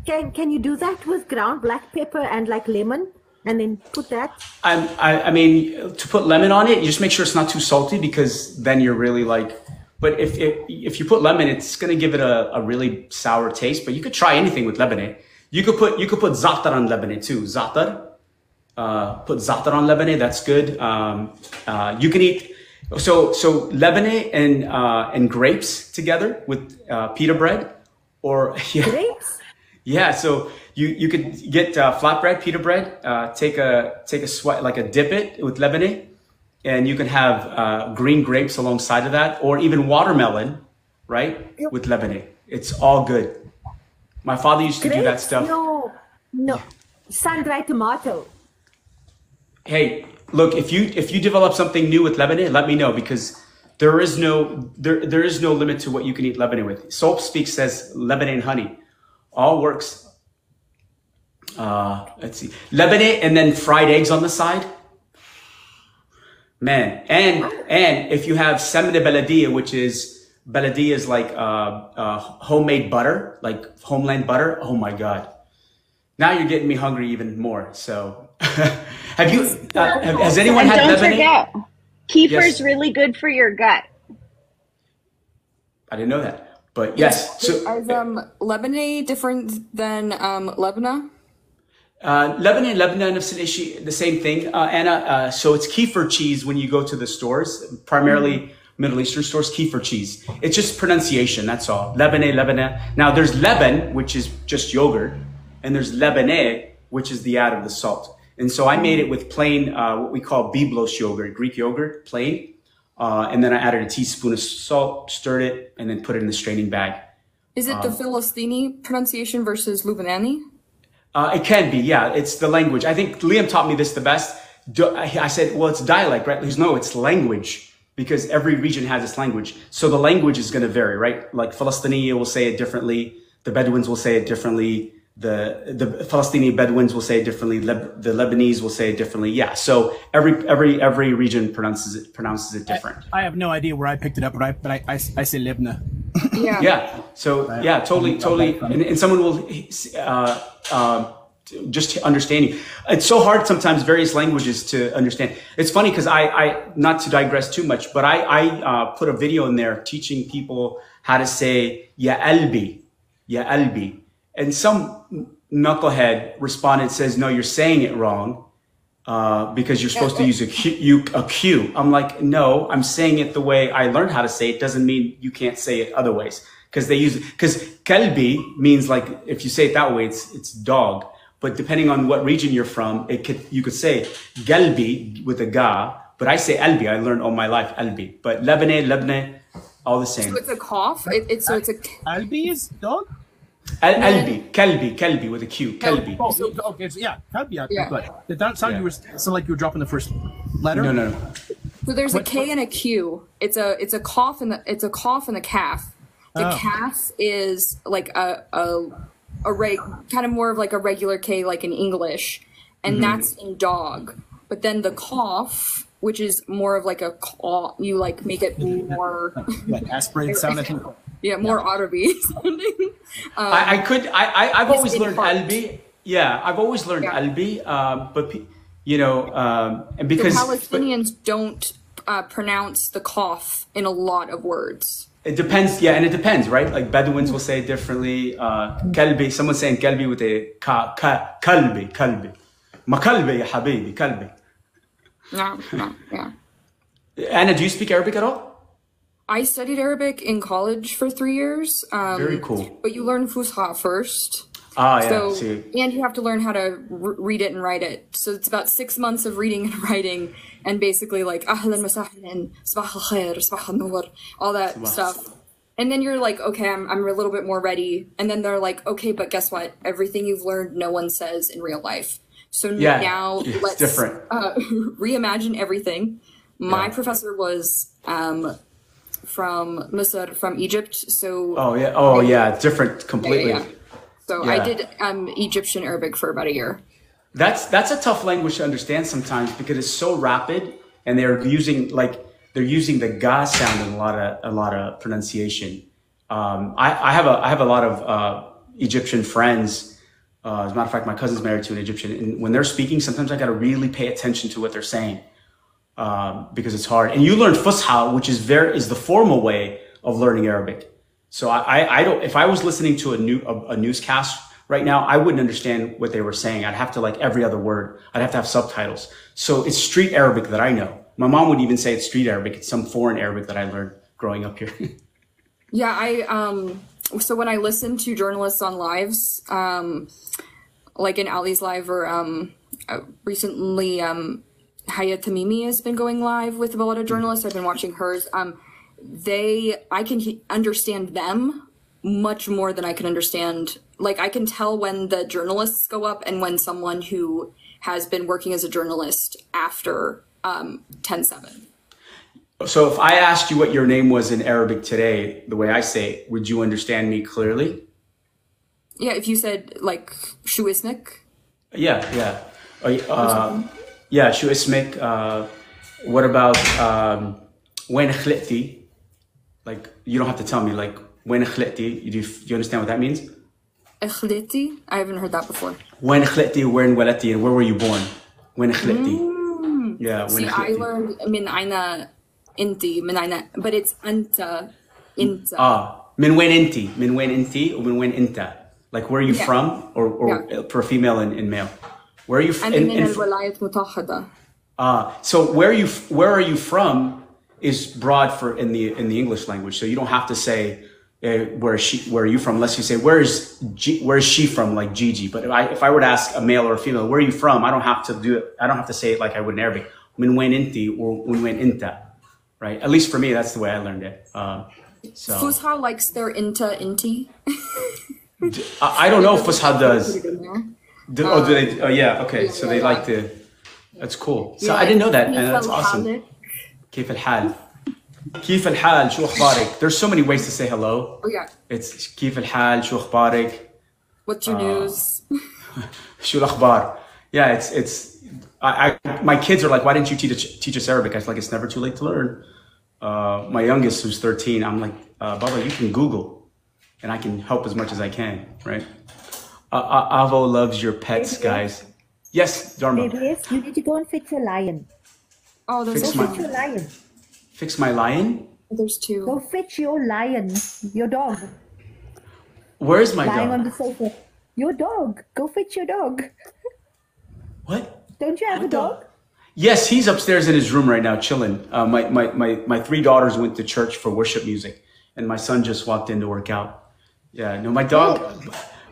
Can you do that with ground black pepper and like lemon, and then put that? I mean, to put lemon on it, you just make sure it's not too salty, because then you're really like. But if you put lemon, it's gonna give it a really sour taste. But you could try anything with lebanese. You could put za'atar on lebanese too. Za'atar. Put za'atar on lebanese. That's good. You can eat so lebanese and grapes together with pita bread, or Grapes? yeah. So you could get flatbread, pita bread. Take a sweat, like a dip it with lebanese, and you can have green grapes alongside of that, or even watermelon, right, with lebanese. It's all good. My father used to do that stuff. No, sun-dried tomato. Hey, look, if you develop something new with lebanese, let me know, because there is no limit to what you can eat lebanese with. Soap Speak says lebanese and honey, all works. Let's see, lebanese and then fried eggs on the side. Man, and if you have semne baladia, which is like homemade butter, like homeland butter. Oh my God! Now you're getting me hungry even more. So, have you? Has anyone had don't lebanese? forget, kefir Yes. is really good for your gut. I didn't know that, but yes. So Is Lebanese different than Lebanon? Lebanon, the same thing, Anna. So it's kefir cheese when you go to the stores, primarily Middle Eastern stores, kefir cheese. It's just pronunciation, that's all. Lebanon. Now there's Leban, which is just yogurt, and there's Lebanese, which is the add of the salt. And so I made it with plain, what we call biblos yogurt, Greek yogurt, plain. And then I added a teaspoon of salt, stirred it, and then put it in the straining bag. Is it the Philistini pronunciation versus Lubanani? It can be, yeah. It's the language. I think Liam taught me this the best. I said, well, it's dialect, right? He goes, no, it's language, because every region has its language. So the language is going to vary, right? Like Philistini will say it differently. The Bedouins will say it differently. The Palestinian Bedouins will say it differently. The Lebanese will say it differently. Yeah. So every region pronounces it different. I have no idea where I picked it up, but I say Libna. Yeah. Yeah. So yeah, totally. And someone will just understanding. It's so hard sometimes, various languages to understand. It's funny because I not to digress too much, but I put a video in there teaching people how to say ya albi, and some knucklehead responded, says, no, you're saying it wrong. Because you're supposed to use a Q. I'm like, no, I'm saying it the way I learned how to say it. Doesn't mean you can't say it other ways. Because kalbi means, like, if you say it that way, it's dog. But depending on what region you're from, you could say galbi with a ga, but I say albi. I learned all my life albi. But Lebanon, all the same. So it's a cough. It's a Albi is dog. Kalbi with a Q. Kalbi. Oh, okay, so yeah, Kalbi. Yeah. But did that sound like you were dropping the first letter? No. So there's a K and a Q. It's a cough and the calf. The calf is like a kind of more of like a regular K, like in English, and that's in dog. But then the cough, which is more of like a caw, you like make it more like aspirate sound. I think. Yeah, more Otterby sounding. I've always learned albi. Yeah, I've always learned albi. But and because Palestinians don't pronounce the cough in a lot of words. It depends. Yeah, and it depends, right? Like Bedouins will say it differently. Kalbi, someone's saying kalbi with a kalbi. Ma kalbi ya habibi, kalbi. No, yeah. Anna, do you speak Arabic at all? I studied Arabic in college for 3 years. Very cool. But you learn Fusha first. Yeah. And you have to learn how to read it and write it. So it's about 6 months of reading and writing, and basically like ahlan masahlan, sabah al khair, sabah al nur, all that stuff. And then you're like, okay, I'm a little bit more ready. And then they're like, okay, but guess what? Everything you've learned, no one says in real life. So now let's reimagine everything. My professor was from Misr, from Egypt. So different completely. Yeah. So I did Egyptian Arabic for about a year. That's a tough language to understand sometimes because it's so rapid, and they're using the ga sound in a lot of pronunciation. I have a lot of Egyptian friends. As a matter of fact, my cousin's married to an Egyptian, and when they're speaking, sometimes I got to really pay attention to what they're saying because it's hard. And you learn Fusha, which is the formal way of learning Arabic. So I don't. If I was listening to a newscast right now, I wouldn't understand what they were saying. I'd have to like every other word. I'd have to have subtitles. So it's street Arabic that I know. My mom would even say it's street Arabic. It's some foreign Arabic that I learned growing up here. Yeah, so when I listen to journalists on lives, like in Ali's live or recently Hayat Tamimi has been going live with a lot of journalists. I've been watching hers. I can understand them much more than I can understand. Like I can tell when the journalists go up and when someone who has been working as a journalist after 10/7. So if I asked you what your name was in Arabic today, the way I say it, would you understand me clearly? Yeah, if you said like Shu Ismik. Yeah. Yeah, Shu Ismik. What about Wen Khliti? Like, you don't have to tell me, like, Wen Khliti. Do you understand what that means? Khliti? I haven't heard that before. Wen Khliti, Wen Walati, and where were you born? Wen Khliti. Yeah, See, I learned min aina inti, min aina, but it's anta, inta. Min wen inti, or min wen inta. Like, where are you from? Or for female and male. Where are you from? So where are you from is broad for in the English language. So you don't have to say where are you from, unless you say where is she from, like Gigi. But if I were to ask a male or a female, where are you from? I don't have to do it. I don't have to say it like I would in Arabic. Min wen inti or min wen inta. Right? At least for me, that's the way I learned it. Fusha likes their inti. I don't know if Fusha does. Do they? Oh yeah. Okay. So they like the. That's cool. So I didn't know that, and that's awesome. كيف الحال? كيف الحال؟ شو أخبارك? There's so many ways to say hello. Oh yeah. It's كيف الحال؟ شو أخبارك? What's your news? شو الأخبار? Yeah, it's. My kids are like, why didn't you teach us Arabic? I was like, it's never too late to learn. My youngest, who's 13, I'm like, Baba, you can Google, and I can help as much as I can, right? Avo loves your pets, guys. Yes, Dharma. Yes, you need to go and fix your lion. Oh, fix your lion. Fix my lion? There's two. Go fetch your lion, your dog. Where is my dog? Lying on the sofa. Your dog. Go fetch your dog. What? Don't you have a dog? Yes, he's upstairs in his room right now, chilling. My three daughters went to church for worship music, and my son just walked in to work out. Yeah, no, my dog.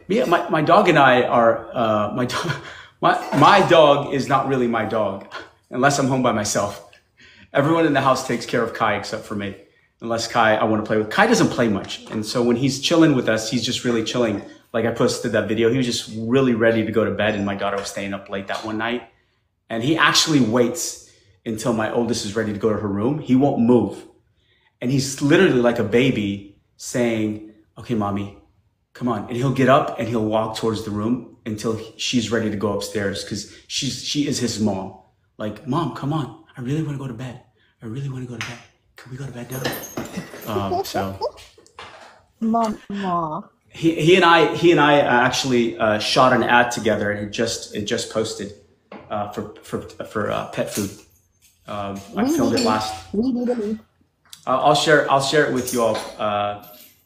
Yeah, my dog and I are my dog is not really my dog unless I'm home by myself. Everyone in the house takes care of Kai except for me. Unless Kai I want to play with. Kai doesn't play much, and so when he's chilling with us, he's just really chilling. Like I posted that video, he was just really ready to go to bed, and my daughter was staying up late that one night. And he actually waits until my oldest is ready to go to her room. He won't move, and he's literally like a baby saying, "Okay, mommy, come on." And he'll get up and he'll walk towards the room until she's ready to go upstairs because she is his mom. Like, Mom, come on. I really want to go to bed. I really want to go to bed. Can we go to bed now? So, Mama. He and I actually shot an ad together, and it just posted for pet food. I filmed it last. We need a link. I'll share it with you all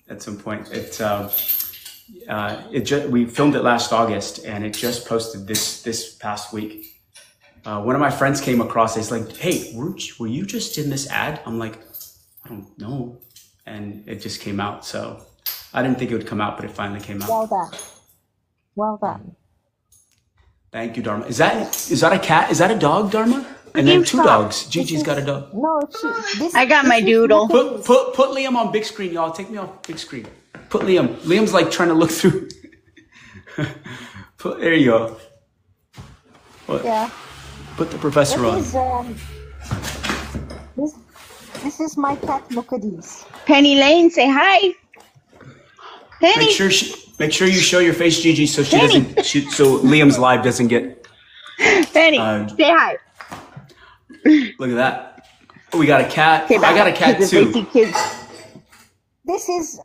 at some point. We filmed it last August, and it just posted this past week. One of my friends came across it. He's like, "Hey, were you just in this ad?" I'm like, "I don't know," and it just came out. So I didn't think it would come out, but it finally came out. Well done. Well done. Thank you, Dharma. Is that a cat? Is that a dog, Dharma? And then two dogs. Gigi's got a dog. No, I got my doodle. Put Liam on big screen, y'all. Take me off big screen. Put Liam. Liam's like trying to look through. There you go. What? Yeah. Put the professor on. This is my cat Mukadis. Penny Lane, say hi. Penny. Make sure you show your face, Gigi, so so Liam's live doesn't get. Penny, say hi. Look at that. Oh, we got a cat. I got a cat too. This is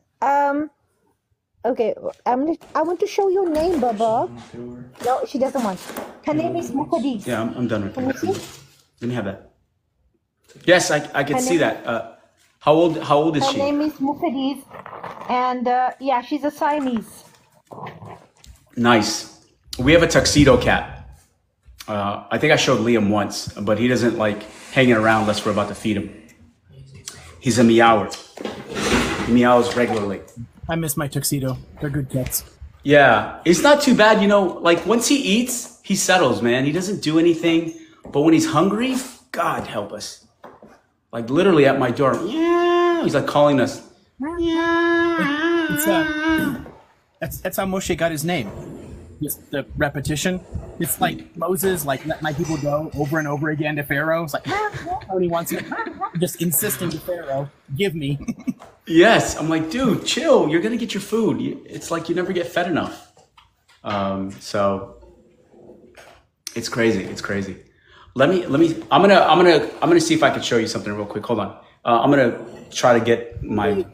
Okay, I want to show your name, Baba. No, she doesn't want. Her name is Mukadis. Yeah, I'm done with Can you that. see? Let me have that. Yes, I can Her see name, that. How old is her she? name is Mukadis, and yeah, she's a Siamese. Nice. We have a tuxedo cat. I think I showed Liam once, but he doesn't like hanging around unless we're about to feed him. He's a meower. He meows regularly. I miss my tuxedo. They're good cats. Yeah, it's not too bad, you know. Like once he eats, he settles, man. He doesn't do anything. But when he's hungry, God help us. Like literally at my door, yeah, he's like calling us. It's, that's how Moshe got his name. Just the repetition. It's like Moses, like let my people go over and over again to Pharaoh. It's like how he wants it. Just insisting to Pharaoh, give me. Yes, I'm like, dude, chill. You're gonna get your food. It's like you never get fed enough. So it's crazy. It's crazy. Let me. I'm gonna see if I can show you something real quick. Hold on. I'm gonna try to get my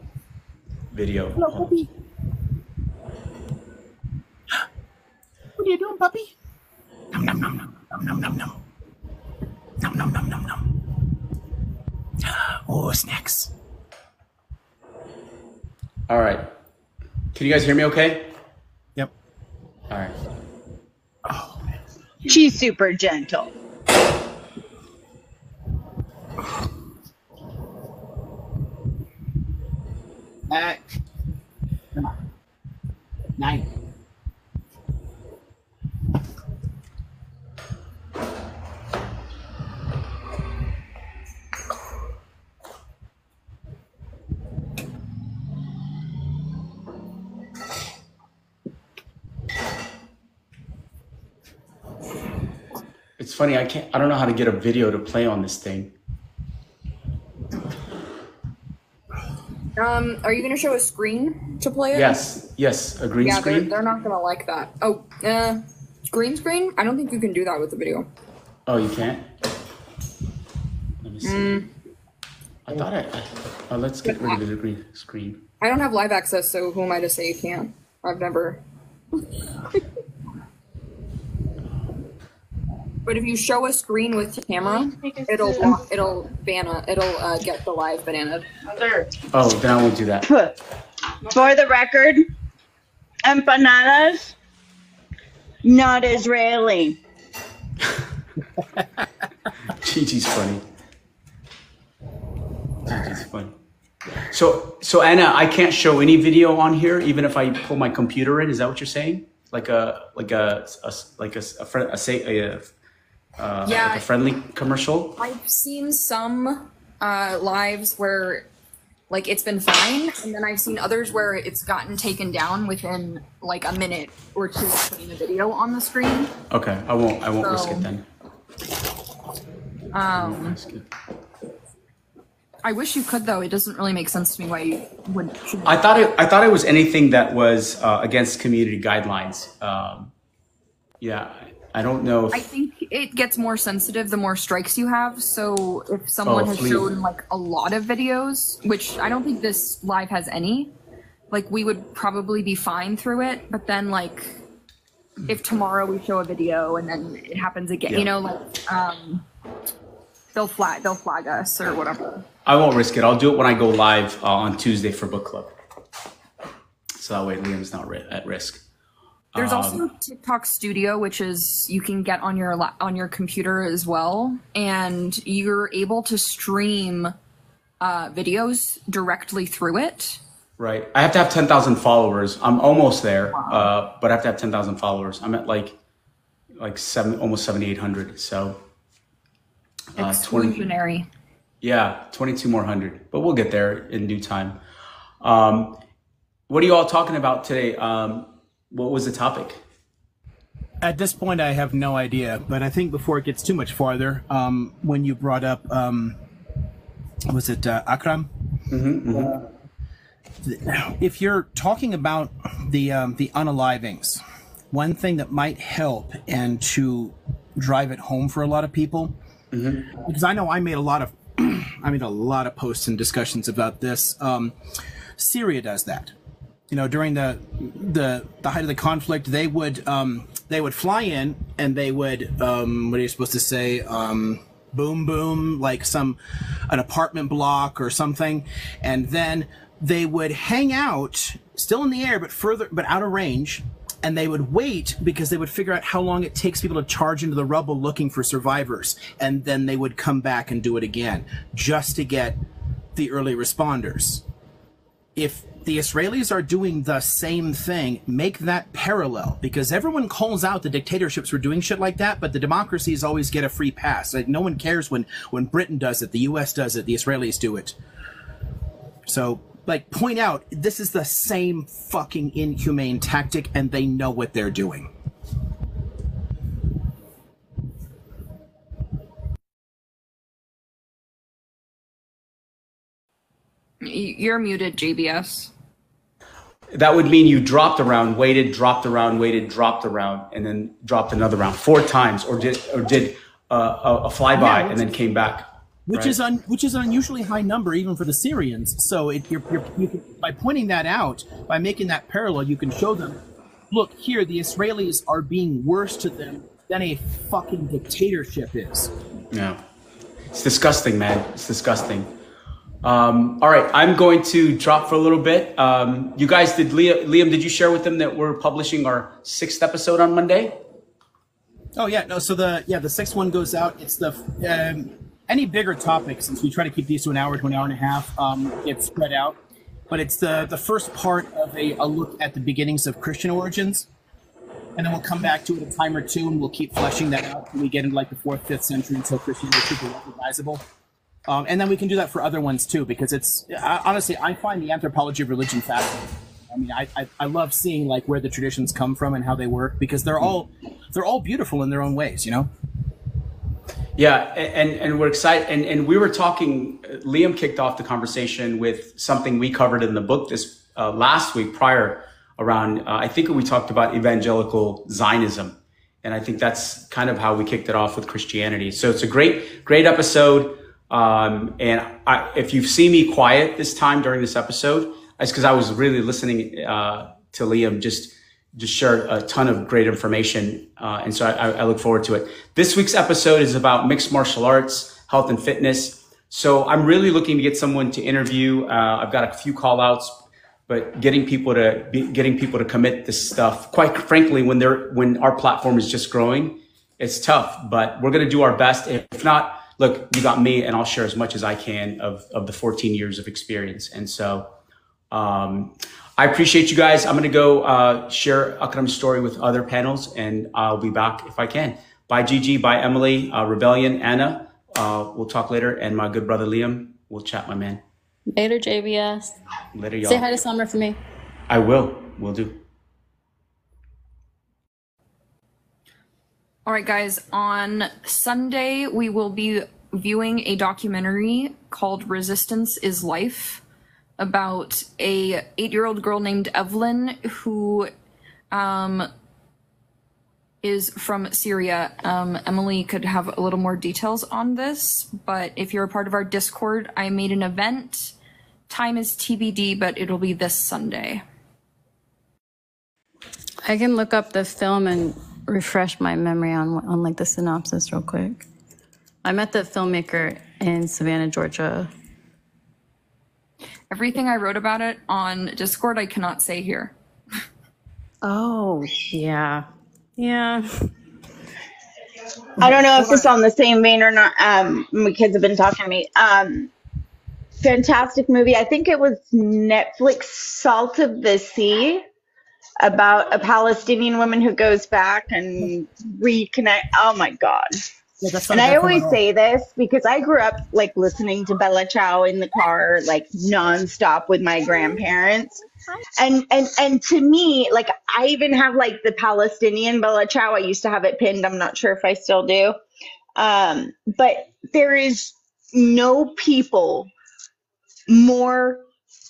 video. Hello, puppy. What are you doing, puppy? Nom nom nom nom nom nom nom nom nom nom nom nom. Oh, snacks. All right. Can you guys hear me? Okay. Yep. All right. Oh. She's super gentle. Come on. 9. It's funny. I don't know how to get a video to play on this thing. Are you going to show a screen to play it? Yes. A green Yeah, screen. they're not going to like that. Oh, green screen? I don't think you can do that with the video. Oh, you can't. Let me see. I thought let's get rid of the green screen. I don't have live access, so who am I to say you can't? I've never. But if you show a screen with the camera, it'll get the live banana. Oh, then I won't do that. For the record, empanadas, not Israeli. Gigi's funny. Gigi's funny. So Anna, I can't show any video on here, even if I pull my computer in. Is that what you're saying? Like a friendly commercial? I've seen some lives where like it's been fine, and then I've seen others where it's gotten taken down within like a minute or two of putting the video on the screen. Okay, I won't risk it then. I wish you could though. It doesn't really make sense to me why you wouldn't. I thought it was anything that was against community guidelines. Yeah, I don't know. I think it gets more sensitive the more strikes you have. So if someone has shown like a lot of videos, which I don't think this live has any, like we would probably be fine through it. But then like if tomorrow we show a video and then it happens again, you know, like they'll flag us or whatever. I won't risk it. I'll do it when I go live on Tuesday for book club. So that way Liam's not at risk. There's also TikTok Studio, which is you can get on your computer as well, and you're able to stream videos directly through it. Right. I have to have 10,000 followers. I'm almost there, but I have to have 10,000 followers. I'm at like almost 7,800. So exclusionary. 22 more hundred, but we'll get there in due time. What are you all talking about today? What was the topic? At this point, I have no idea, but I think before it gets too much farther, when you brought up, was it Akram? If you're talking about the unalivings, one thing that might help and to drive it home for a lot of people, because I know I made a lot of posts and discussions about this. Syria does that. during the height of the conflict, they would fly in and they would what are you supposed to say? Boom boom, like an apartment block or something, and then they would hang out still in the air but out of range, and they would wait because they would figure out how long it takes people to charge into the rubble looking for survivors, and then they would come back and do it again just to get the early responders. If the Israelis are doing the same thing, make that parallel, because everyone calls out the dictatorships for doing shit like that, but the democracies always get a free pass. Like, no one cares when Britain does it, the US does it, the Israelis do it. So, like, point out, this is the same fucking inhumane tactic, and they know what they're doing. You're muted, JBS. That would mean you dropped the round, waited, dropped the round, waited, dropped the round, and then dropped another round 4 times, or did a flyby and then came back. Which is an unusually high number even for the Syrians. So you can, by pointing that out, by making that parallel, you can show them, look here, the Israelis are being worse to them than a fucking dictatorship is. Yeah, it's disgusting, man. It's disgusting. All right, I'm going to drop for a little bit. You guys, Liam, did you share with them that we're publishing our 6th episode on Monday? Oh yeah, no. So the 6th one goes out. It's the any bigger topic, since we try to keep these to an hour and a half, gets spread out. But it's the first part of a look at the beginnings of Christian origins, and then we'll come back to it a time or two, and we'll keep fleshing that out until we get into like the 4th, 5th century until Christianity is super recognizable. And then we can do that for other ones too, because it's honestly, I find the anthropology of religion fascinating. I mean, I love seeing like where the traditions come from and how they work, because they're all beautiful in their own ways, you know. Yeah, and we're excited. And we were talking. Liam kicked off the conversation with something we covered in the book this last week prior around. I think we talked about evangelical Zionism, and I think that's kind of how we kicked it off with Christianity. So it's a great episode. If you've seen me quiet this time during this episode, it's because I was really listening to Liam just share a ton of great information. And so I look forward to it. This week's episode is about mixed martial arts, health and fitness. So I'm really looking to get someone to interview. I've got a few call outs, but getting people to commit this stuff, quite frankly, when our platform is just growing, it's tough, but we're going to do our best. If not, look, you got me, and I'll share as much as I can of the 14 years of experience. And so I appreciate you guys. I'm going to go share Akram's story with other panels, and I'll be back if I can. Bye, Gigi. Bye, Emily. Rebellion, Anna. We'll talk later. And my good brother, Liam. We'll chat, my man. Later, JBS. Later, y'all. Say hi to Summer for me. I will. Will do. All right, guys, on Sunday, we will be viewing a documentary called Resistance is Life about a 8-year-old girl named Evelyn who is from Syria. Emily could have a little more details on this, but if you're a part of our Discord, I made an event. Time is TBD, but it'll be this Sunday. I can look up the film and refresh my memory on like the synopsis real quick. I met the filmmaker in Savannah, Georgia. Everything I wrote about it on Discord, I cannot say here. Oh, yeah. Yeah. I don't know if this is on the same vein or not. My kids have been talking to me. Fantastic movie. I think it was Netflix, Salt of the Sea, about a Palestinian woman who goes back and reconnect. Oh my God. Yeah, and I always say this because I grew up like listening to Bella Ciao in the car, like nonstop with my grandparents. And to me, like I even have like the Palestinian Bella Ciao. I used to have it pinned. I'm not sure if I still do. But there is no people more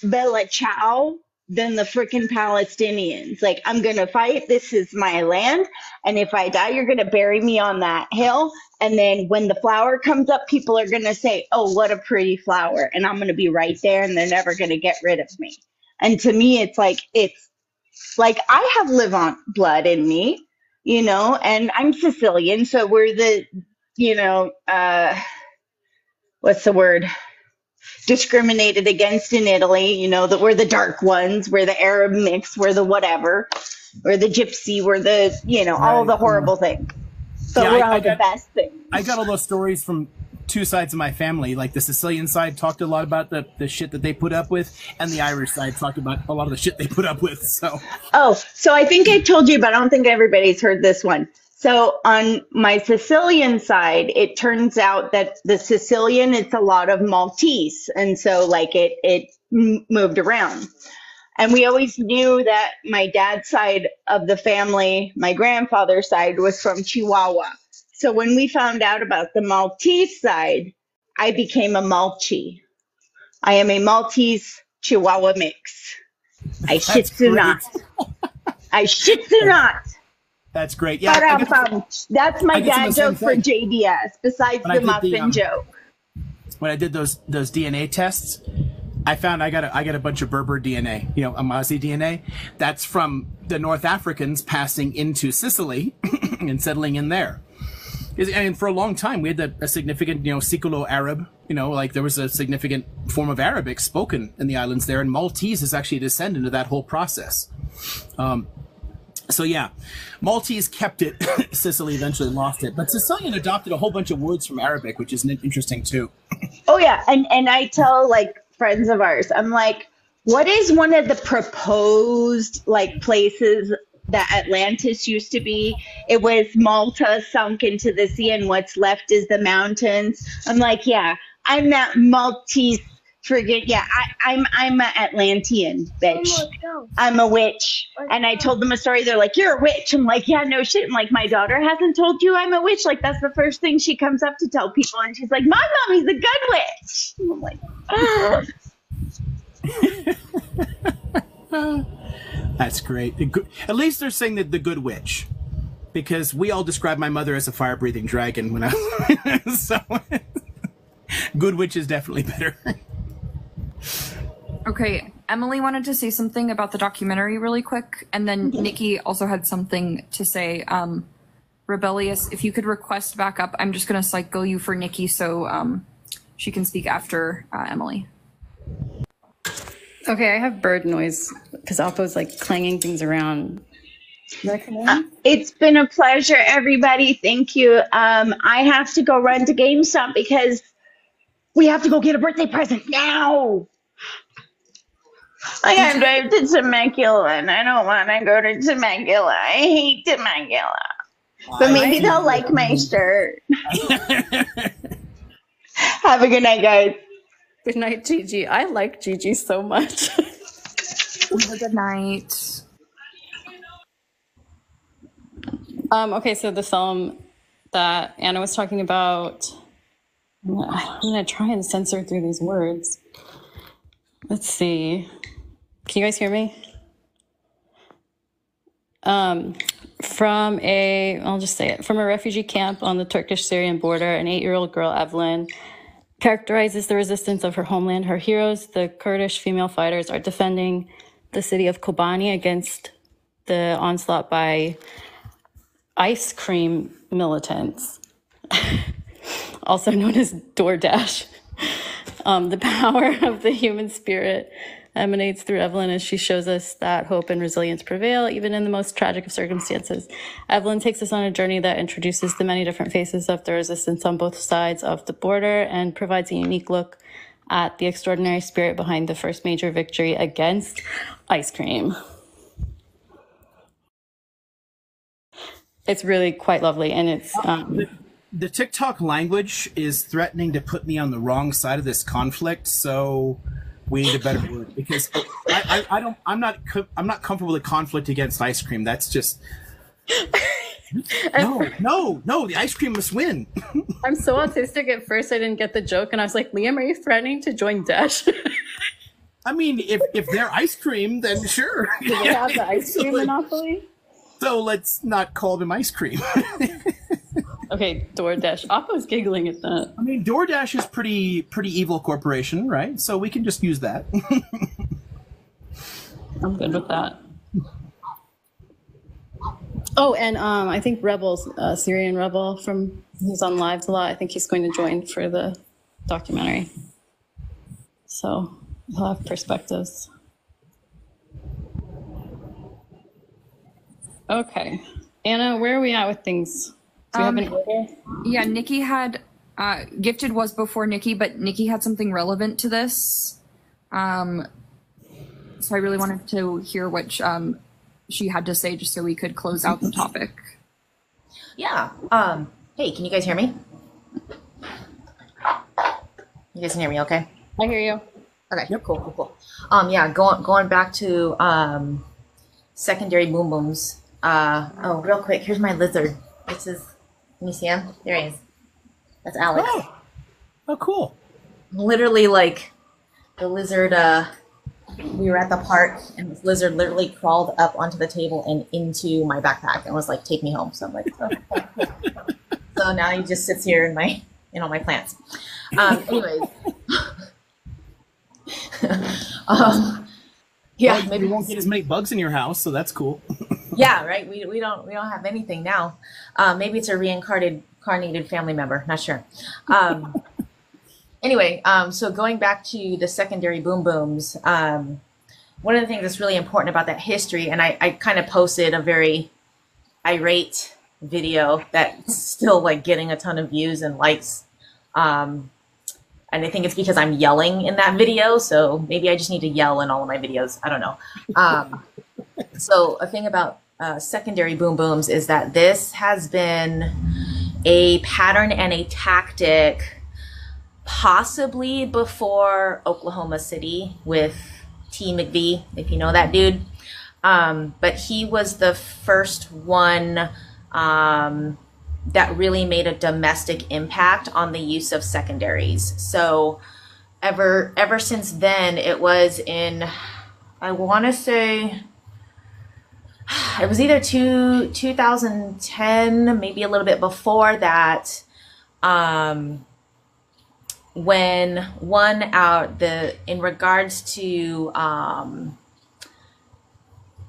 Bella Ciao than the freaking Palestinians. Like, I'm going to fight. This is my land. And if I die, you're going to bury me on that hill. And then when the flower comes up, people are going to say, oh, what a pretty flower. And I'm going to be right there and they're never going to get rid of me. And to me, it's like I have Levant blood in me, and I'm Sicilian. So we're the, what's the word? Discriminated against in Italy, that we're the dark ones, we're the Arab mix, we're the whatever, we're the gypsy, we're the, all the horrible things. But Yeah, we're all the best things. I got all those stories from two sides of my family. Like the Sicilian side talked a lot about the shit that they put up with, and the Irish side talked about a lot of the shit they put up with. So I think I told you, but I don't think everybody's heard this one. So on my Sicilian side, it turns out that the Sicilian, it's a lot of Maltese. And so like it moved around. And we always knew that my dad's side of the family, my grandfather's side, was from Chihuahua. So when we found out about the Maltese side, I became a Malchi. I am a Maltese Chihuahua mix. I shih tzu not. I shih tzu not. That's great. Yeah, that's my dad joke for JDS, besides the muffin joke. When I did those DNA tests, I found I got a bunch of Berber DNA, Amazi DNA. That's from the North Africans passing into Sicily and settling in there. And for a long time, we had a significant, Siculo-Arab, like there was a significant form of Arabic spoken in the islands there, and Maltese is actually a descendant of that whole process. So yeah, Maltese kept it. Sicily eventually lost it, but Sicilian adopted a whole bunch of words from Arabic, which is interesting too. Oh yeah, and I tell like friends of ours, I'm like, what is one of the proposed like places that Atlantis used to be? It was Malta sunk into the sea, and what's left is the mountains. I'm like, yeah, I'm that Maltese friggin', yeah, I'm an Atlantean, bitch. I'm a witch. And I told them a story. They're like, you're a witch. I'm like, yeah, no shit. I'm like, my daughter hasn't told you I'm a witch. Like, that's the first thing she comes up to tell people. And she's like, my mommy's a good witch. And I'm like, ah. That's great. At least they're saying that the good witch, because we all describe my mother as a fire-breathing dragon when I was so good witch is definitely better. Okay, Emily wanted to say something about the documentary really quick, and then Nikki also had something to say. Rebellious, if you could request backup, I'm just going to cycle you for Nikki so she can speak after Emily. Okay, I have bird noise because Alpo's like clanging things around. It's been a pleasure, everybody. Thank you. I have to go run to GameStop because we have to go get a birthday present now. I gotta drive to Temecula, and I don't want to go to Temecula. I hate Temecula. But maybe they'll like my shirt. Have a good night, guys. Good night, Gigi. I like Gigi so much. Have a good night. Okay, so the film that Anna was talking about, I'm gonna try and censor through these words. Let's see. Can you guys hear me? From a refugee camp on the Turkish-Syrian border, an 8-year-old girl, Evelyn, characterizes the resistance of her homeland. Her heroes, the Kurdish female fighters, are defending the city of Kobani against the onslaught by ice cream militants, also known as DoorDash. The power of the human spirit emanates through Evelyn as she shows us that hope and resilience prevail even in the most tragic of circumstances. Evelyn takes us on a journey that introduces the many different faces of the resistance on both sides of the border and provides a unique look at the extraordinary spirit behind the first major victory against ice cream. It's really quite lovely, and it's the TikTok language is threatening to put me on the wrong side of this conflict, so we need a better word, because I'm not comfortable with conflict against ice cream. That's just no, the ice cream must win. I'm so autistic. At first I didn't get the joke, and I was like, Liam, are you threatening to join Dash? I mean, if they're ice cream, then sure. Do they have the ice cream monopoly? So let's not call them ice cream. Okay, DoorDash. Oppo's giggling at that. I mean, DoorDash is pretty evil corporation, right? So we can just use that. I'm good with that. Oh, and I think Rebel's Syrian Rebel from who's on Lives a lot. I think he's going to join for the documentary. So he'll have perspectives. Okay, Anna, where are we at with things? Do we have an order? Yeah, Nikki had Gifted was before Nikki, but Nikki had something relevant to this. So I really wanted to hear what she had to say, just so we could close out the topic. Yeah. Hey, can you guys hear me? You guys can hear me, okay? I hear you. Okay. Yep. Cool. Yeah. Going back to secondary boom booms. Oh, real quick. Here's my lizard. This is. Can you see him? There he is. That's Alex. Oh, cool. Literally, like the lizard. We were at the park, and this lizard literally crawled up onto the table and into my backpack and was like, "Take me home." So I'm like, oh. So now he just sits here in all my plants. Anyways, yeah, well, maybe you won't get as many bugs in your house, so that's cool. Yeah, right. We don't have anything now. Maybe it's a reincarnated family member. Not sure. Anyway, so going back to the secondary boom booms, one of the things that's really important about that history, and I kind of posted a very irate video that's still like getting a ton of views and likes. And I think it's because I'm yelling in that video. So maybe I just need to yell in all of my videos. I don't know. So a thing about secondary boom booms is that this has been a pattern and a tactic possibly before Oklahoma City with T. McVie, if you know that dude. But he was the first one that really made a domestic impact on the use of secondaries. So ever since then, it was in, I want to say, it was either 2010, maybe a little bit before that, when one out in regards to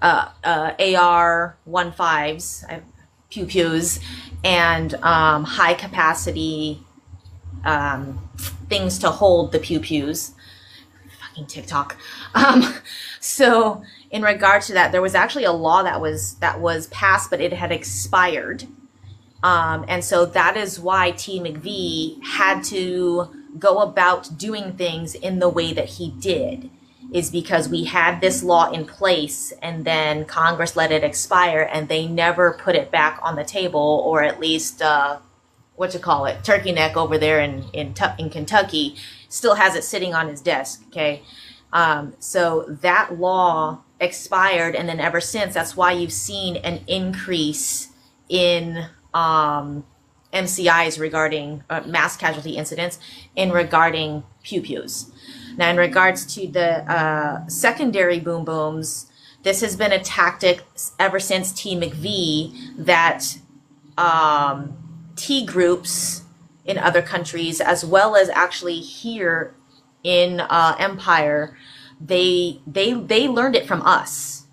AR-15s, pew pews, and high capacity things to hold the pew pews. Fucking TikTok. So in regard to that, there was actually a law that was passed, but it had expired. And so that is why T. McVie had to go about doing things in the way that he did, is because we had this law in place and then Congress let it expire and they never put it back on the table, or at least, turkey neck over there in Kentucky still has it sitting on his desk. Okay. So that law expired. And then ever since, that's why you've seen an increase in, MCIs regarding mass casualty incidents in regarding pew pews. Now, in regards to the secondary boom booms, this has been a tactic ever since T. McVie that T groups in other countries, as well as actually here in Empire, they learned it from us.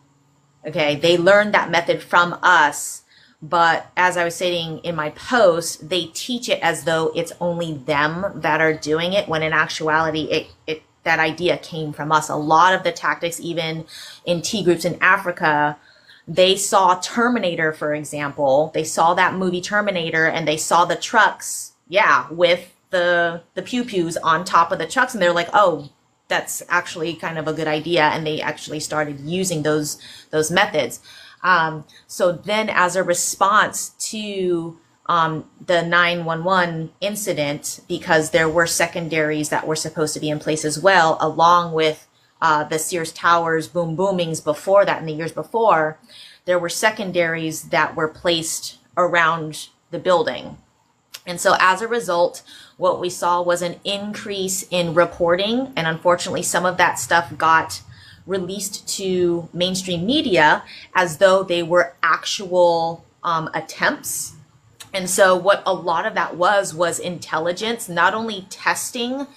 Okay, they learned that method from us. But as I was saying in my post, they teach it as though it's only them that are doing it, when in actuality, that idea came from us. A lot of the tactics, even in T groups in Africa, they saw Terminator, for example. They saw that movie Terminator, and they saw the trucks, with the pew pews on top of the trucks, and they're like, oh, that's actually kind of a good idea, and they actually started using those methods. So then, as a response to the 911 incident, because there were secondaries that were supposed to be in place as well, along with the Sears Towers boomings before that, in the years before, there were secondaries that were placed around the building. And so as a result, what we saw was an increase in reporting, and unfortunately some of that stuff got released to mainstream media as though they were actual attempts. And so what a lot of that was intelligence, not only testing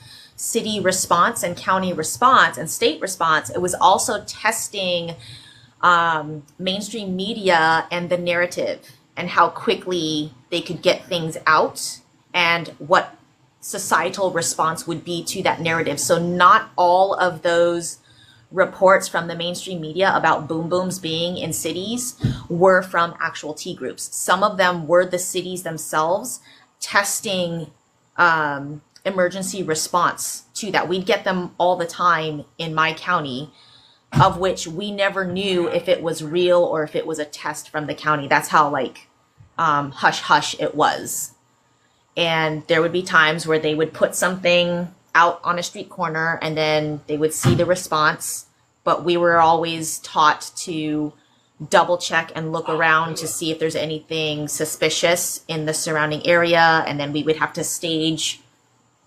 city response and county response and state response, it was also testing mainstream media and the narrative and how quickly they could get things out and what societal response would be to that narrative. So not all of those reports from the mainstream media about boom booms being in cities were from actual T groups. Some of them were the cities themselves testing emergency response to that. We'd get them all the time in my county, of which we never knew if it was real or if it was a test from the county. That's how like hush hush it was. And there would be times where they would put something out on a street corner and then they would see the response, but we were always taught to double check and look around to see if there's anything suspicious in the surrounding area, and then we would have to stage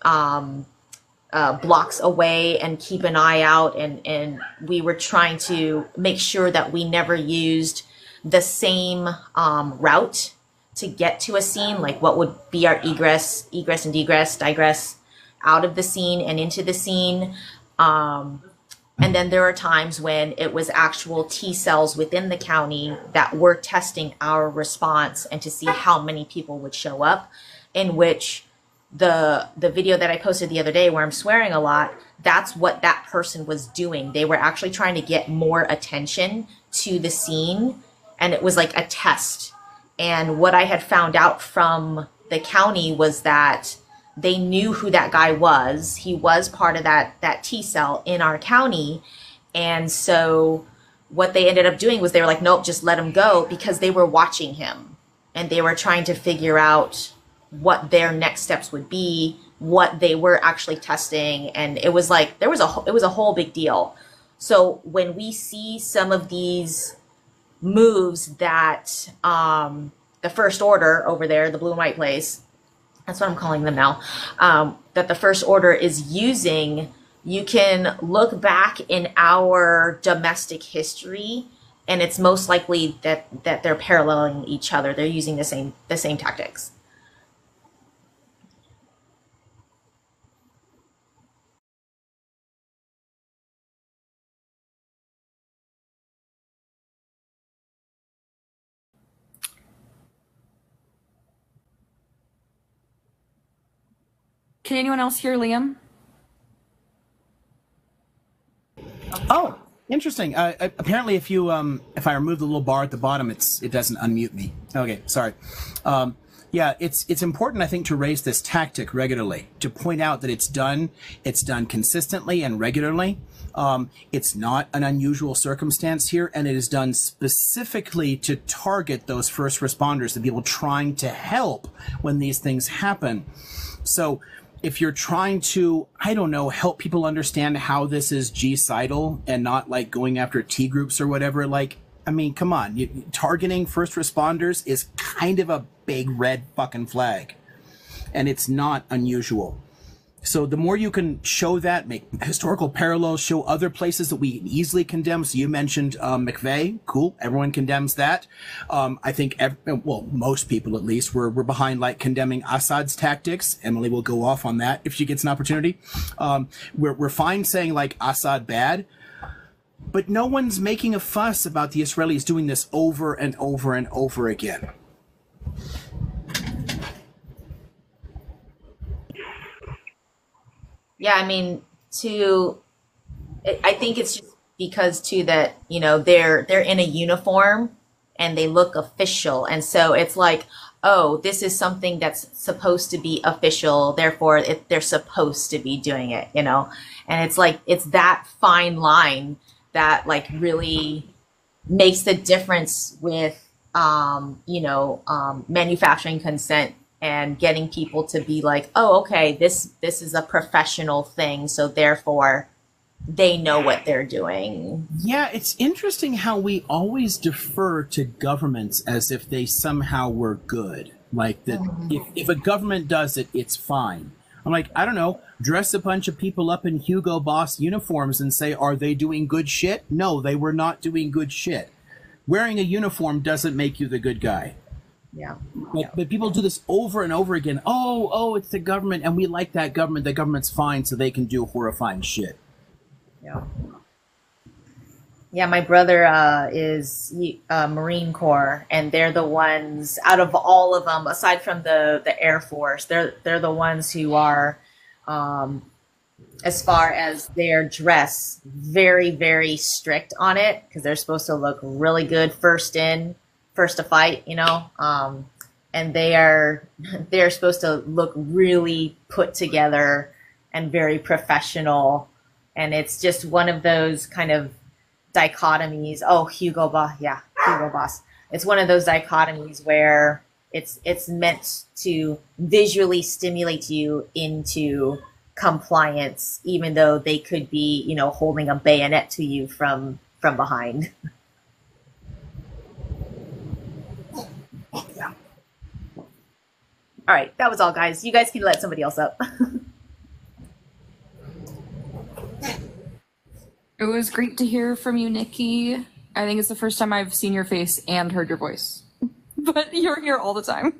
blocks away and keep an eye out, and we were trying to make sure that we never used the same route to get to a scene, like what would be our egress and digress out of the scene and into the scene. And then there are times when it was actual T cells within the county that were testing our response and to see how many people would show up, in which the video that I posted the other day where I'm swearing a lot, that's what that person was doing. They were actually trying to get more attention to the scene, and it was like a test. And what I had found out from the county was that they knew who that guy was. He was part of that T cell in our county. And so what they ended up doing was they were like, nope, just let him go, because they were watching him and they were trying to figure out what their next steps would be, what they were actually testing. And it was like, it was a whole big deal. So when we see some of these moves that the First Order over there, the blue and white place, that's what I'm calling them now, that the First Order is using, you can look back in our domestic history, and it's most likely that they're paralleling each other. They're using the same tactics. Can anyone else hear Liam? Oh, interesting. Apparently, if I remove the little bar at the bottom, it doesn't unmute me. Okay, sorry. Yeah, it's important, I think, to raise this tactic regularly, to point out that it's done consistently and regularly. It's not an unusual circumstance here, and it is done specifically to target those first responders, the people trying to help when these things happen. So if you're trying to, I don't know, help people understand how this is genocidal and not like going after T groups or whatever, like, I mean, come on, targeting first responders is kind of a big red fucking flag, and it's not unusual. So the more you can show that, make historical parallels, show other places that we easily condemn. So you mentioned McVeigh. Cool. Everyone condemns that. I think, well, most people at least were behind like condemning Assad's tactics. Emily will go off on that if she gets an opportunity. We're fine saying like Assad bad, but no one's making a fuss about the Israelis doing this over and over and over again. Yeah, I mean, I think it's just because too that, you know, they're in a uniform and they look official. And so it's like, oh, this is something that's supposed to be official. Therefore, they're supposed to be doing it, you know? And it's like, it's that fine line that like really makes the difference with, manufacturing consent and getting people to be like, oh, okay, this is a professional thing, so therefore they know what they're doing. Yeah, it's interesting how we always defer to governments as if they somehow were good. Like that, if a government does it, it's fine. I'm like, I don't know, dress a bunch of people up in Hugo Boss uniforms and say, are they doing good shit? No, they were not doing good shit. Wearing a uniform doesn't make you the good guy. Yeah. But people do this over and over again. Oh, it's the government, and we like that government. The government's fine, so they can do horrifying shit. Yeah. Yeah, my brother is Marine Corps, and they're the ones out of all of them, aside from the Air Force, they're the ones who are, as far as their dress, very, very strict on it, because they're supposed to look really good first in, first to fight, you know, and they're supposed to look really put together and very professional, and it's just one of those kind of dichotomies. Oh, Hugo Boss. It's one of those dichotomies where it's meant to visually stimulate you into compliance, even though they could be, you know, holding a bayonet to you from behind. Yeah. All right, that was all, guys. You guys can let somebody else up. It was great to hear from you, Nikki. I think it's the first time I've seen your face and heard your voice. But you're here all the time.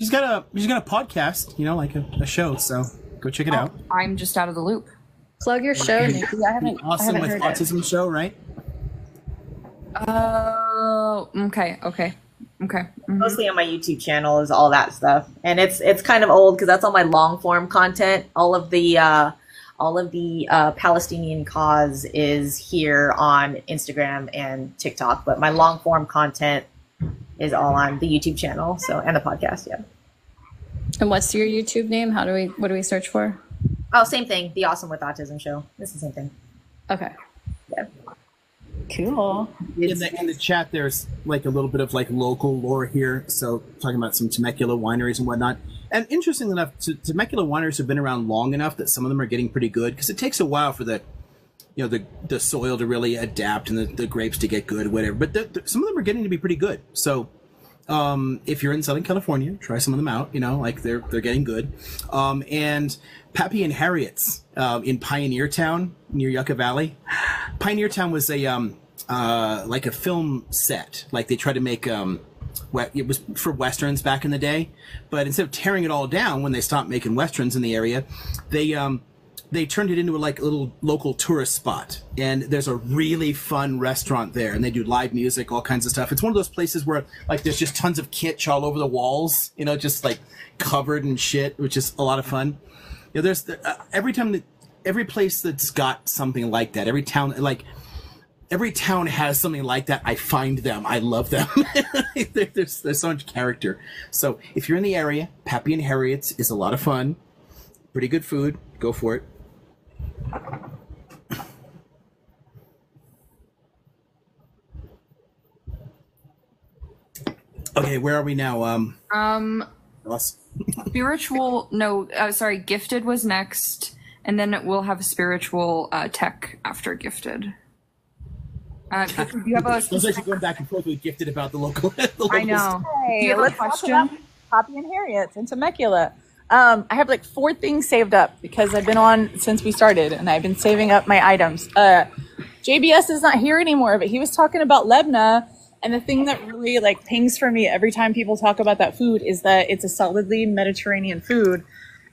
She's got a podcast, you know, like a show, so go check it out. I'm just out of the loop. Plug your show, Nikki. I haven't Awesome with heard Autism it. Show, right? Oh, okay. Mm-hmm. Mostly on my YouTube channel is all that stuff, and it's kind of old because that's all my long form content. All of the Palestinian cause is here on Instagram and TikTok, but my long form content is all on the YouTube channel, and the podcast. Yeah. And what's your YouTube name? What do we search for? Oh, same thing. The Awesome with Autism Show. It's the same thing. Okay. Yeah. Cool. In the chat, there's like a little bit of like local lore here. So talking about some Temecula wineries and whatnot. And interestingly enough, Temecula wineries have been around long enough that some of them are getting pretty good, because it takes a while for the soil to really adapt and the grapes to get good, whatever. But some of them are getting to be pretty good. So if you're in Southern California, try some of them out. You know, like they're getting good. And Pappy and Harriet's in Pioneer Town near Yucca Valley. Pioneer Town was a like a film set. Like they tried to make it was for westerns back in the day, but instead of tearing it all down when they stopped making westerns in the area, they turned it into a little local tourist spot. And there's a really fun restaurant there, and they do live music, all kinds of stuff. It's one of those places where like there's just tons of kitsch all over the walls, you know, just like covered in shit, which is a lot of fun. You know, there's every place that's got something like that, every town has something like that. I find them. I love them. there's so much character. So if you're in the area, Pappy and Harriet's is a lot of fun. Pretty good food. Go for it. Okay, where are we now? Gifted was next, and then we'll have spiritual tech after Gifted. Do you have a Sounds like you're going back and forth with Gifted about the local. I know. Hey, Do you have a let's talk question? about Poppy and Harriet's in Temecula. I have like 4 things saved up because I've been on since we started, and I've been saving up my items. JBS is not here anymore, but he was talking about Lebna, and the thing that really like pings for me every time people talk about that food is that it's a solidly Mediterranean food,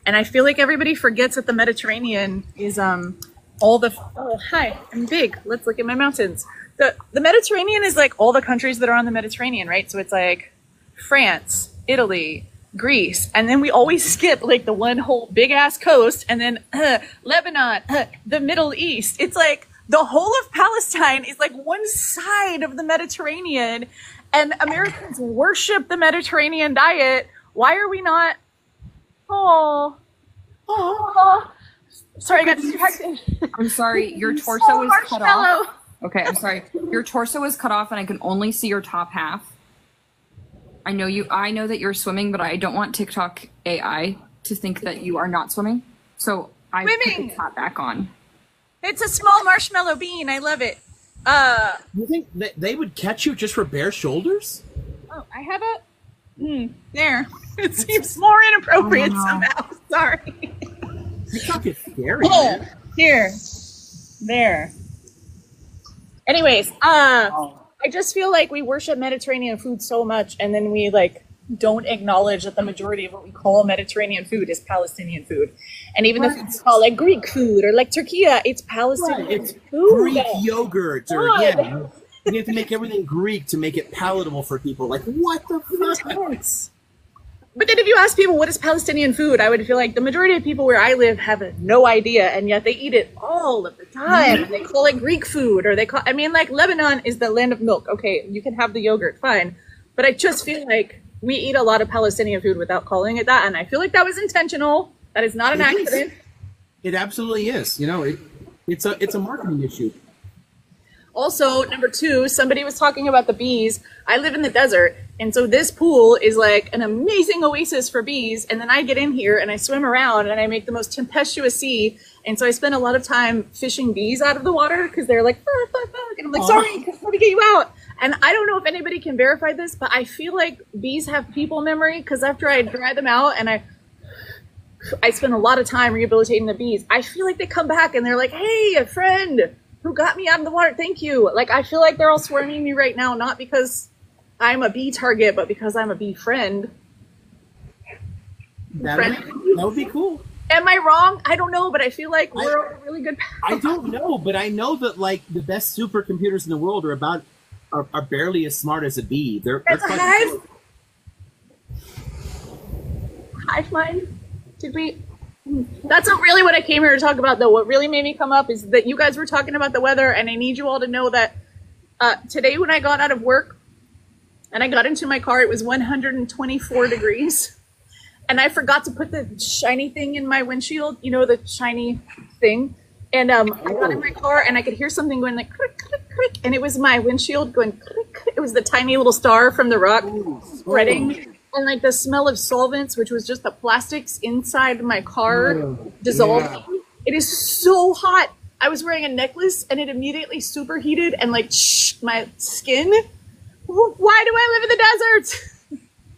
and I feel like everybody forgets that the Mediterranean is hi, I'm big. Let's look at my mountains. The Mediterranean is like all the countries that are on the Mediterranean, right? So it's like France, Italy, Greece, and then we always skip like the one whole big ass coast, and then Lebanon, the Middle East. It's like the whole of Palestine is like one side of the Mediterranean, and Americans worship the Mediterranean diet. Why are we not? Oh. Sorry, I got distracted. I'm sorry, your torso is cut marshmallow. off. Okay, I'm sorry. Your torso is cut off and I can only see your top half. I know that you're swimming, but I don't want TikTok AI to think that you are not swimming. So I put the top back on. It's a small marshmallow bean. I love it. You think that they would catch you just for bare shoulders? Oh, I have a there. It seems more inappropriate somehow. Sorry. TikTok is scary. Here. There. Anyways, I I just feel like we worship Mediterranean food so much, and then we like don't acknowledge that the majority of what we call Mediterranean food is Palestinian food. And even if it's called like Greek food or like Turkey, it's Palestinian It's food. Greek yogurt, or God. yeah. You have to make everything Greek to make it palatable for people. Like, what the fuck? But then if you ask people what is Palestinian food, I would feel like the majority of people where I live have no idea, and yet they eat it all of the time. And they call it Greek food, or they call, I mean, like Lebanon is the land of milk. Okay, you can have the yogurt, fine. But I just feel like we eat a lot of Palestinian food without calling it that, and I feel like that was intentional. That is not an accident. It absolutely is. You know, it's a marketing issue. Also, number two, somebody was talking about the bees. I live in the desert, and so this pool is like an amazing oasis for bees. And then I get in here and I swim around and I make the most tempestuous sea. And so I spend a lot of time fishing bees out of the water because they're like, fuck, fuck, fuck. And I'm like, sorry, let me get you out. And I don't know if anybody can verify this, but I feel like bees have people memory because after I dry them out and I spend a lot of time rehabilitating the bees, I feel like they come back and they're like, hey, a friend who got me out of the water, thank you. Like, I feel like they're all swarming me right now, not because I'm a bee target, but because I'm a bee friend. That would be cool. Am I wrong? I don't know, but I feel like we're on a really good path. I don't know, but I know that like the best supercomputers in the world are barely as smart as a bee. That's a hive. Hive mind? Did we? That's not really what I came here to talk about, though. What really made me come up is that you guys were talking about the weather, and I need you all to know that today when I got out of work and I got into my car, it was 124 degrees. And I forgot to put the shiny thing in my windshield, you know, the shiny thing. And I got in my car and I could hear something going like click, click, click. And it was my windshield going click, click. It was the tiny little star from the rock spreading. And like the smell of solvents, which was just the plastics inside my car dissolving. Yeah. It is so hot. I was wearing a necklace and it immediately superheated and like my skin. Why do I live in the desert?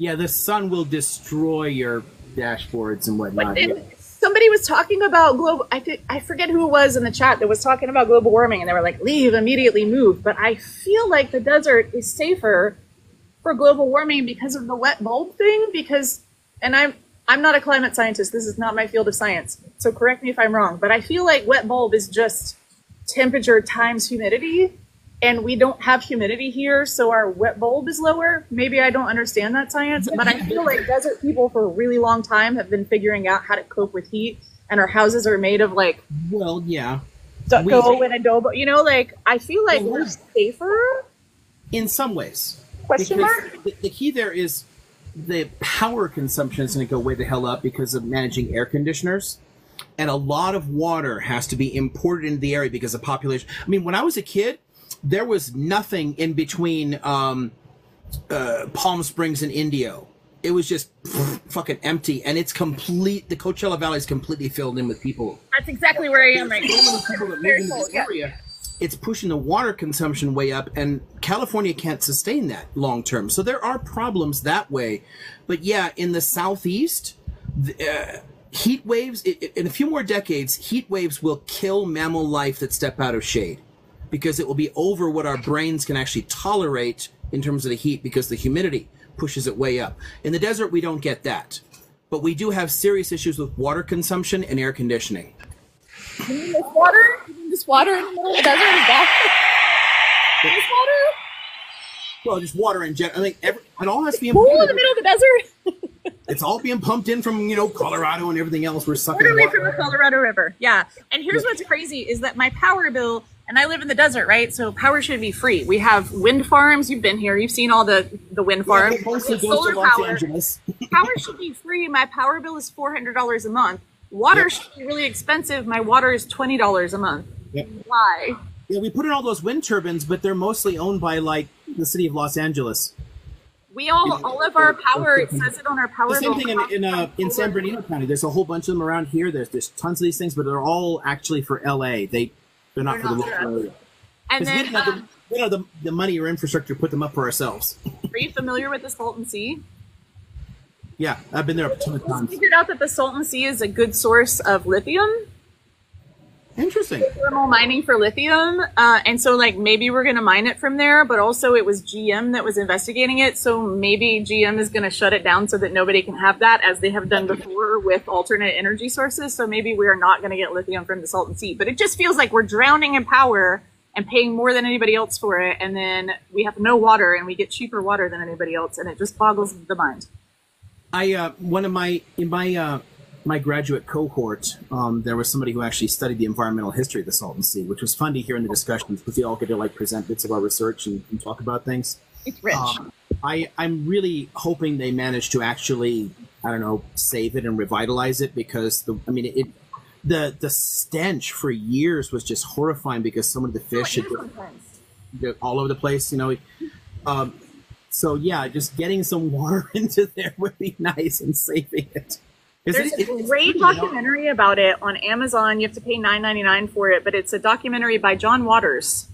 Yeah, the sun will destroy your dashboards and whatnot. Somebody was talking about global. I forget who it was in the chat that was talking about global warming, and they were like, "Leave immediately, move." But I feel like the desert is safer for global warming because of the wet bulb thing. Because, and I'm not a climate scientist. This is not my field of science. So correct me if I'm wrong. But I feel like wet bulb is just temperature times humidity. And we don't have humidity here, so our wet bulb is lower. Maybe I don't understand that science, but I feel like desert people for a really long time have been figuring out how to cope with heat, and our houses are made of like, well, yeah, stucco and adobe. You know, like I feel like we're safer in some ways. Question mark? The key there is the power consumption is going to go way the hell up because of managing air conditioners. And a lot of water has to be imported into the area because of population. I mean, when I was a kid, there was nothing in between Palm Springs and Indio. It was just fucking empty, and it's complete. The Coachella Valley is completely filled in with people. That's exactly where I am right now. So many people that live in this area. It's pushing the water consumption way up, and California can't sustain that long term. So there are problems that way. But yeah, in the southeast, heat waves, in a few more decades, heat waves will kill mammal life that step out of shade, because it will be over what our brains can actually tolerate in terms of the heat, because the humidity pushes it way up. In the desert, we don't get that. But we do have serious issues with water consumption and air conditioning. You mean this water? You mean this water in the middle of the desert? Is that this water? Well, just water in general. I mean, it all has to be in the middle of the desert. It's all being pumped in from, Colorado and everything else. We're sucking water from the Colorado River. Yeah. And here's what's crazy is that my power bill, and I live in the desert, right? So power should be free. We have wind farms. You've been here. You've seen all the wind farms. Yeah, mostly goes to Los Angeles. Power should be free. My power bill is $400 a month. Water should be really expensive. My water is $20 a month. Yep. Why? Yeah, we put in all those wind turbines, but they're mostly owned by, like, the city of Los Angeles. We all of our power, it says it on our power bill. The same thing in San Bernardino County. There's a whole bunch of them around here. There's tons of these things, but they're all actually for LA. They're not for the local area. And then we don't have the money or infrastructure to put them up for ourselves. Are you familiar with the Salton Sea? Yeah, I've been there a ton of times. Figured out that the Salton Sea is a good source of lithium. Interesting. Thermal mining for lithium, and so like maybe we're gonna mine it from there. But also, it was GM that was investigating it, so maybe GM is gonna shut it down so that nobody can have that, as they have done before with alternate energy sources. So maybe we are not gonna get lithium from the Salton Sea. But it just feels like we're drowning in power and paying more than anybody else for it, and then we have no water and we get cheaper water than anybody else, and it just boggles the mind. One of my graduate cohort, there was somebody who actually studied the environmental history of the Salton Sea, which was fun to hear in the discussions because we all get to like present bits of our research and talk about things. It's rich. I'm really hoping they manage to actually, I don't know, save it and revitalize it, because the stench for years was just horrifying because some of the fish had all over the place, so yeah, just getting some water into there would be nice and saving it. There's a great documentary about it on Amazon. You have to pay $9.99 for it, but it's a documentary by John Waters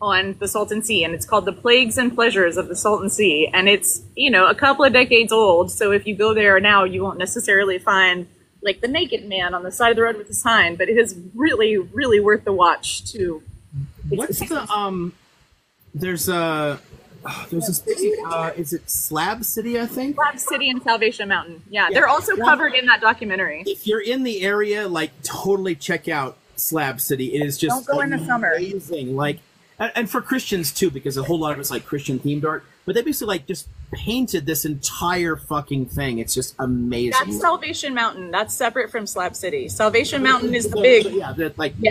on the Salton Sea, and it's called The Plagues and Pleasures of the Salton Sea. And it's, a couple of decades old, so if you go there now, you won't necessarily find like the naked man on the side of the road with his sign, but it is really, really worth the watch too. What's the there's this city, is it Slab City, I think? Slab City and Salvation Mountain. Yeah, they're also covered in that documentary. If you're in the area, like, totally check out Slab City. It is just don't go in the summer. Amazing. Like, and for Christians too, because a whole lot of it's like Christian themed art. But they basically like just painted this entire fucking thing. It's just amazing. That's Salvation Mountain. That's separate from Slab City. Salvation Mountain is the big.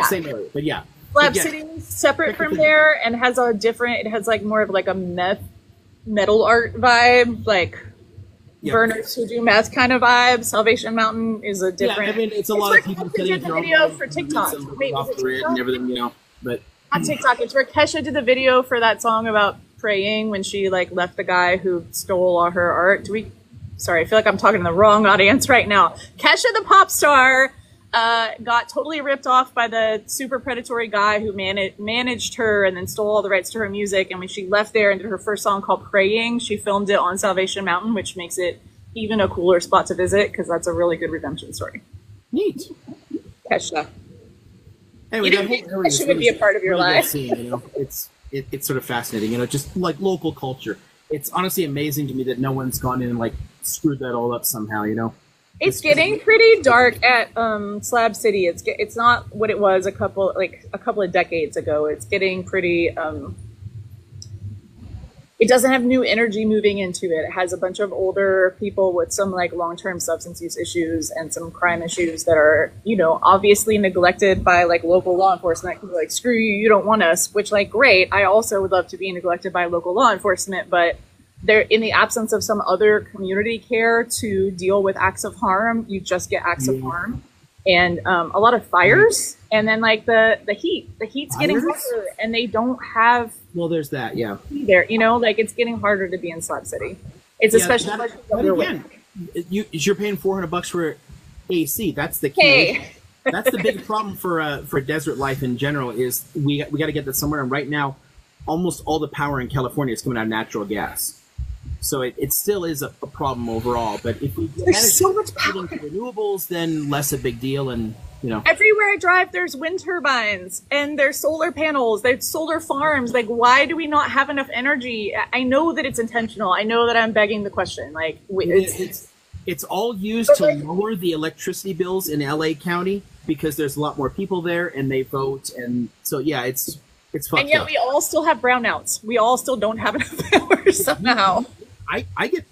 Same area, but yeah. Slab City is separate from there and has a different. It has like more of like a metal art vibe, like burners who do meth kind of vibe. Salvation Mountain is a different. Yeah, I mean, it's a lot of people did the video for TikTok. Wait, off the grid and everything, but on TikTok, it's where Kesha did the video for that song about praying when she like left the guy who stole all her art. Sorry, I feel like I'm talking to the wrong audience right now. Kesha the pop star got totally ripped off by the super predatory guy who managed her and then stole all the rights to her music. And when she left there and did her first song called Praying, she filmed it on Salvation Mountain, which makes it even a cooler spot to visit because that's a really good redemption story. Neat. Kesha. Anyway, Kesha would be a part of your life. Scene, it's sort of fascinating, just like local culture. It's honestly amazing to me that no one's gone in and like screwed that all up somehow, It's getting pretty dark at Slab City. It's not what it was a couple of decades ago. It's getting pretty. It doesn't have new energy moving into it. It has a bunch of older people with some like long-term substance use issues and some crime issues that are obviously neglected by like local law enforcement. Like, screw you, you don't want us. Which, like, great. I also would love to be neglected by local law enforcement, but they're in the absence of some other community care to deal with acts of harm. You just get acts of harm and a lot of fires. And then like the heat's getting hotter and they don't have. Well, there's that. Yeah. There, like it's getting harder to be in Slab City. It's especially you're paying $400 for AC. That's the key. Hey. That's the big problem for desert life in general is we got to get that somewhere. And right now, almost all the power in California is coming out of natural gas. So it still is a problem overall, but if we manage so much power into renewables, then less a big deal. And everywhere I drive, there's wind turbines and there's solar panels, there's solar farms. Like, why do we not have enough energy? I know that it's intentional. I know that I'm begging the question. Like, it's all used to lower the electricity bills in LA County because there's a lot more people there and they vote, and so yeah, it's fucked and yet up. We all still have brownouts. We all still don't have enough power somehow. I get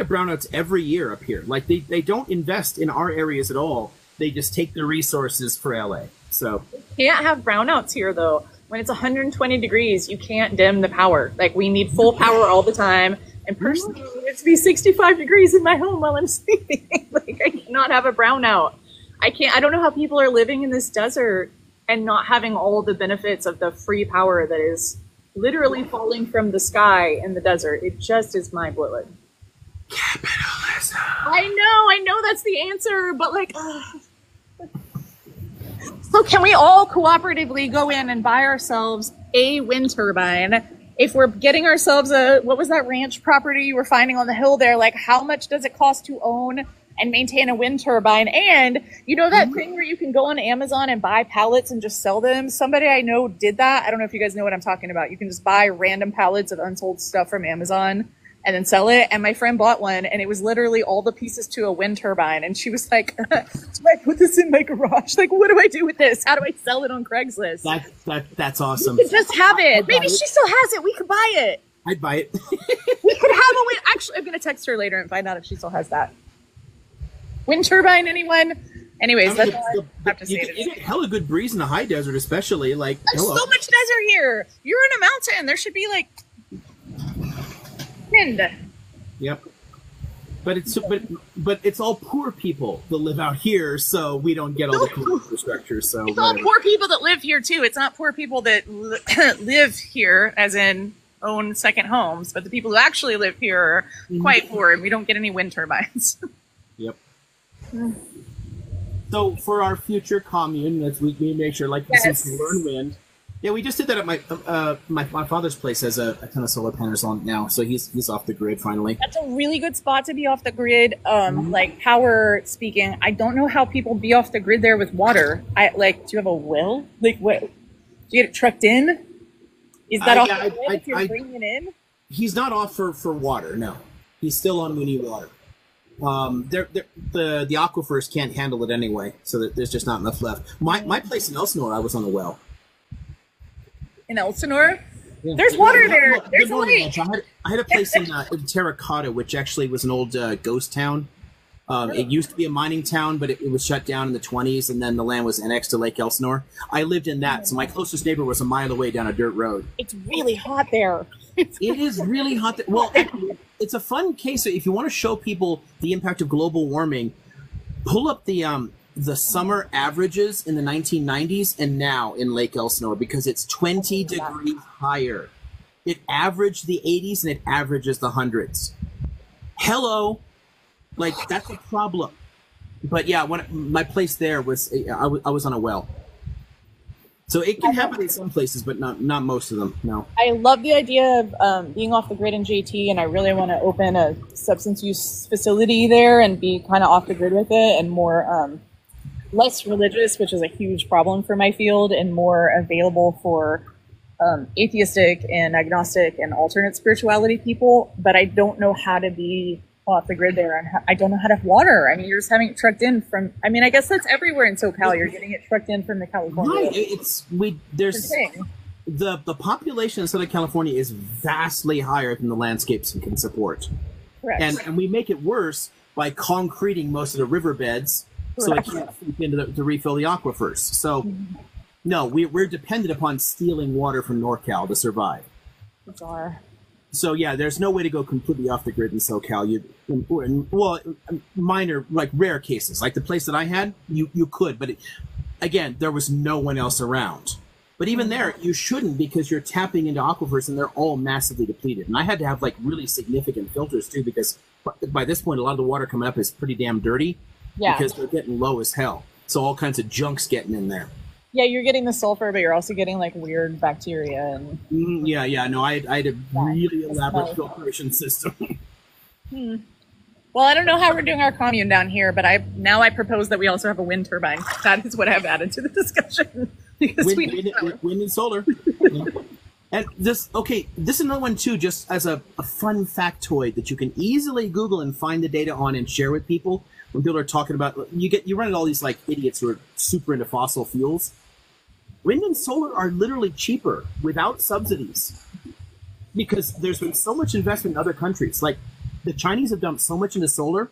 brownouts every year up here. Like they don't invest in our areas at all. They just take the resources for LA. So you can't have brownouts here though. When it's 120 degrees, you can't dim the power. Like we need full power all the time. And personally, I need it to be 65 degrees in my home while I'm sleeping. Like I cannot have a brownout. I don't know how people are living in this desert and not having all the benefits of the free power that is literally falling from the sky in the desert. It just is mind-blowing. Capitalism. I know that's the answer, but like, so can we all cooperatively go in and buy ourselves a wind turbine? If we're getting ourselves what was that ranch property you were finding on the hill there? Like, how much does it cost to own and maintain a wind turbine. And you know that thing where you can go on Amazon and buy pallets and just sell them? Somebody I know did that. I don't know if you guys know what I'm talking about. You can just buy random pallets of unsold stuff from Amazon and then sell it. And my friend bought one, and it was literally all the pieces to a wind turbine. And she was like, do I put this in my garage? Like, what do I do with this? How do I sell it on Craigslist? That's awesome. You could just have it. Maybe she still has it. We could buy it. I'd buy it. We could have a wind. Actually, I'm going to text her later and find out if she still has that. Wind turbine, anyone? Anyways, that's all I have to say. You get hella good breeze in the high desert, especially. Like, there's so much desert here. You're in a mountain. There should be like wind. Yep. But it's all poor people that live out here, so we don't get all the cool infrastructure. So it's all poor people that live here too. It's not poor people that live here, as in own second homes, but the people who actually live here are quite poor, and we don't get any wind turbines. Yep. So for our future commune, as we make sure, like this is solar and wind. Yeah, we just did that at my father's place. Has a ton of solar panels on now, so he's off the grid finally. That's a really good spot to be off the grid. Like power speaking, I don't know how people be off the grid there with water. Do you have a well? Like what? Do you get it trucked in? Is that off the grid if you're bringing it in? He's not off for water. No, he's still on we need water. The aquifers can't handle it anyway, so that there's just not enough left. My place in Elsinore, I was on a well. In Elsinore? Yeah. There's water there. There's a lake. I had a place in Terracotta, which actually was an old ghost town. It used to be a mining town, but it was shut down in the 1920s, and then the land was annexed to Lake Elsinore. I lived in that, so my closest neighbor was a mile away down a dirt road. It's really hot there. It is really hot there. Well, it's a fun case. If you want to show people the impact of global warming, pull up the summer averages in the 1990s and now in Lake Elsinore, because it's 20 degrees higher. It averaged the 80s and it averages the hundreds. Hello. Like, that's a problem. But yeah, my place there was, I was on a well. So it can happen in some places, but not most of them, no. I love the idea of being off the grid in JT, and I really want to open a substance use facility there and be kind of off the grid with it, and more less religious, which is a huge problem for my field, and more available for atheistic and agnostic and alternate spirituality people. But I don't know how to be off the grid there, and I don't know how to have water. I mean, you're just having it trucked in from, I mean, I guess that's everywhere in SoCal. You're getting it trucked in from the California. Right. The population in Southern California is vastly higher than the landscapes can support. Correct. And we make it worse by concreting most of the riverbeds, so it can't seep into to refill the aquifers. So, no, we're dependent upon stealing water from NorCal to survive. Bizarre. So yeah, there's no way to go completely off the grid in SoCal. Minor, like rare cases, like the place that I had, you could, but again, there was no one else around. But even there, you shouldn't, because you're tapping into aquifers and they're all massively depleted. And I had to have like really significant filters too, because by this point, a lot of the water coming up is pretty damn dirty. Yeah. Because they're getting low as hell. So all kinds of junk's getting in there. Yeah, you're getting the sulfur, but you're also getting like weird bacteria and. Yeah. No, I had a really elaborate filtration system. Well, I don't know how we're doing our commune down here, but I propose that we also have a wind turbine. That is what I've added to the discussion. Because wind and solar. Yeah. And this is another one too, just as a fun factoid that you can easily Google and find the data on and share with people. When people are talking about, you run into all these like idiots who are super into fossil fuels. Wind and solar are literally cheaper without subsidies, because there's been so much investment in other countries. Like the Chinese have dumped so much into solar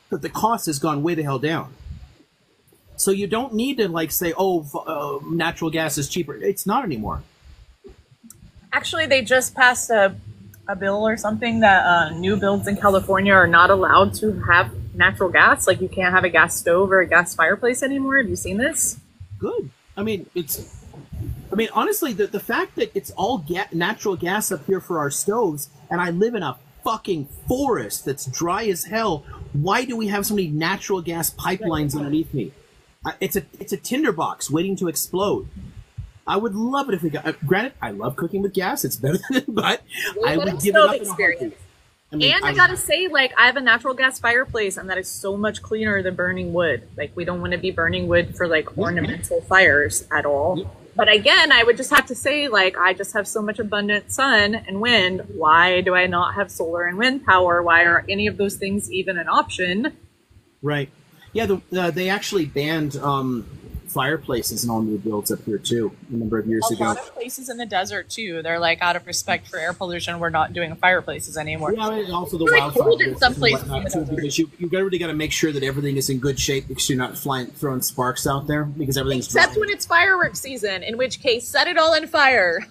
that the cost has gone way the hell down. So you don't need to like say, natural gas is cheaper. It's not anymore. Actually, they just passed a bill or something that new builds in California are not allowed to have natural gas. Like you can't have a gas stove or a gas fireplace anymore. Have you seen this? Good. I mean, honestly, the fact that it's all natural gas up here for our stoves, and I live in a fucking forest that's dry as hell. Why do we have so many natural gas pipelines underneath me? It's a tinderbox waiting to explode. I would love it if we got. Granted, I love cooking with gas. It's better than it, but I would give it up in a heartbeat. I mean, And I gotta say, like, I have a natural gas fireplace, and that is so much cleaner than burning wood. Like, we don't want to be burning wood for like ornamental fires at all. But again, I would just have to say, like, I just have so much abundant sun and wind. Why do I not have solar and wind power? Why are any of those things even an option? Right. Yeah, they actually banned fireplaces in all new builds up here too a number of years A ago. lot of places in the desert too. They're like, out of respect for air pollution, we're not doing fireplaces anymore. Yeah, and also the It's really wildfire cold in risks some and places in whatnot, the too, desert. because you really got to make sure that everything is in good shape because you're not throwing sparks out there because everything's Except dry. when it's fireworks season, in which case, set it all on fire.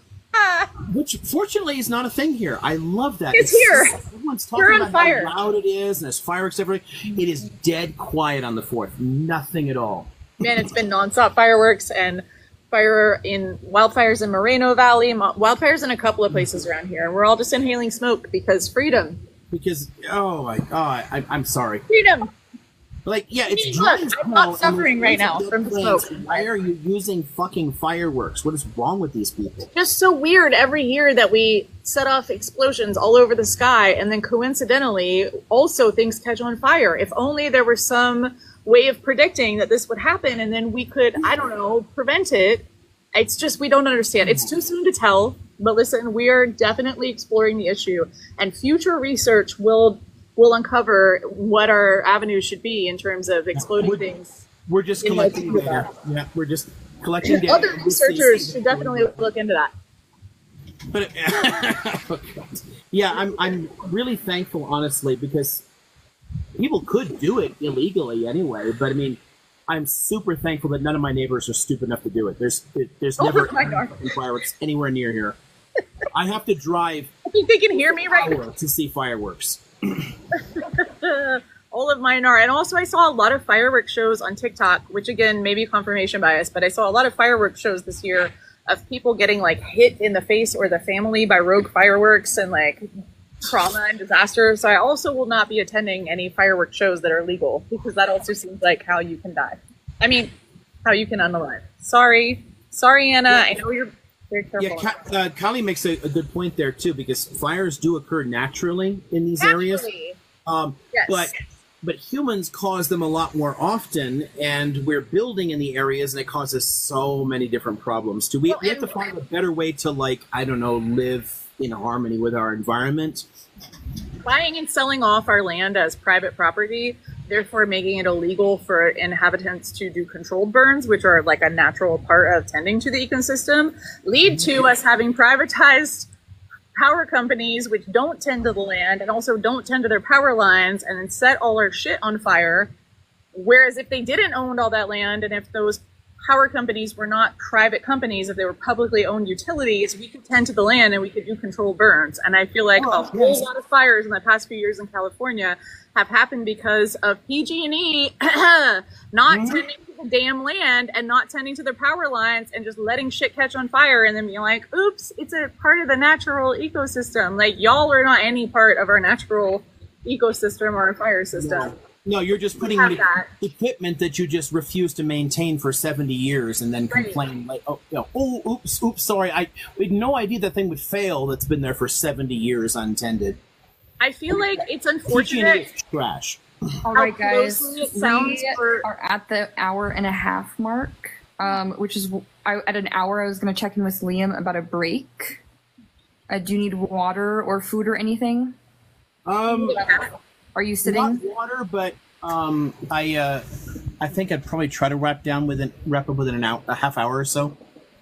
Which fortunately is not a thing here. I love that. It's here. Everyone's You're talking on about fire. how loud it is and there's fireworks everywhere. It is dead quiet on the 4th. Nothing at all. Man, it's been nonstop fireworks and wildfires in Moreno Valley, wildfires in a couple of places around here. We're all just inhaling smoke because freedom. Because, oh my God, I'm sorry. Freedom. Like, yeah, it's Look, dry as I'm hell, not and suffering there's right now dead from the planes. smoke. Why are you using fucking fireworks? What is wrong with these people? Just so weird every year that we set off explosions all over the sky and then coincidentally also things catch on fire. If only there were some way of predicting that this would happen and then we could, I don't know, prevent it. It's just, we don't understand. It's too soon to tell, but listen, we are definitely exploring the issue and future research will uncover what our avenues should be in terms of exploding things. We're just in collecting like data. Yeah, we're just collecting data. Other researchers should definitely look into that. But yeah, I'm really thankful, honestly, because people could do it illegally anyway. But I mean, I'm super thankful that none of my neighbors are stupid enough to do it. There's never fireworks anywhere near here. I have to drive. I think they can hear me right now to see fireworks. All of mine are. And also I saw a lot of fireworks shows on TikTok, which again, maybe confirmation bias, but I saw a lot of fireworks shows this year of people getting like hit in the face or the family by rogue fireworks and like trauma and disaster. So I also will not be attending any fireworks shows that are legal because that also seems like how you can die. I mean, how you can unalive. Sorry, Anna. Yeah. I know you're very careful. Yeah, Kylie makes a good point there too, because fires do occur naturally in these areas. Yes. But humans cause them a lot more often, and we're building in the areas, and it causes so many different problems too. We have to find a better way to, like, I don't know, live in harmony with our environment. Buying and selling off our land as private property, therefore making it illegal for inhabitants to do controlled burns, which are like a natural part of tending to the ecosystem, lead to us having privatized power companies which don't tend to the land and also don't tend to their power lines and then set all our shit on fire. Whereas if they didn't own all that land and if those power companies were not private companies, if they were publicly owned utilities, we could tend to the land and we could do controlled burns. And I feel like a whole lot of fires in the past few years in California have happened because of PG&E not tending to the damn land and not tending to their power lines and just letting shit catch on fire and then being like, oops, it's a part of the natural ecosystem. Like, y'all are not any part of our natural ecosystem or our fire system. No, you're just putting in equipment that you just refuse to maintain for 70 years and then complain like, oops, sorry. We had no idea that thing would fail that's been there for 70 years untended. I feel like it's unfortunate. Trash. All right, guys. We are at the hour-and-a-half mark, which is at an hour. I was going to check in with Liam about a break. Do you need water or food or anything? Are you sitting? Not water, but I think I'd probably try to wrap up within an hour, a half hour or so.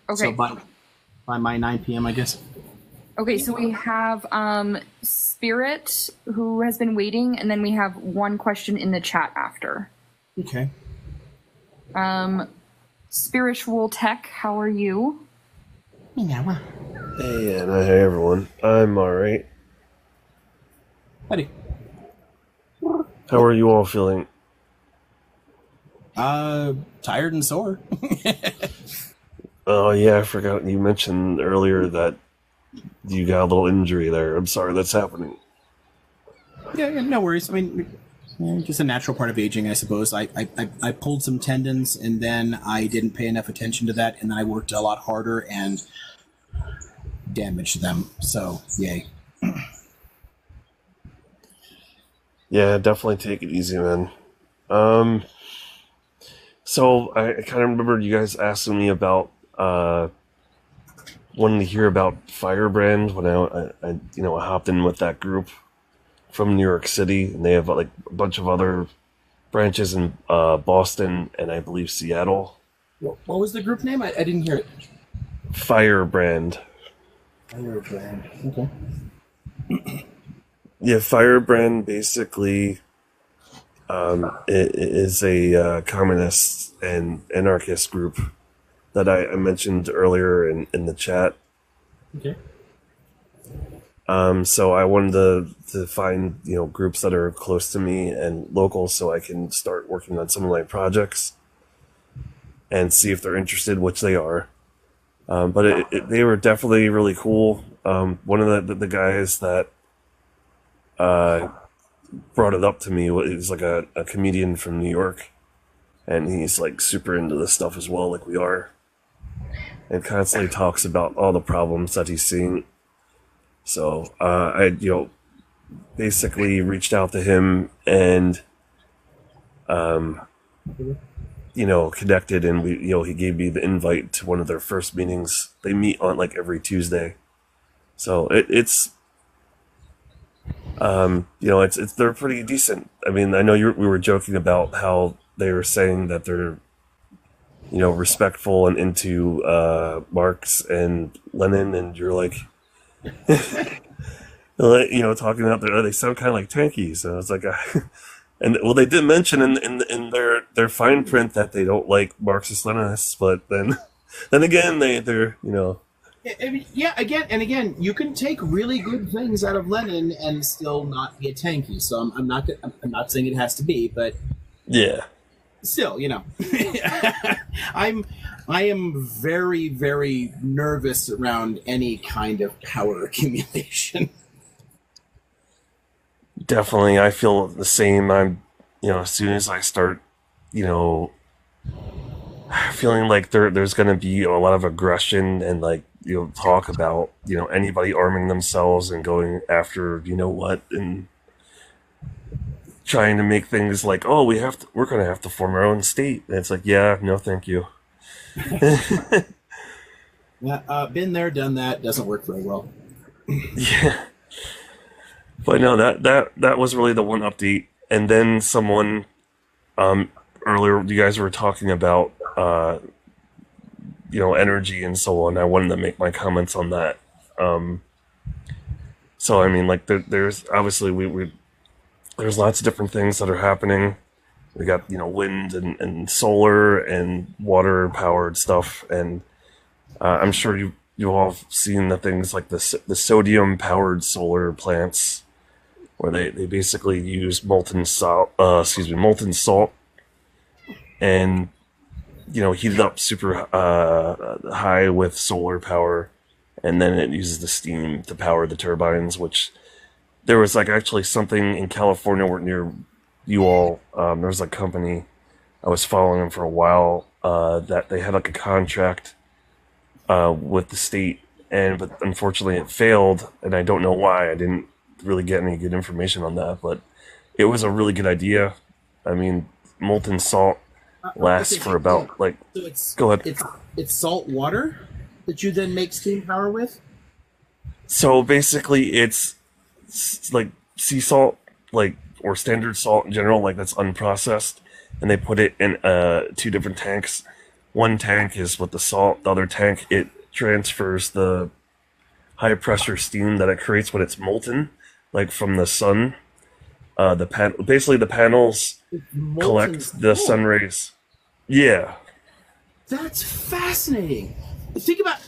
Okay. So by my 9 p.m., I guess. Okay, so we have Spirit, who has been waiting, and then we have one question in the chat after. Okay. Spiritual Tech, how are you? Hey, Anna. Hey, everyone. I'm alright. Howdy. How are you all feeling? Tired and sore. Oh, yeah, I forgot you mentioned earlier that you got a little injury there. I'm sorry that's happening. Yeah, no worries. I mean, just a natural part of aging, I suppose. I pulled some tendons, and then I didn't pay enough attention to that, and then I worked a lot harder and damaged them. So, yay. Yeah, definitely take it easy, man. Um, so I kind of remember you guys asking me about wanting to hear about Firebrand when I hopped in with that group from New York City, and they have like a bunch of other branches in Boston and I believe Seattle. What was the group name? I didn't hear it. Firebrand. Firebrand. Okay. Yeah, Firebrand basically is a communist and anarchist group that I mentioned earlier in the chat. Okay. So I wanted to find groups that are close to me and local, so I can start working on some of my projects and see if they're interested, which they are. But they were definitely really cool. One of the guys that brought it up to me was like a comedian from New York, and he's like super into this stuff as well, like we are, and constantly talks about all the problems that he's seeing. So I basically reached out to him and connected, and he gave me the invite to one of their first meetings. They meet on like every Tuesday, so it's they're pretty decent. I mean, I know we were joking about how they were saying that they're respectful and into Marx and Lenin, and you're like talking about they sound kind of like tanky. So it's like and well, they did mention in their fine print that they don't like Marxist Leninists, but then again they're I mean, yeah, again, you can take really good things out of Lenin and still not be a tanky. So I'm not saying it has to be, but yeah, still, I am very, very nervous around any kind of power accumulation. Definitely, I feel the same. I'm, as soon as I start, feeling like there's going to be a lot of aggression and like talk about anybody arming themselves and going after what, and trying to make things like, oh, we're going to have to form our own state. And it's like, yeah, no, thank you. Yeah, been there, done that. Doesn't work very well. Yeah. But no, that was really the one update. And then someone earlier, you guys were talking about energy and so on. I wanted to make my comments on that. So I mean, like there's obviously there's lots of different things that are happening. We got wind and solar and water powered stuff, and I'm sure you all have seen the things like the sodium powered solar plants, where they basically use molten salt, and heat it up super high with solar power, and then it uses the steam to power the turbines. Which there was like actually something in California where near you all, there was a company, I was following them for a while, that they had like a contract with the state, but unfortunately it failed, and I don't know why. I didn't really get any good information on that, but it was a really good idea. I mean, molten salt lasts for about So go ahead. It's salt water that you then make steam power with. So basically, it's like sea salt, or standard salt in general, that's unprocessed, and they put it in 2 different tanks. One tank is with the salt. The other tank, it transfers the high pressure steam that it creates when it's molten, like from the sun. Basically the panels collect the sun rays. Yeah. That's fascinating. Think about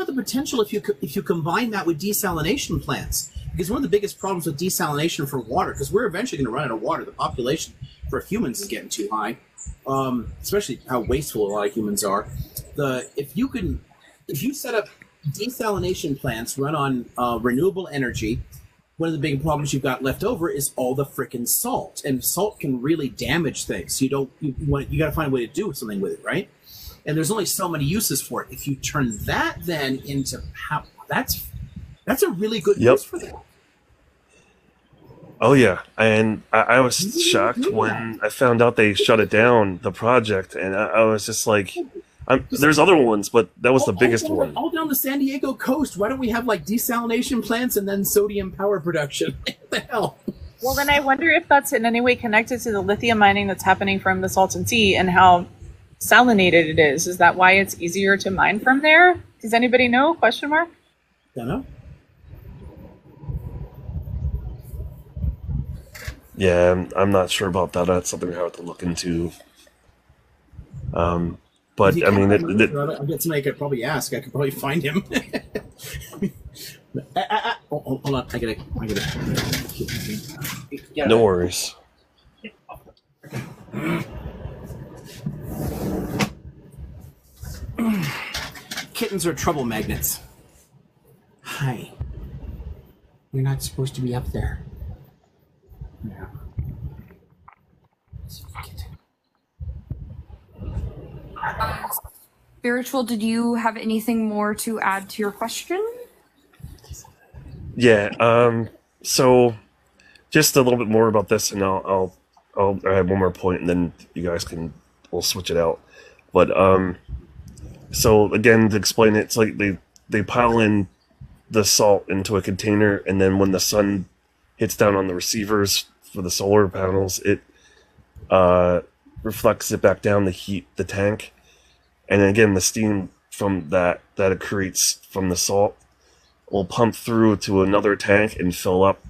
the potential if you combine that with desalination plants. Because one of the biggest problems with desalination for water, because we're eventually going to run out of water. The population for humans is getting too high, especially how wasteful a lot of humans are. If you set up desalination plants run on renewable energy, one of the big problems you've got left over is all the frickin' salt, and salt can really damage things. You got to find a way to do something with it, right? And there's only so many uses for it. If you turn that then into power, that's a really good use for that. Oh yeah, and I was shocked when I found out they shut it down, the project, and I was just like, there's other ones, but that was the biggest one. All down the San Diego coast. Why don't we have like desalination plants and then sodium power production? What the hell? Well, then I wonder if that's in any way connected to the lithium mining that's happening from the Salton Sea and how salinated it is. Is that why it's easier to mine from there? Does anybody know? Question mark? Don't know. Yeah, I'm not sure about that. That's something I have to look into. But I mean, I'll get somebody I could probably ask. I could probably find him. Hold on, I gotta. No worries. Kittens are trouble magnets. Hi. You're not supposed to be up there. Yeah. Spiritual, did you have anything more to add to your question? Yeah. So just a little bit more about this, and I'll add one more point, and then you guys we'll switch it out. But so again, to explain it, it's like they pile in the salt into a container, and then when the sun hits down on the receivers for the solar panels, it reflects it back down to heat the tank, and then again the steam from that it creates from the salt will pump through to another tank and fill up,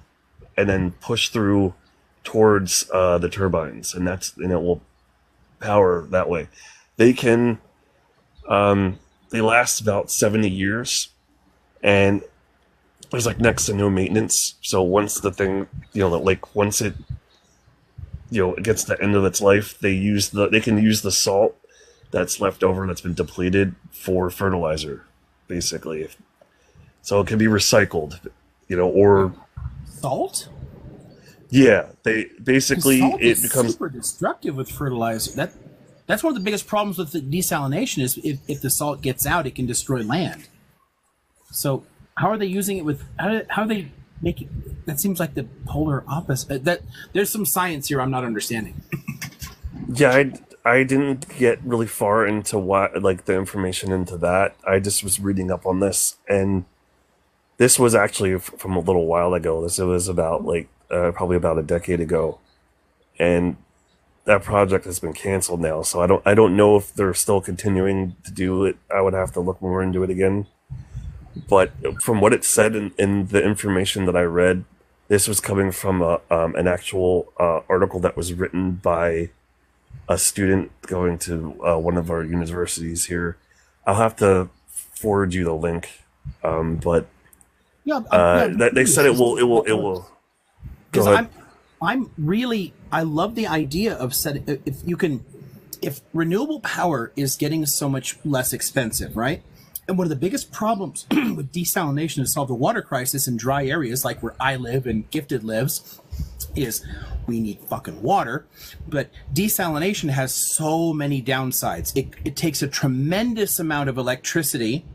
and then push through towards the turbines, and it will power that way. They can they last about 70 years, and there's like next to no maintenance. So once the thing, once it, it gets to the end of its life, they can use the salt that's left over that's been depleted for fertilizer, basically. So it can be recycled, or salt. Yeah, they basically salt it becomes super destructive with fertilizer. That's one of the biggest problems with the desalination is if the salt gets out, it can destroy land. So how are they using it with? How are they making? That seems like the polar opposite. That there's some science here I'm not understanding. Yeah, I didn't get really far into the information into that. I just was reading up on this, and this was actually from a little while ago. It was about probably about a decade ago, and that project has been canceled now. So I don't know if they're still continuing to do it. I would have to look more into it again. But from what it said in the information that I read, this was coming from an actual article that was written by a student going to one of our universities here. I'll have to forward you the link. But they said it will. Go ahead. I love the idea of if renewable power is getting so much less expensive, right? And one of the biggest problems with desalination to solve the water crisis in dry areas like where I live and Gifted lives is we need fucking water, but desalination has so many downsides. It takes a tremendous amount of electricity,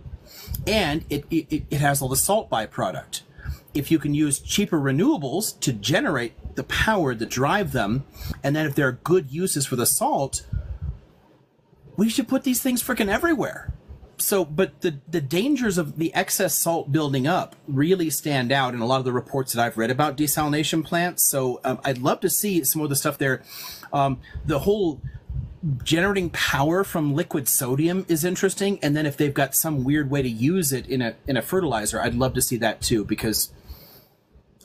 and it has all the salt byproduct. If you can use cheaper renewables to generate the power that drive them, and then if there are good uses for the salt, we should put these things freaking everywhere. So, but the dangers of the excess salt building up really stand out in a lot of the reports that I've read about desalination plants. So I'd love to see some of the stuff there. The whole generating power from liquid sodium is interesting. And then if they've got some weird way to use it in a fertilizer, I'd love to see that too, because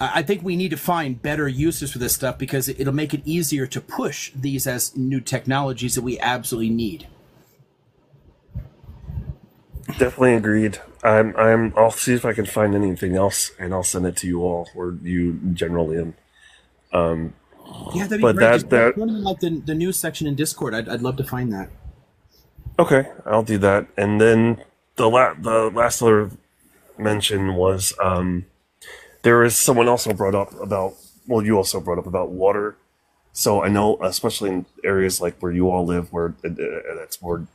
I think we need to find better uses for this stuff, because it'll make it easier to push these as new technologies that we absolutely need. Definitely agreed. I'll see if I can find anything else, and I'll send it to you all, or you generally am. Yeah, that'd be but great. that like the news section in Discord. I'd love to find that. Okay, I'll do that. And then the last other mention was there is someone also brought up about, well, you also brought up about water. So I know, especially in areas like where you all live, where it's more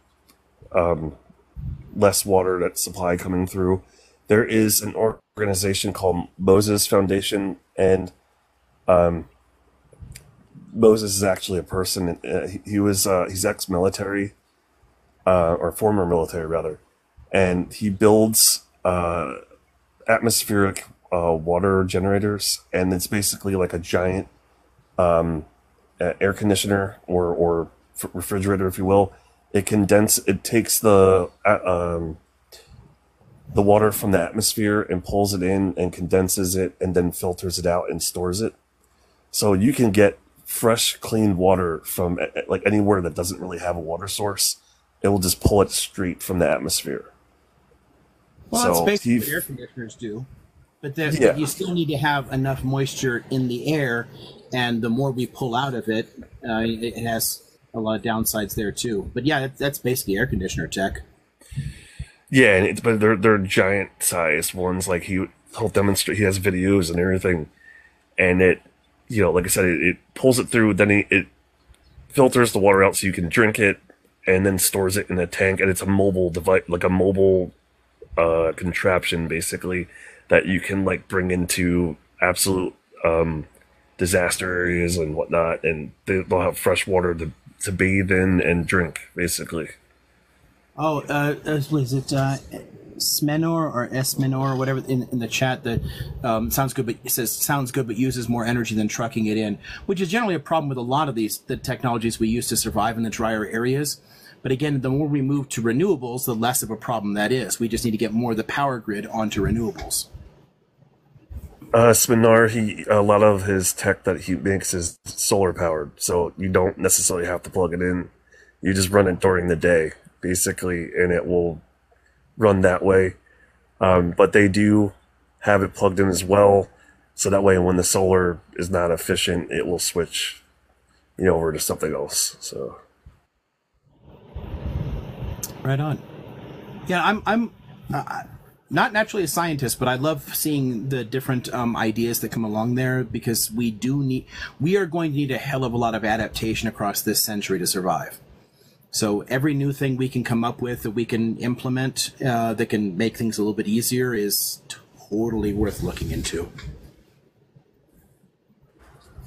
less water that's supply coming through, there is an organization called Moses Foundation, and Moses is actually a person. He's ex-military, or former military rather, and he builds atmospheric water generators, and it's basically like a giant air conditioner or refrigerator, if you will. It takes the water from the atmosphere and pulls it in and condenses it and then filters it out and stores it. So you can get fresh, clean water from like anywhere that doesn't really have a water source. It will just pull it straight from the atmosphere. Well, that's basically what air conditioners do. But you still need to have enough moisture in the air, and the more we pull out of it, it has a lot of downsides there too. But yeah, that's basically air conditioner tech. Yeah, but they're giant sized ones. Like he'll demonstrate. He has videos and everything, and it, like I said, it pulls it through. Then it filters the water out so you can drink it, and then stores it in a tank. And it's a mobile device, like a mobile contraption, basically, that you can like bring into absolute disaster areas and whatnot, and they'll have fresh water to bathe in and drink, basically. Oh, is it Smenor or Esmenor or whatever in the chat that sounds good, but it says sounds good, but uses more energy than trucking it in, which is generally a problem with a lot of the technologies we use to survive in the drier areas. But again, the more we move to renewables, the less of a problem that is. We just need to get more of the power grid onto renewables. Smenor, a lot of his tech that he makes is solar powered, so you don't necessarily have to plug it in. You just run it during the day, basically, and it will run that way. But they do have it plugged in as well, so that way when the solar is not efficient, it will switch, over to something else. So, right on. Yeah, I'm not naturally a scientist, but I love seeing the different ideas that come along there, because we are going to need a hell of a lot of adaptation across this century to survive. So every new thing we can come up with that we can implement that can make things a little bit easier is totally worth looking into.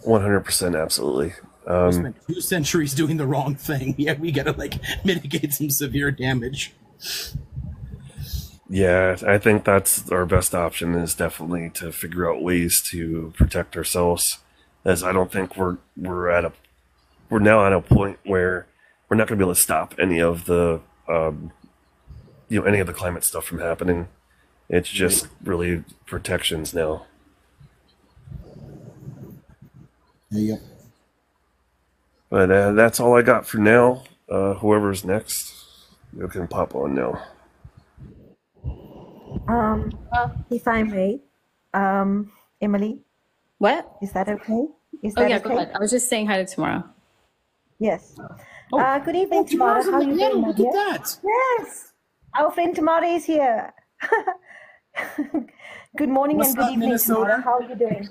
100%, absolutely. We spent 2 centuries doing the wrong thing. Yeah, we got to mitigate some severe damage. Yeah, I think that's our best option, is definitely to figure out ways to protect ourselves. As I don't think we're now at a point where we're not going to be able to stop any of the any of the climate stuff from happening. It's just really protections now. Yeah. But that's all I got for now. Whoever's next, you can pop on now. If I may, Emily. What? Is that okay? Is that yeah, okay? go ahead. I was just saying hi to Tamara. Yes. Good evening, Tamara. How are you doing? Look at that. Yes. Our friend Tamara is here. Good morning and good evening, Tamara. How are you doing?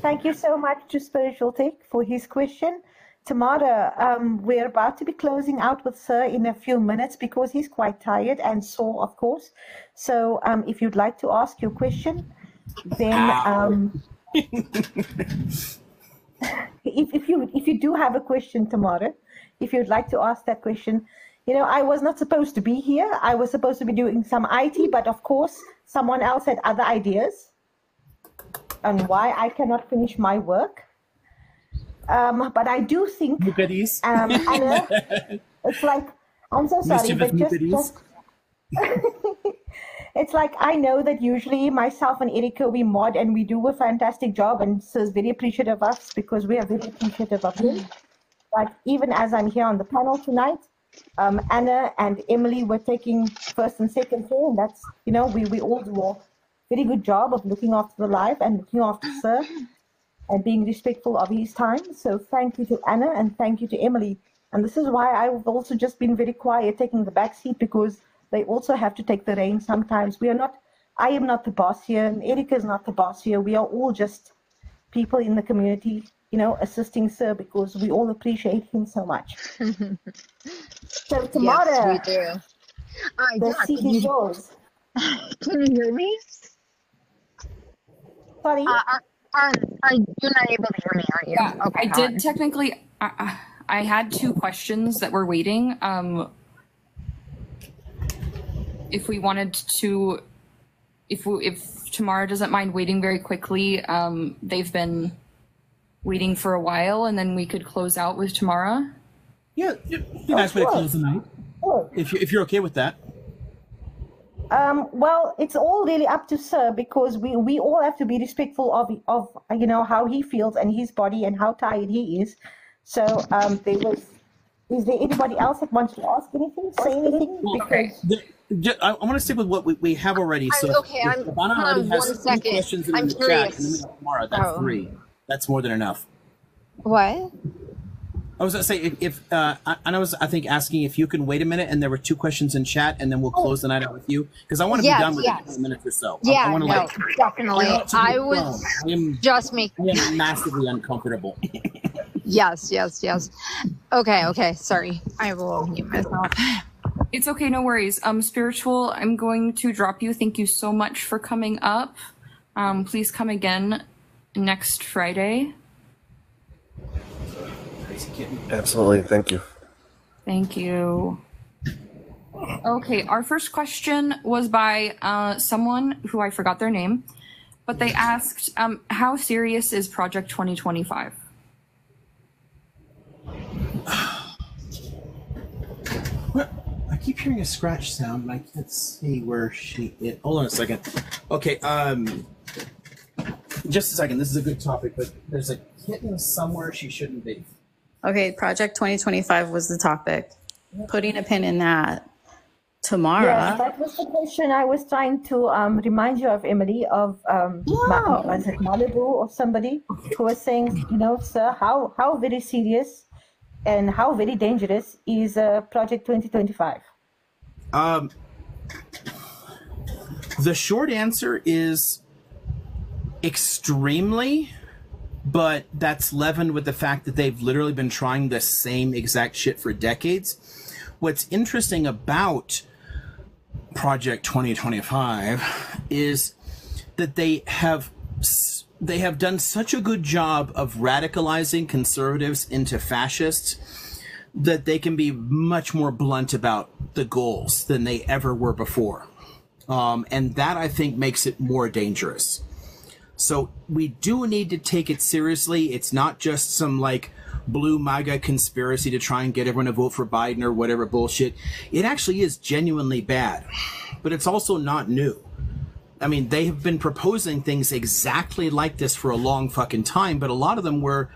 Thank you so much to Spiritual Tech for his question. Tamara, we're about to be closing out with Sir in a few minutes because he's quite tired and sore, of course. So if you'd like to ask your question, then if you do have a question, Tamara, if you'd like to ask that question, I was not supposed to be here. I was supposed to be doing some IT, but of course, someone else had other ideas on why I cannot finish my work. But I do think, Anna, it's like, I'm so sorry, but just it's like, I know that usually myself and Erika, we mod and we do a fantastic job, and Sir's very appreciative of us because we are very appreciative of him. But even as I'm here on the panel tonight, Anna and Emily were taking first and second care, and that's, we all do a very good job of looking after the live and looking after Sir and being respectful of his time. So thank you to Anna and thank you to Emily. And this is why I've also just been very quiet, taking the back seat, because they also have to take the reins sometimes. I am not the boss here, and Erika is not the boss here. We are all just people in the community, assisting Sir because we all appreciate him so much. So Tamara, yes, we do. The seat is yours. Can you hear me? Sorry. Are you're not able to hear me, are you? Yeah, Okay, I hold on. did technically. I had two questions that were waiting. If we wanted to, if Tamara doesn't mind waiting very quickly, they've been waiting for a while, and then we could close out with Tamara. Yeah, you guys would close the night if you're okay with that. Well, it's all really up to Sir, because we all have to be respectful of how he feels and his body and how tired he is. So is there anybody else that wants to ask anything, say anything? I want to stick with what we have already. So if Ivana already has 3 questions in the chat, and then we have Tamara, that's 3. That's more than enough. What? I was going to say, I was asking if you can wait a minute, and there were 2 questions in chat, and then we'll close the night out with you, because I want to be done with it in a minute or so. Yeah, I want to definitely. I was just making. I am massively uncomfortable. Yes. Okay. Sorry, I will mute myself. It's okay, no worries. Spiritual, I'm going to drop you. Thank you so much for coming up. Please come again next Friday. Absolutely, thank you. Thank you. Okay, our first question was by someone who I forgot their name, but they asked, how serious is Project 2025? I keep hearing a scratch sound, and I can't see where she is. Hold on a second. Okay, just a second. This is a good topic, but there's a kitten somewhere she shouldn't be. Okay, Project 2025 was the topic. Putting a pin in that. Tamara. Yes, that was the question I was trying to remind you of, Emily, of was it Malibu or somebody who was saying, sir, how very serious and how very dangerous is Project 2025? The short answer is extremely, but that's leavened with the fact that they've literally been trying the same exact shit for decades. What's interesting about Project 2025 is that they have done such a good job of radicalizing conservatives into fascists that they can be much more blunt about the goals than they ever were before. And that, I think, makes it more dangerous. So we do need to take it seriously. It's not just some blue MAGA conspiracy to try and get everyone to vote for Biden or whatever bullshit. It actually is genuinely bad, but it's also not new. I mean, they have been proposing things exactly like this for a long fucking time, but a lot of them were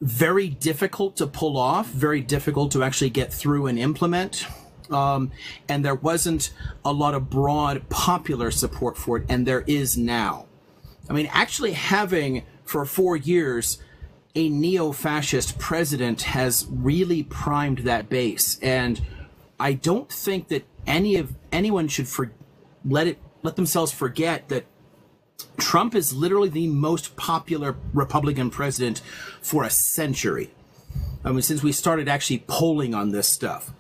very difficult to pull off, very difficult to actually get through and implement. And there wasn't a lot of broad popular support for it, and there is now. I mean, actually having for 4 years a neo-fascist president has really primed that base, and I don't think that anyone should let themselves forget that Trump is literally the most popular Republican president for a century. I mean, since we started actually polling on this stuff.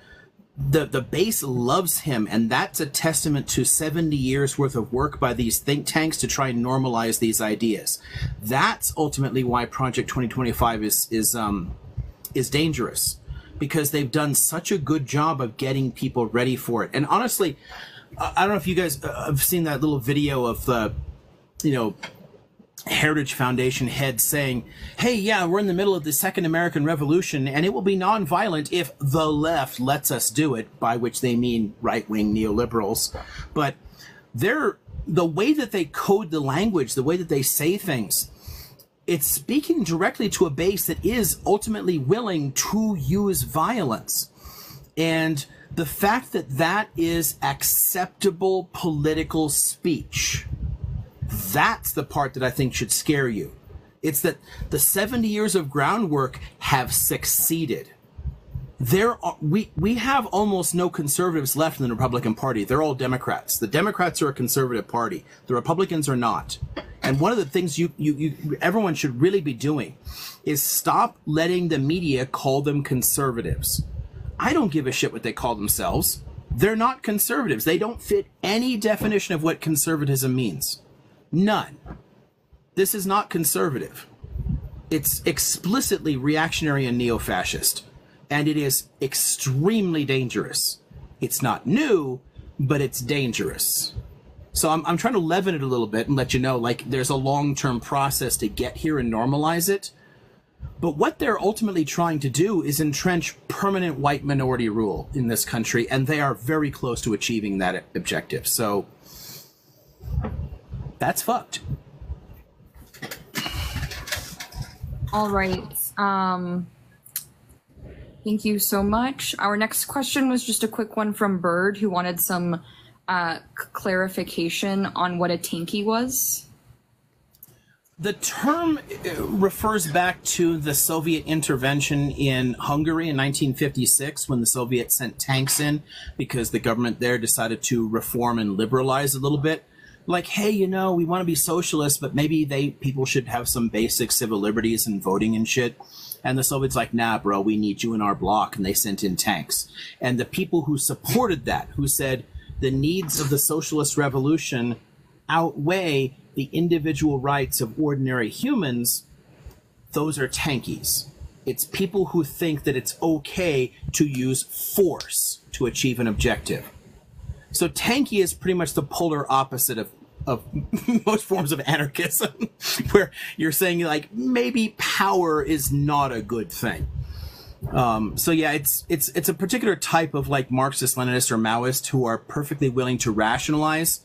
The base loves him, and that's a testament to 70 years worth of work by these think tanks to try and normalize these ideas. That's ultimately why Project 2025 is dangerous, because they've done such a good job of getting people ready for it. And honestly, I don't know if you guys have seen that little video of the, Heritage Foundation head saying, hey, yeah, we're in the middle of the Second American Revolution, and it will be nonviolent if the left lets us do it, by which they mean right-wing neoliberals. But the way that they code the language, the way that they say things, it's speaking directly to a base that is ultimately willing to use violence. And the fact that that is acceptable political speech, that's the part that I think should scare you. It's that the 70 years of groundwork have succeeded. We have almost no conservatives left in the Republican Party. They're all Democrats. The Democrats are a conservative party. The Republicans are not. And one of the things everyone should really be doing is stop letting the media call them conservatives. I don't give a shit what they call themselves. They're not conservatives. They don't fit any definition of what conservatism means. None. This is not conservative. It's explicitly reactionary and neo-fascist, and it is extremely dangerous. It's not new, but it's dangerous. So I'm trying to leaven it a little bit and let you know, like, there's a long-term process to get here and normalize it. But what they're ultimately trying to do is entrench permanent white minority rule in this country, and they are very close to achieving that objective. So that's fucked. All right. Thank you so much. Our next question was just a quick one from Bird, who wanted some clarification on what a tanky was. The term refers back to the Soviet intervention in Hungary in 1956 when the Soviets sent tanks in because the government there decided to reform and liberalize a little bit. Like, hey, you know, we want to be socialist, but maybe people should have some basic civil liberties and voting and shit. And the Soviets like, nah, bro, we need you in our block. And they sent in tanks. And the people who supported that, who said the needs of the socialist revolution outweigh the individual rights of ordinary humans, those are tankies. It's people who think that it's okay to use force to achieve an objective. So tanky is pretty much the polar opposite of most forms of anarchism, where you're saying, like, maybe power is not a good thing. So yeah, it's a particular type of, like, Marxist, Leninist, or Maoist who are perfectly willing to rationalize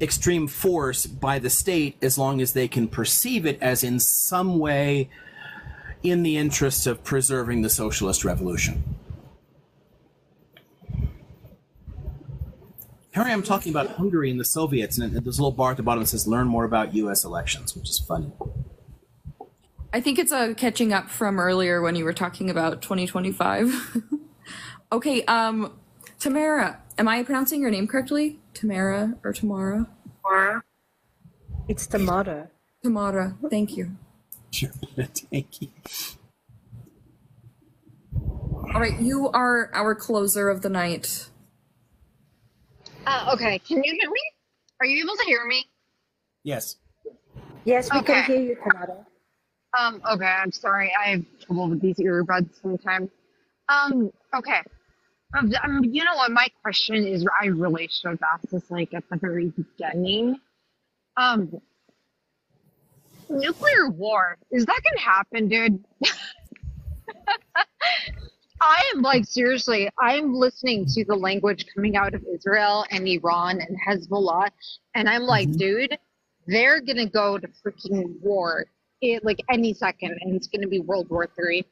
extreme force by the state as long as they can perceive it as in some way in the interests of preserving the socialist revolution. Here I am talking about Hungary and the Soviets, and there's a little bar at the bottom that says learn more about U.S. elections, which is funny. I think it's catching up from earlier when you were talking about 2025. Okay, Tamara, am I pronouncing your name correctly? Tamara or Tamara? It's Tamara. Tamara, thank you. Sure, thank you. All right, you are our closer of the night. Okay, can you hear me? Are you able to hear me? Yes. Yes, we Okay. can hear you, Tamara. Okay, I'm sorry. I have trouble with these earbuds sometimes. Okay. You know what? My question is, I really should have asked this, like, at the very beginning. Nuclear war, is that gonna happen, dude? I am, like, seriously, I'm listening to the language coming out of Israel and Iran and Hezbollah, and I'm like, dude, they're gonna go to freaking war, like, any second, and it's gonna be World War III.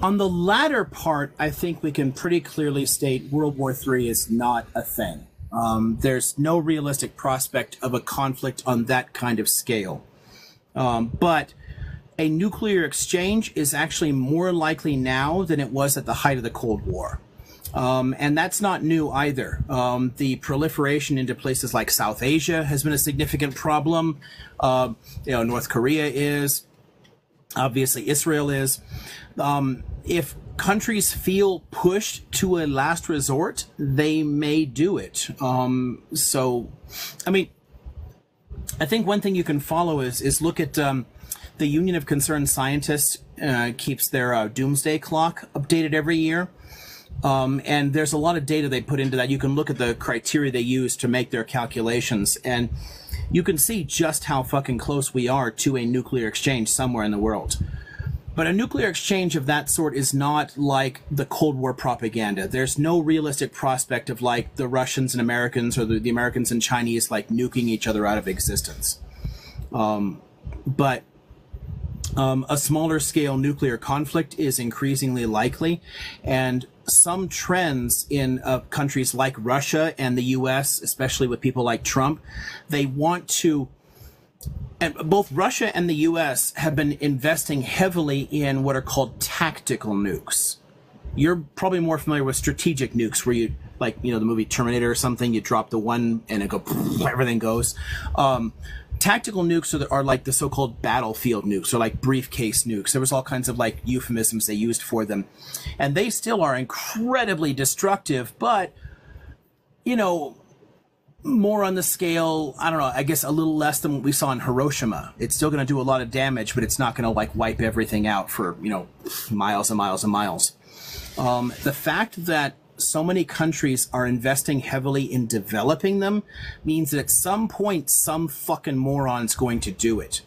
On the latter part, I think we can pretty clearly state World War III is not a thing. There's no realistic prospect of a conflict on that kind of scale. But a nuclear exchange is actually more likely now than it was at the height of the Cold War. And that's not new either. The proliferation into places like South Asia has been a significant problem. North Korea is. Obviously, Israel is. If countries feel pushed to a last resort, they may do it. So, I mean, I think one thing you can follow is look at the Union of Concerned Scientists keeps their doomsday clock updated every year. And there's a lot of data they put into that. You can look at the criteria they use to make their calculations, and you can see just how fucking close we are to a nuclear exchange somewhere in the world. But a nuclear exchange of that sort is not like the Cold War propaganda. There's no realistic prospect of, like, the Russians and Americans or the Americans and Chinese, like, nuking each other out of existence. But a smaller scale nuclear conflict is increasingly likely, and some trends in countries like Russia and the US, especially with people like Trump, they want to, and both Russia and the US have been investing heavily in what are called tactical nukes. You're probably more familiar with strategic nukes, where you, like, the movie Terminator or something, you drop the one and it go, everything goes. Tactical nukes are like the so-called battlefield nukes, or like briefcase nukes. There was all kinds of, like, euphemisms they used for them. And they still are incredibly destructive, but, more on the scale, I don't know, I guess a little less than what we saw in Hiroshima. It's still going to do a lot of damage, but it's not going to like wipe everything out for, miles and miles and miles. The fact that so many countries are investing heavily in developing them means that at some point, some fucking moron's going to do it.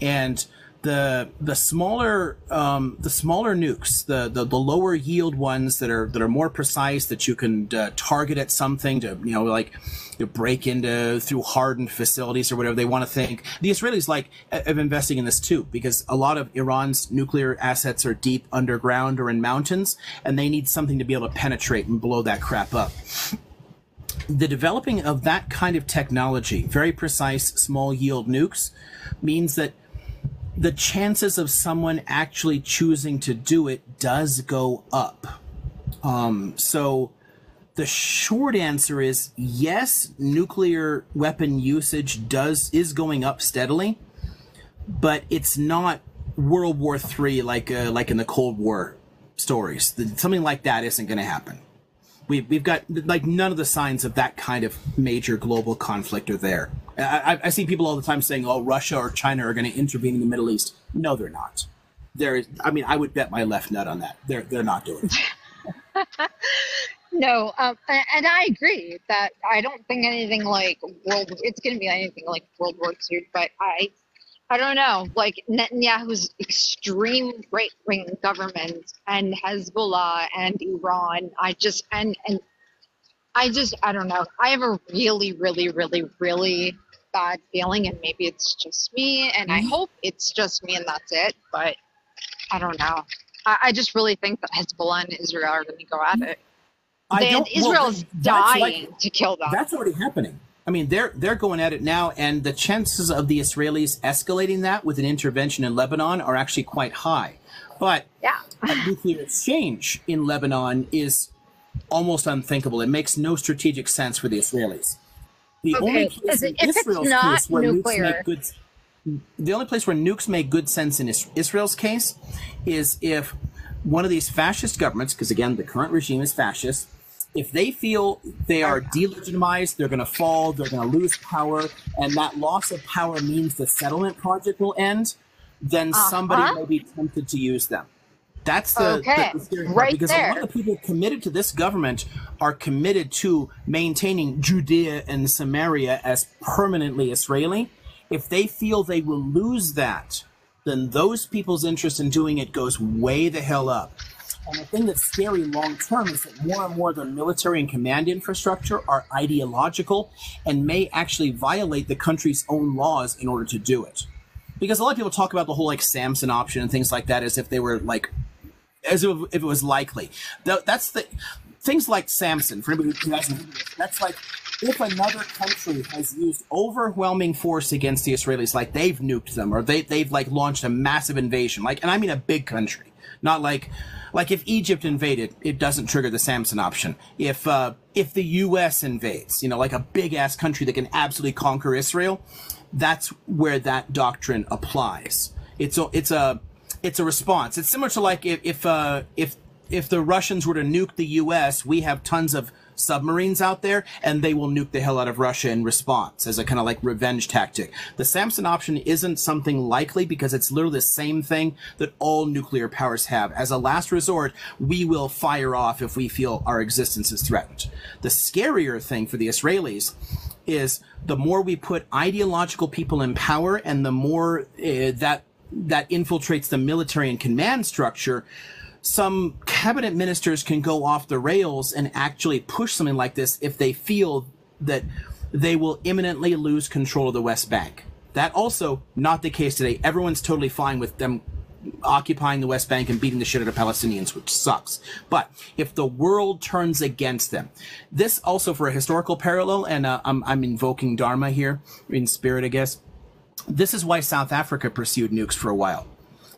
And the smaller nukes, the lower yield ones that are more precise, that you can target at something to break into through hardened facilities or whatever they want to think. The Israelis of investing in this too, because a lot of Iran's nuclear assets are deep underground or in mountains, and they need something to be able to penetrate and blow that crap up. The developing of that kind of technology, very precise small yield nukes, means that the chances of someone actually choosing to do it does go up. So the short answer is yes, nuclear weapon usage is going up steadily, but it's not World War III like in the Cold War stories. Something like that isn't going to happen. We've got none of the signs of that kind of major global conflict are there. I see people all the time saying, "Oh, Russia or China are going to intervene in the Middle East." No, they're not. I would bet my left nut on that. They're not doing it. No, and I agree that I don't think anything like it's going to be anything like World War II, but I don't know, like Netanyahu's extreme right-wing government and Hezbollah and Iran, I don't know. I have a really, really, really, really bad feeling, and maybe it's just me, and I hope it's just me and that's it, but I don't know. I just really think that Hezbollah and Israel are going to go at it. Israel's dying to kill them. That's already happening. I mean, they're going at it now, and the chances of the Israelis escalating that with an intervention in Lebanon are actually quite high. But a nuclear exchange in Lebanon is almost unthinkable. It makes no strategic sense for the Israelis. The only place in Israel's case where the only place where nukes make good sense in Israel's case is if one of these fascist governments, because again, the current regime is fascist, if they feel they are delegitimized, they're going to fall, they're going to lose power, and that loss of power means the settlement project will end, then somebody may be tempted to use them. That's the scary part, because a lot of the people committed to this government are committed to maintaining Judea and Samaria as permanently Israeli. If they feel they will lose that, then those people's interest in doing it goes way the hell up. And the thing that's scary long term is that more and more of the military and command infrastructure are ideological and may actually violate the country's own laws in order to do it. Because a lot of people talk about the whole Samson option and things like that as if they were as if it was likely. That's the things like Samson, for anybody who hasn't, that's like if another country has used overwhelming force against the Israelis, like they've nuked them or they've launched a massive invasion, and I mean a big country, not like if Egypt invaded, it doesn't trigger the Samson option. If the U.S. invades, like a big ass country that can absolutely conquer Israel, that's where that doctrine applies. It's a response. It's similar to if the Russians were to nuke the U.S., we have tons of submarines out there, and they will nuke the hell out of Russia in response as a kind of revenge tactic. The Samson option isn't something likely because it's literally the same thing that all nuclear powers have. As a last resort, we will fire off if we feel our existence is threatened. The scarier thing for the Israelis is the more we put ideological people in power and the more that infiltrates the military and command structure, some cabinet ministers can go off the rails and actually push something like this if they feel that they will imminently lose control of the West Bank. That also not the case today. Everyone's totally fine with them occupying the West Bank and beating the shit out of Palestinians, which sucks. But if the world turns against them, this also for a historical parallel, and I'm invoking Dharma here in spirit, I guess. This is why South Africa pursued nukes for a while,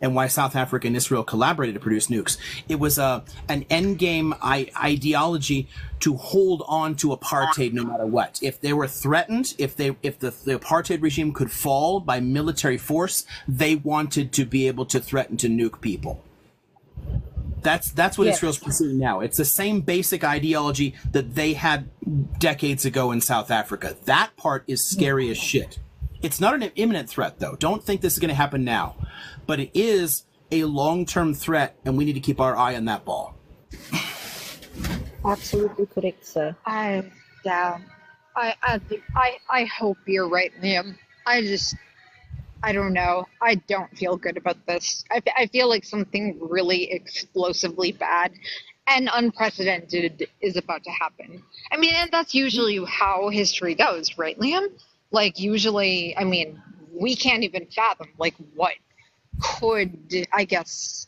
and why South Africa and Israel collaborated to produce nukes. It was an endgame ideology to hold on to apartheid no matter what. If they were threatened, if the apartheid regime could fall by military force, they wanted to be able to threaten to nuke people. That's what Yes. Israel's pursuing now. It's the same basic ideology that they had decades ago in South Africa. That part is scary as shit. It's not an imminent threat, though. Don't think this is going to happen now. But it is a long-term threat, and we need to keep our eye on that ball. Absolutely correct, sir. I hope you're right, Liam. I don't know. I don't feel good about this. I feel like something really explosively bad and unprecedented is about to happen. I mean, and that's usually how history goes, right, Liam? Like, usually, I mean, we can't even fathom, like, what could, I guess,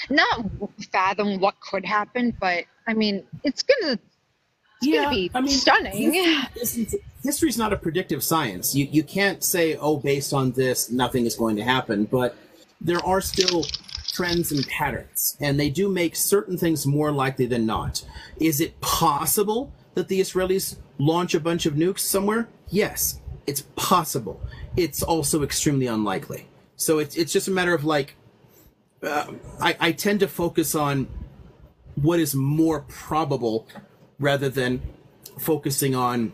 not fathom what could happen, but, I mean, it's gonna be stunning. History's not a predictive science. You can't say, oh, based on this, nothing is going to happen. But there are still trends and patterns, and they do make certain things more likely than not. Is it possible that the Israelis launch a bunch of nukes somewhere? Yes, it's possible. It's also extremely unlikely. So it's just a matter of, like, I tend to focus on what is more probable rather than focusing on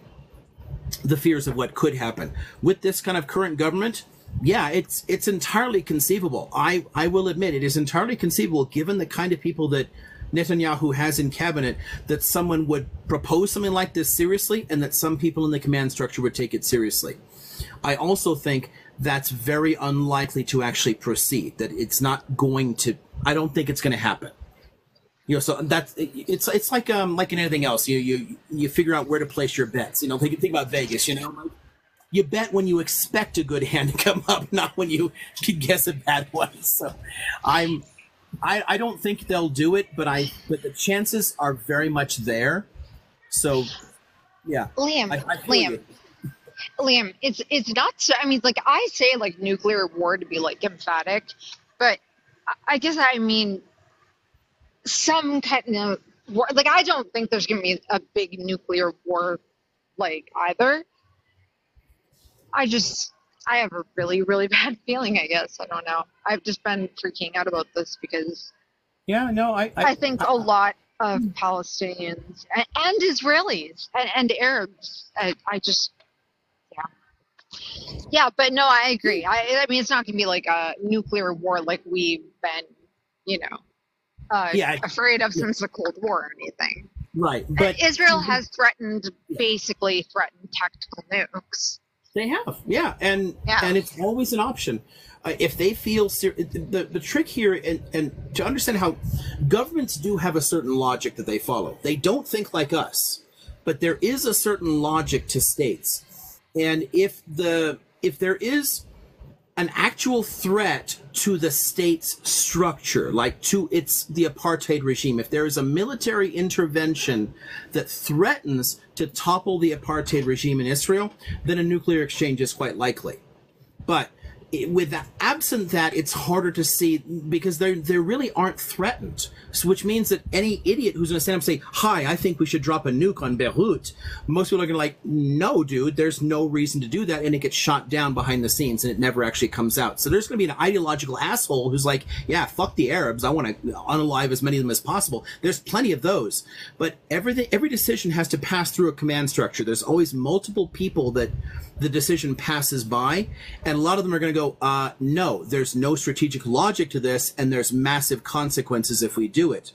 the fears of what could happen. With this kind of current government, yeah, it's entirely conceivable. I will admit it is entirely conceivable, given the kind of people that Netanyahu has in cabinet, that someone would propose something like this seriously, and that some people in the command structure would take it seriously. I also think that's very unlikely to actually proceed, that it's not going to, I don't think it's going to happen. You know, so that's it's like in anything else. You figure out where to place your bets. You know, think about Vegas. You know, you bet when you expect a good hand to come up, not when you can guess a bad one. So, I don't think they'll do it, but the chances are very much there. So, yeah, Liam, it's not so. I mean, like, I say, like, nuclear war to be, like, emphatic, but I guess I mean some kind of war. Like, I don't think there's going to be a big nuclear war, like, either. I have a really, really bad feeling, I guess. I don't know. I've just been freaking out about this because I think a lot of Palestinians and Israelis and Arabs, yeah, but no, I agree. I mean, it's not going to be like a nuclear war like we've been, afraid of since the Cold War or anything. Right, but Israel has basically threatened tactical nukes. They have, yeah, and it's always an option. If they feel the trick here, and to understand how governments do have a certain logic that they follow. They don't think like us, but there is a certain logic to states. And if there is an actual threat to the state's structure, like to the apartheid regime, if there is a military intervention that threatens to topple the apartheid regime in Israel, then a nuclear exchange is quite likely. But absent that, it's harder to see because they really aren't threatened. So, which means that any idiot who's going to stand up and say, "Hi, I think we should drop a nuke on Beirut," most people are going to like, "No, dude, there's no reason to do that," and it gets shot down behind the scenes and it never actually comes out. So there's going to be an ideological asshole who's like, "Yeah, fuck the Arabs. I want to unalive as many of them as possible." There's plenty of those, but every decision has to pass through a command structure. There's always multiple people that the decision passes by, and a lot of them are going to go, no, there's no strategic logic to this, and there's massive consequences if we do it.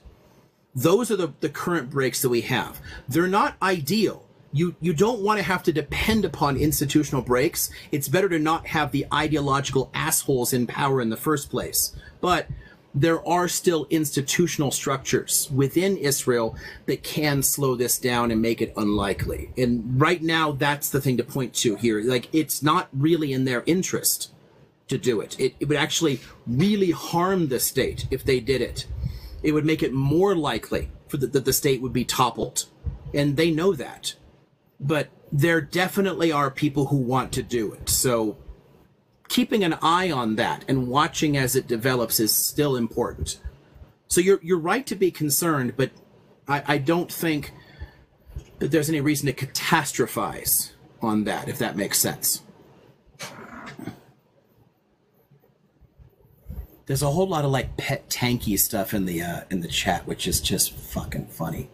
Those are the current breaks that we have. They're not ideal. You don't want to have to depend upon institutional breaks. It's better to not have the ideological assholes in power in the first place. But there are still institutional structures within Israel that can slow this down and make it unlikely. And right now, that's the thing to point to here. Like, it's not really in their interest to do it. It would actually really harm the state if they did it. It would make it more likely that the state would be toppled. And they know that. But there definitely are people who want to do it. So keeping an eye on that and watching as it develops is still important. So you're right to be concerned, but I don't think that there's any reason to catastrophize on that, if that makes sense. There's a whole lot of like pet tanky stuff in the chat, which is just fucking funny.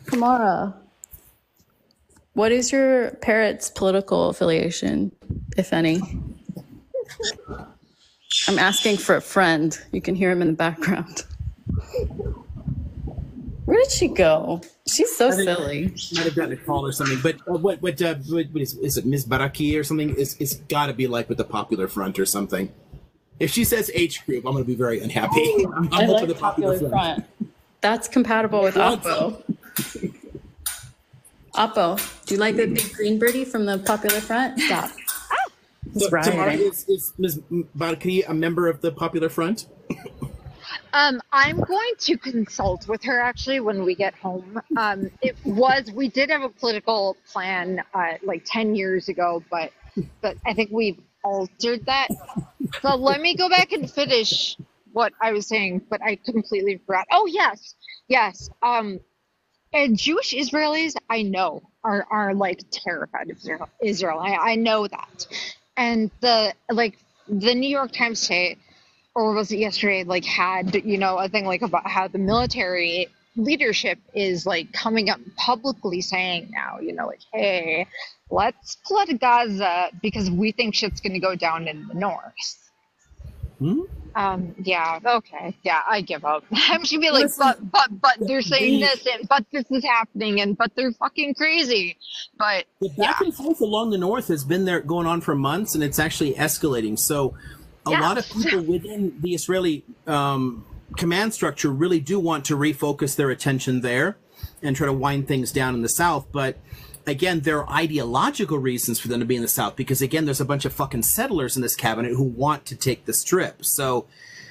Kamara, what is your parrot's political affiliation, if any? I'm asking for a friend. You can hear him in the background. Where did she go? She's so silly. Might have gotten a call or something. But what is it? Ms. Baraki or something? It's got to be like with the Popular Front or something. If she says H group, I'm going to be very unhappy. I like the Popular Front. That's compatible with Oppo. Oppo, do you like the big green birdie from the Popular Front? Stop. So, Tamara, is Ms. Baraki a member of the Popular Front? I'm going to consult with her actually when we get home. We did have a political plan like 10 years ago, but I think we've altered that. So let me go back and finish what I was saying, but I completely forgot. Oh, yes. And Jewish Israelis, I know, are like terrified of Israel. I know that. And the New York Times today, or was it yesterday, like had, a thing like about how the military leadership is like coming up publicly saying now, like, hey, let's flood Gaza because we think shit's going to go down in the north. Yeah, okay. Yeah, I give up. I'm just gonna be like, but they're saying this, and but this is happening, and but they're fucking crazy. But the back and forth along the north has been there going on for months, and it's actually escalating. So a lot of people within the Israeli command structure really do want to refocus their attention there and try to wind things down in the south. But again, there are ideological reasons for them to be in the south because, again, there's a bunch of fucking settlers in this cabinet who want to take the strip. So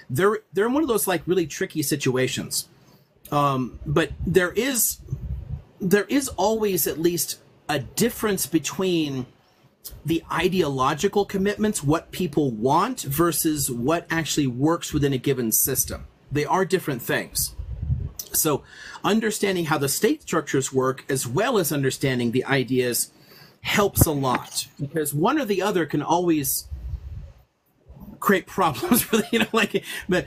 they're in one of those like really tricky situations. But there is always at least a difference between the ideological commitments, what people want, versus what actually works within a given system. They are different things. So understanding how the state structures work as well as understanding the ideas helps a lot, because one or the other can always create problems for but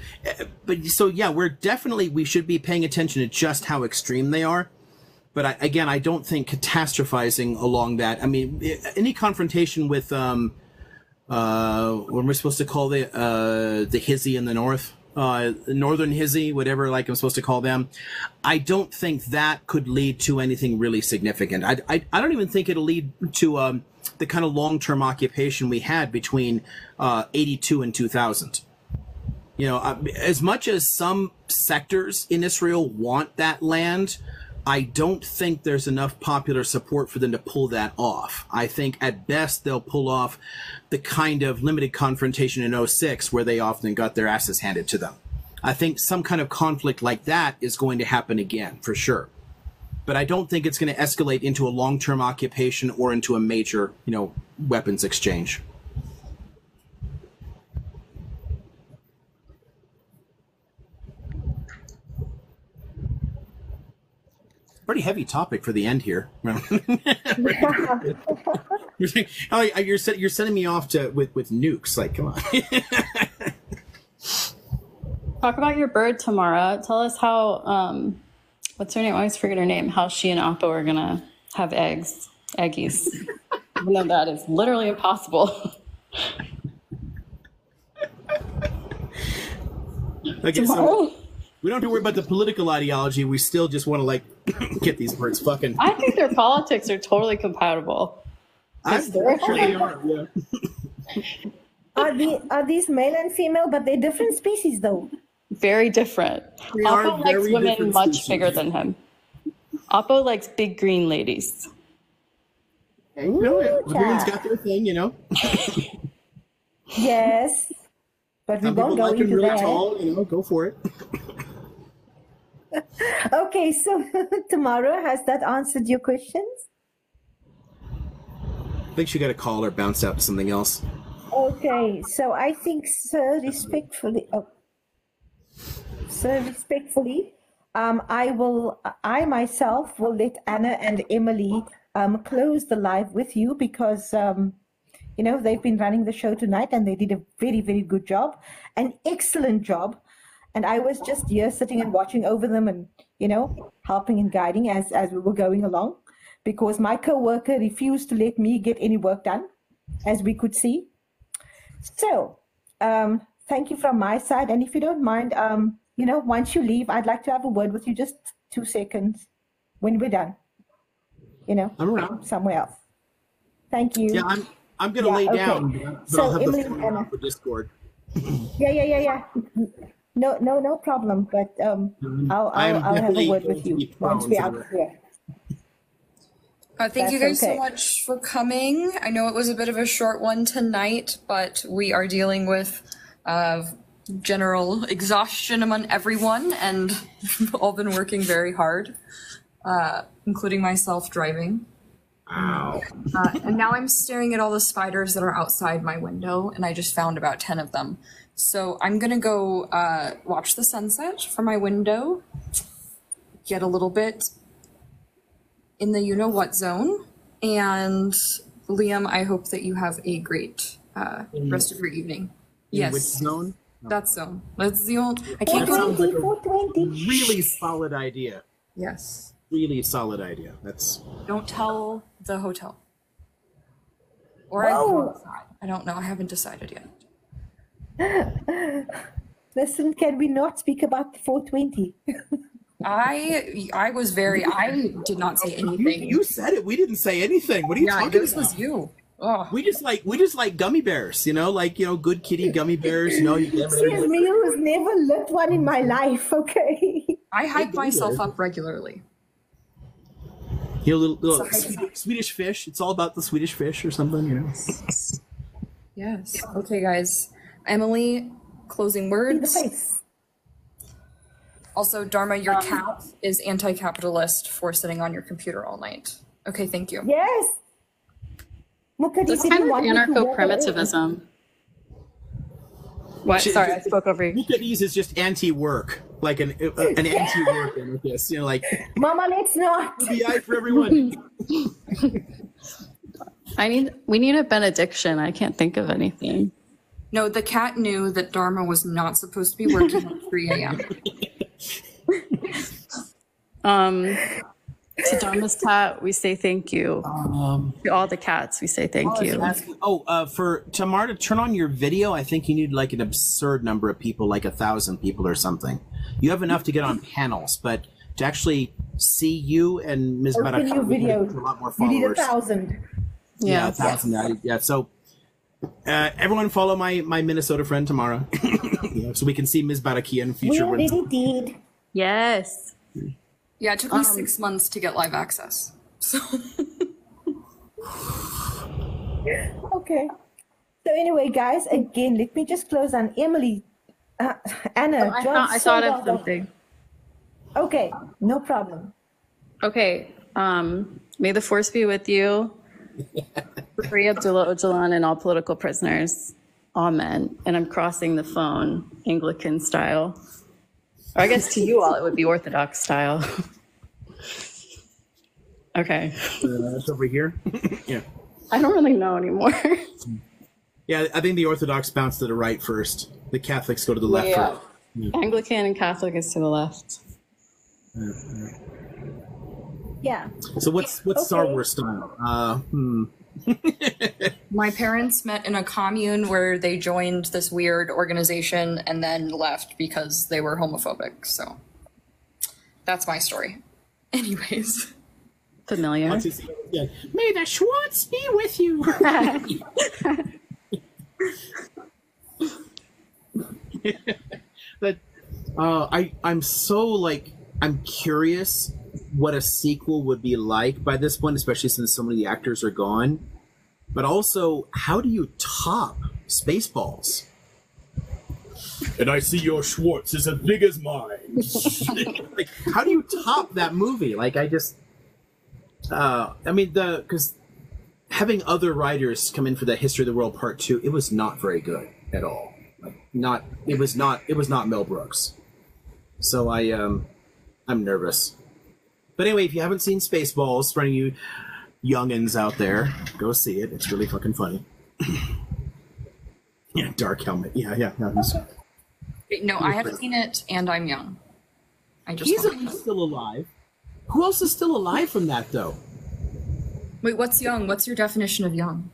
so yeah, we should be paying attention to just how extreme they are. But I don't think catastrophizing along that. I mean, any confrontation with what am I supposed to call the Hizzy in the north? Northern Hizzy, whatever I'm supposed to call them. I don't think that could lead to anything really significant. I don't even think it'll lead to the kind of long-term occupation we had between 82 and 2000. As much as some sectors in Israel want that land, I don't think there's enough popular support for them to pull that off. I think at best they'll pull off the kind of limited confrontation in 2006 where they often got their asses handed to them. I think some kind of conflict like that is going to happen again, for sure. But I don't think it's going to escalate into a long-term occupation or into a major, weapons exchange. Pretty heavy topic for the end here. You're sending me off with nukes. Like, come on. Talk about your bird, Tamara. Tell us how, what's her name? I always forget her name. How she and Oppo are going to have eggies. Even though that is literally impossible. So we don't have to worry about the political ideology. We still just want to get these birds fucking. I think their politics are totally compatible. I'm sure they are. Yeah. Are these male and female? But they're different species, though. Very different. Oppo likes women much bigger than him. Oppo likes big green ladies. Everyone's got their thing, Yes, but we won't go into really that. Tall, go for it. Okay, so Tamara, has that answered your questions? I think she got a call or bounced out to something else. Okay, so I think, sir, respectfully, I myself will let Anna and Emily close the live with you because they've been running the show tonight, and they did a very, very good job, an excellent job. And I was just here sitting and watching over them and, helping and guiding as we were going along, because my coworker refused to let me get any work done, as we could see. So thank you from my side. And if you don't mind, once you leave, I'd like to have a word with you, just 2 seconds when we're done, I'm around. somewhere else. Thank you. Yeah, I'm going to lay down, but So I'll have Emily the phone and on for Discord. Yeah. No problem. But I'll have a word with you once we're out here. Thank you That's guys so okay. much for coming. I know it was a bit of a short one tonight, but we are dealing with general exhaustion among everyone, and we've all been working very hard, including myself driving. Ow. And now I'm staring at all the spiders that are outside my window, and I just found about 10 of them. So I'm gonna go watch the sunset from my window, get a little bit in the you-know-what zone, and Liam, I hope that you have a great rest of your evening. Yes. Which zone? That zone. That's the only. I can't That sounds go. like a really solid idea. Yes. Really solid idea. That's. Don't tell the hotel. Or I Whoa. can decide. I don't know. I haven't decided yet. Listen, can we not speak about the 420? I was very. I did not say anything. You said it. We didn't say anything. What are you talking this about? was you. Oh. We just like gummy bears, good kitty gummy bears. You get Excuse me, I was never lit one in my life. Okay. I hype myself up regularly. Little Swedish fish. It's all about the Swedish fish or something, Yes. Okay, guys. Emily, closing words. Also, Dharma, your cat is anti-capitalist for sitting on your computer all night. Okay, thank you. Yes. That's kind of anarcho-primitivism. What? Sorry, I spoke over you. Mukadis is just anti-work, like an anti-work anarchist. Mama, let's not. BI for everyone. We need a benediction. I can't think of anything. No, the cat knew that Dharma was not supposed to be working at 3 a.m. To Dharma's cat, we say thank you. To all the cats, we say thank you. For Tamar to turn on your video, I think you need like an absurd number of people, like 1,000 people or something. You have enough to get on panels, but to actually see you and Ms. Open your video. a lot more You need followers. 1,000. Yeah, 1,000. Yeah. So everyone follow my Minnesota friend Tamara, so we can see Ms. Barakia in future. We already did. Yes. Yeah, it took me 6 months to get live access. So. Okay. So anyway, guys, again, let me just close on Emily. Anna, I thought of something. Okay, no problem. Okay. May the force be with you. Free Abdullah Öcalan and all political prisoners. Amen. And I'm crossing the phone, Anglican style. Or I guess to you all, it would be Orthodox style. Okay. That's over here. Yeah. I don't really know anymore. Yeah, I think the Orthodox bounce to the right first. The Catholics go to the left first. Yeah. Anglican and Catholic is to the left. Yeah. So what's Star Wars style? My parents met in a commune where they joined this weird organization and then left because they were homophobic. So that's my story. Anyways. Familiar. May the Schwartz be with you. But I'm curious what a sequel would be like by this point, especially since so many of the actors are gone. But also, how do you top Spaceballs? And I see your Schwartz is as big as mine. Like, how do you top that movie? Like, because having other writers come in for the History of the World Part 2, it was not very good at all. It was not Mel Brooks. So I'm nervous. But anyway, if you haven't seen Spaceballs, for any of you youngins out there, go see it. It's really fucking funny. Yeah, Dark Helmet. Yeah. No, No, I haven't seen it, and I'm young. I just He's want at least still alive. Who else is still alive from that, though? Wait, what's young? What's your definition of young?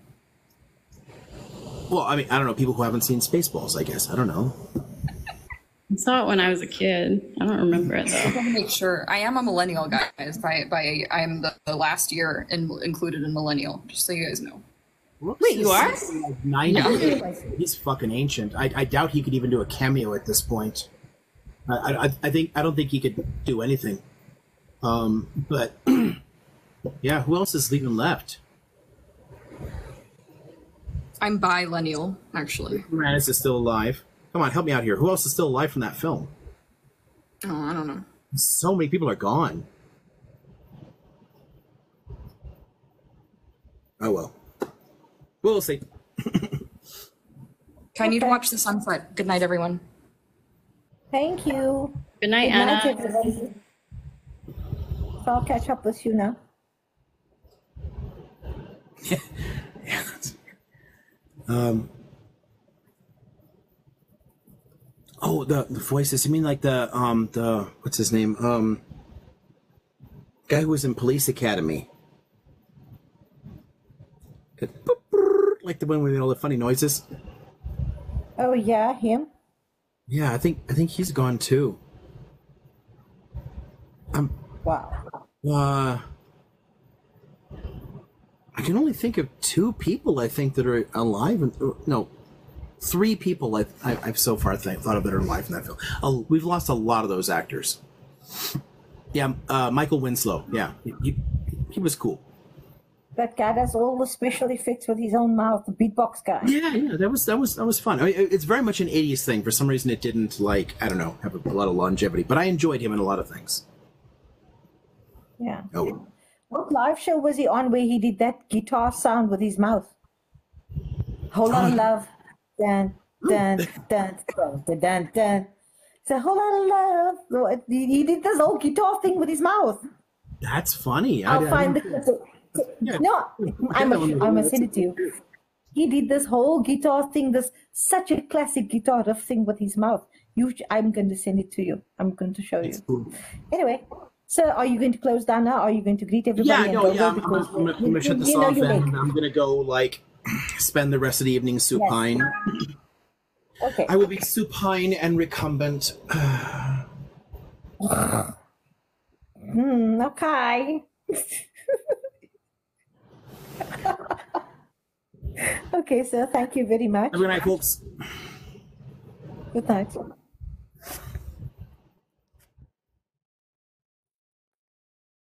Well, I mean, I don't know. People who haven't seen Spaceballs, I guess. I don't know. I saw it when I was a kid. I don't remember it I though. want to make sure. I am a millennial, guys. I'm the last year included in millennial, just so you guys know. Wait, you are? Like 90. Yeah. He's fucking ancient. I doubt he could even do a cameo at this point. I don't think he could do anything. But yeah, who else is even left? I'm bilennial, actually. Moranis is still alive. Come on, help me out here. Who else is still alive from that film? Oh, I don't know. So many people are gone. Oh well. We'll see. I need to watch the sunset. Good night, everyone. Thank you. Good night, Anna. Everybody. So I'll catch up with you now. Oh, the voices. You mean like the what's his name? Guy who was in Police Academy. Like the one with all the funny noises. Oh yeah, him. Yeah, I think he's gone too. Wow. I can only think of 2 people I think that are alive. No, 3 people I've so far thought of that are alive in that film. We've lost a lot of those actors. Yeah, Michael Winslow. Yeah, he was cool. That guy does all the special effects with his own mouth, the beatbox guy. Yeah, that was fun. I mean, it's very much an '80s thing. For some reason, it didn't have a lot of longevity. But I enjoyed him in a lot of things. Yeah. Oh. What live show was he on where he did that guitar sound with his mouth? Whole lot of love. Dun, dun, dun, dun, dun, dun, dun. It's a whole lot of love. He did this whole guitar thing with his mouth. That's funny. I'll find the clip. No, I must send it to you. He did this whole guitar thing, such a classic guitar riff thing with his mouth. I'm going to send it to you. I'm going to show you. Cool. Anyway, so are you going to close down now? Are you going to greet everybody? I'm going to shut this off and I'm going to go spend the rest of the evening supine. Okay. I will be supine and recumbent. Okay. Okay, so thank you very much. Have a good night, folks. Good night.